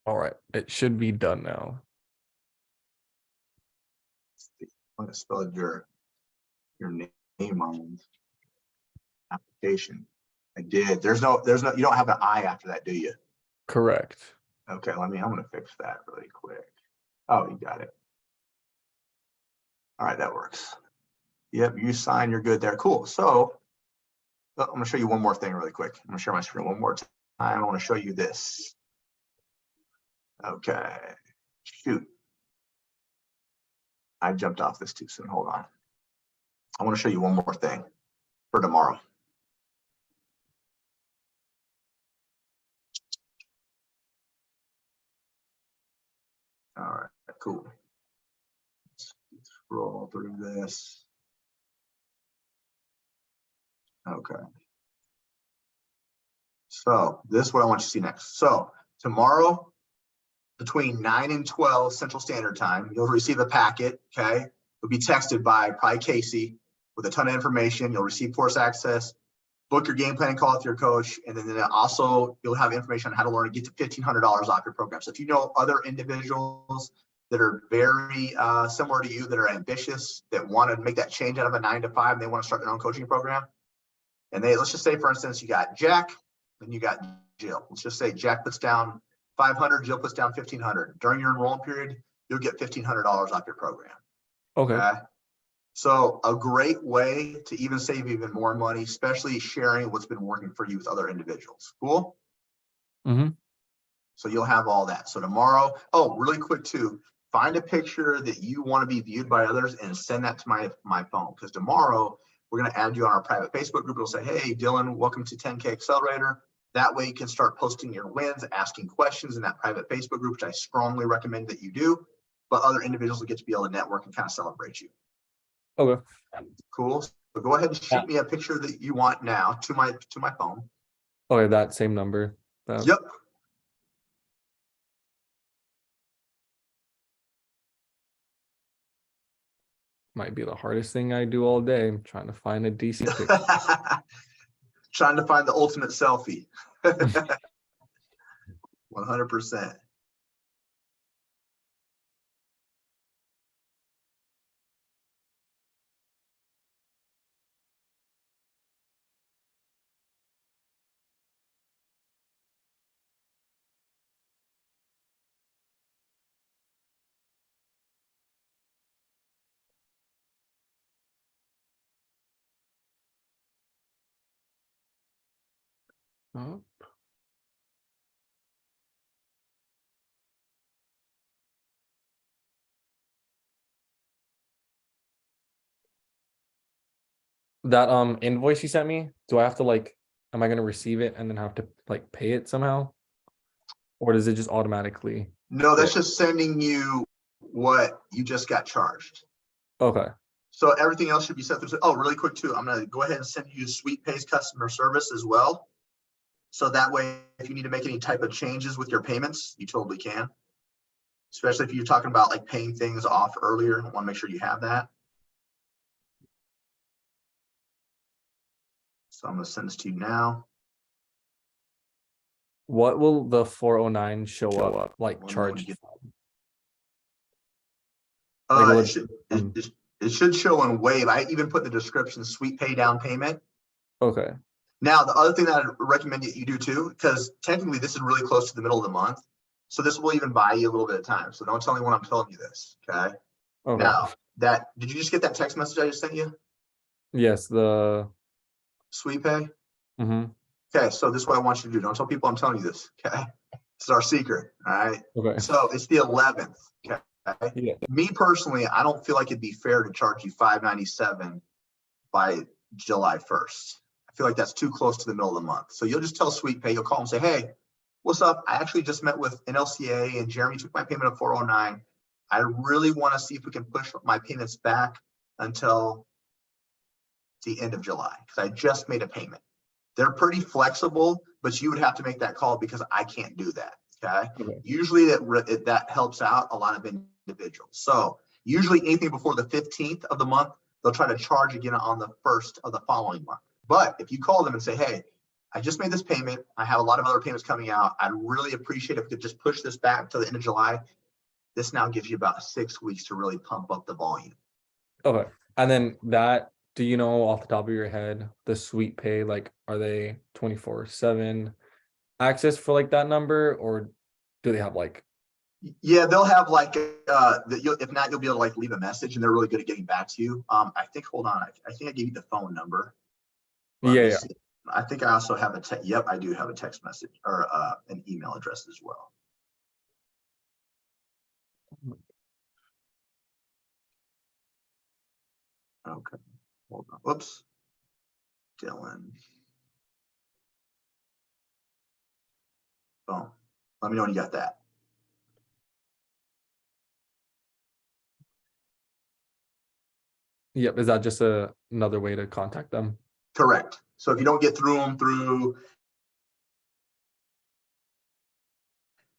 All right, it should be done now. I'm going to spell your name on application. I did. There's no, you don't have an I after that, do you? Correct. Okay, I'm gonna fix that really quick. Oh, you got it. All right, that works. Yep, you sign, you're good there. Cool. So I'm gonna show you one more thing really quick. I'm gonna share my screen one more time. I want to show you this. Okay, shoot. I jumped off this too soon. Hold on. I want to show you one more thing for tomorrow. All right, cool. Let's scroll through this. Okay. So this is what I want you to see next. So tomorrow, between 9 and 12 Central Standard Time, you'll receive a packet, okay? It'll be texted by probably Casey with a ton of information. You'll receive force access, book your game plan call with your coach, and then also you'll have information on how to learn to get to $1,500 off your program. So if you know other individuals that are very similar to you, that are ambitious, that want to make that change out of a 9 to 5, and they want to start their own coaching program, and let's just say, for instance, you got Jack and you got Jill. Let's just say Jack puts down 500, Jill puts down 1,500. During your enrollment period, you'll get $1,500 off your program. Okay. So a great way to even save even more money, especially sharing what's been working for you with other individuals. Cool. Mm-hmm. So you'll have all that. So tomorrow, oh, really quick too, find a picture that you want to be viewed by others and send that to my phone. Because tomorrow we're going to add you on our private Facebook group. It'll say, hey, Dylan, welcome to 10K Accelerator. That way you can start posting your wins, asking questions in that private Facebook group, which I strongly recommend that you do. But other individuals will get to be able to network and kind of celebrate you. Okay. Cool. So go ahead and shoot me a picture that you want now to my phone. Okay, that same number. Yep. Might be the hardest thing I do all day. I'm trying to find a decent picture. Trying to find the ultimate selfie. 100%. Oh. That invoice you sent me, do I have to am I gonna receive it and then have to pay it somehow? Or does it just automatically? No, that's just sending you what you just got charged. Okay. So everything else should be set through. Oh, really quick too. I'm going to go ahead and send you SweetPay's customer service as well. So that way, if you need to make any type of changes with your payments, you totally can. Especially if you're talking about paying things off earlier, want to make sure you have that. So I'm going to send this to you now. What will the 409 show up charged? It should show in Wave. I even put in the description SweetPay down payment. Okay. Now, the other thing that I'd recommend that you do too, because technically this is really close to the middle of the month. So this will even buy you a little bit of time. So don't tell anyone I'm telling you this. Okay. Now, did you just get that text message I just sent you? Yes, the SweetPay. Mm-hmm. Okay, so this is what I want you to do. Don't tell people I'm telling you this. Okay. This is our secret. All right. Okay. So it's the 11th. Okay. Yeah. Me personally, I don't feel like it'd be fair to charge you $597 by July 1st. I feel like that's too close to the middle of the month. So you'll just tell SweetPay, you'll call and say, hey, what's up? I actually just met with an LCA and Jeremy took my payment of 409. I really want to see if we can push my payments back until the end of July because I just made a payment. They're pretty flexible, but you would have to make that call because I can't do that. Okay. Usually that helps out a lot of individuals. So usually anything before the 15th of the month, they'll try to charge again on the 1st of the following month. But if you call them and say, hey, I just made this payment, I have a lot of other payments coming out, I'd really appreciate if we could just push this back to the end of July. This now gives you about 6 weeks to really pump up the volume. Okay. And then do you know off the top of your head, the SweetPay, are they 24/7 access for that number, or do they have like? Yeah, they'll have like if not, you'll be able to like leave a message, and they're really good at getting back to you. I think, hold on, I think I gave you the phone number. Let Yeah, me yeah. see. I think I also have yep, I do have a text message or an email address as well. Okay, hold on. Whoops. Dillon. Boom. Let me know when you got that. Yep. Is that just another way to contact them? Correct. So if you don't get through them through,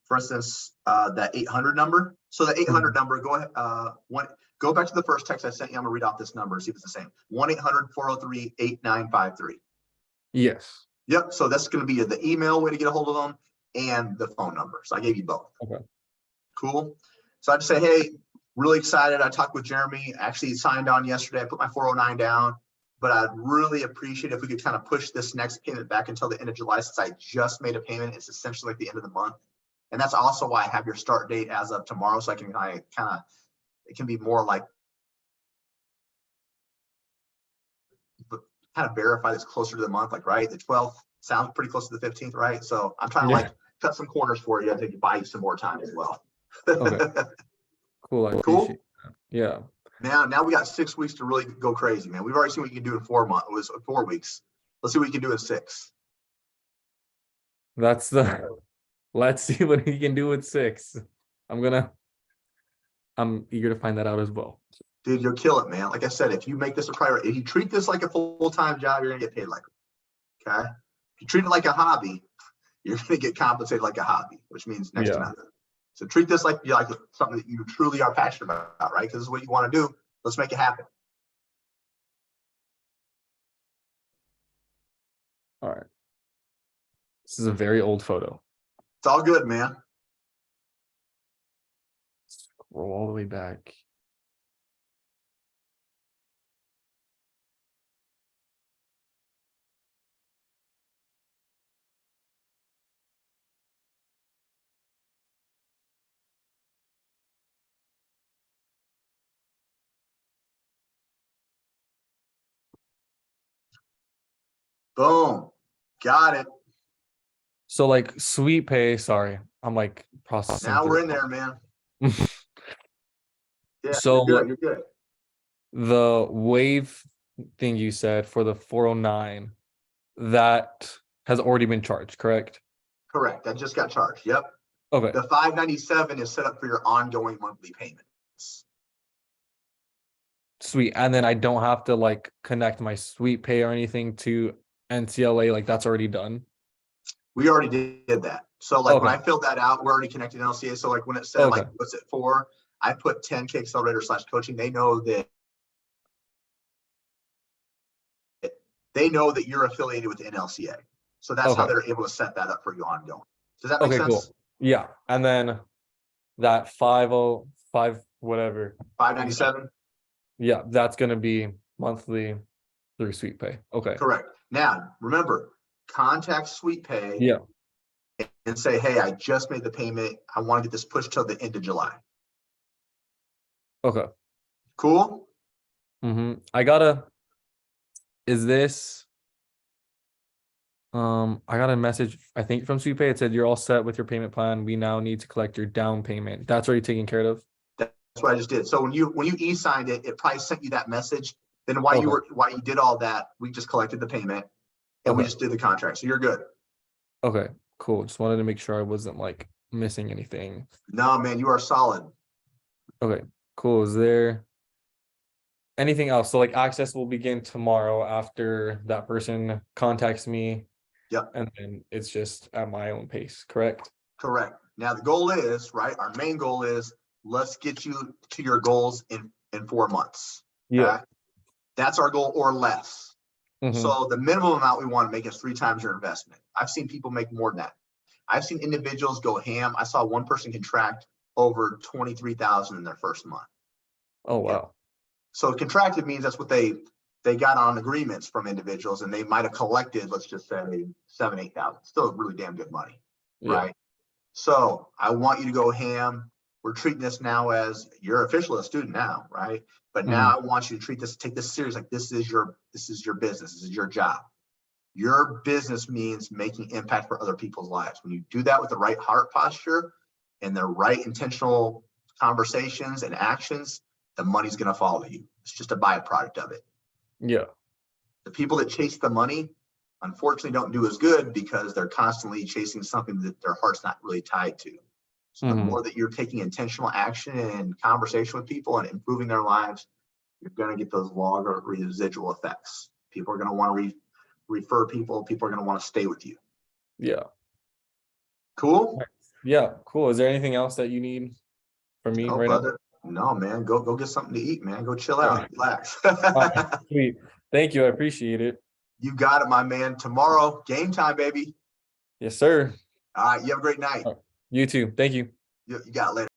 for instance, that 800 number. So the 800 number, go ahead, go back to the first text I sent you. I'm gonna read off this number, see if it's the same. 1-800-403-8953. Yes. Yep. So that's gonna be the email way to get a hold of them and the phone number. So I gave you both. Okay. Cool. So I'd say, hey, really excited. I talked with Jeremy, actually signed on yesterday. I put my 409 down, but I'd really appreciate if we could kind of push this next payment back until the end of July, since I just made a payment. It's essentially like the end of the month. And that's also why I have your start date as of tomorrow. So I kind of, it can be more like, kind of verify this closer to the month, like, right, the 12th sounds pretty close to the 15th, right? So I'm trying to like cut some corners for you to buy you some more time as well. Okay. Cool. I appreciate that. Yeah. Now we got 6 weeks to really go crazy, man. We've already seen what you can do in 4 months. It was 4 weeks. Let's see what you can do in 6. Let's see what he can do with 6. I'm eager to find that out as well. Dude, you'll kill it, man. Like I said, if you make this a priority, if you treat this like a full-time job, you're gonna get paid like it. Okay. If you treat it like a hobby, you're gonna get compensated like a hobby, which means next to nothing. So treat this like something that you truly are passionate about, right? Because this is what you want to do. Let's make it happen. All right. This is a very old photo. It's all good, man. Scroll all the way back. Boom. Got it. So like sweet pay, sorry, I'm like processing. Now we're in there, man. Yeah, So you're good. You're good. the wave thing you said for the 409, that has already been charged, correct? Correct. That just got charged. Yep. Okay. The 597 is set up for your ongoing monthly payments. Sweet. And then I don't have to like connect my sweet pay or anything to NCLA, like that's already done. We already did that. So like when I filled that out, we're already connected to LCA. So like when it said like what's it for, I put 10K accelerator / coaching. They know that you're affiliated with NLCA. So that's how they're able to set that up for you ongoing. Does that make sense? Cool. Yeah. And then that 505 whatever. 597. Yeah, that's gonna be monthly through sweet pay. Okay. Correct. Now remember, contact sweet pay. Yeah. And say, hey, I just made the payment. I want to get this pushed till the end of July. Okay. Cool. Is this I got a message, I think from SweetPay. It said you're all set with your payment plan. We now need to collect your down payment. That's already taken care of. That's what I just did. So when you e-signed it, it probably sent you that message. Then while you did all that, we just collected the payment and we just did the contract. So you're good. Okay, cool. Just wanted to make sure I wasn't like missing anything. No, man, you are solid. Okay, cool. Is there anything else? So like access will begin tomorrow after that person contacts me. Yep. And then it's just at my own pace, correct? Correct. Now the goal is, right? Our main goal is let's get you to your goals in 4 months. Yeah. Okay? That's our goal or less. So the minimum amount we want to make is 3 times your investment. I've seen people make more than that. I've seen individuals go ham. I saw one person contract over 23,000 in their first month. Oh, wow. So contracted means that's what they got on agreements from individuals, and they might have collected, let's just say 7,000-8,000. Still really damn good money, right? So I want you to go ham. We're treating this now as you're officially a student now, right? But now I want you to take this serious. Like this is your business. This is your job. Your business means making impact for other people's lives. When you do that with the right heart posture and the right intentional conversations and actions, the money's going to follow you. It's just a byproduct of it. Yeah. The people that chase the money, unfortunately, don't do as good because they're constantly chasing something that their heart's not really tied to. So the more that you're taking intentional action and conversation with people and improving their lives, you're going to get those longer residual effects. People are going to want to refer people. People are going to want to stay with you. Yeah. Cool. Yeah. Cool. Is there anything else that you need from me right brother. No, man. Go get something to eat, man. Go chill now? out. Relax. Sweet. Thank you. I appreciate it. You got it, my man. Tomorrow, game time, baby. Yes, sir. All right. You have a great night. You too. Thank you. You got it later.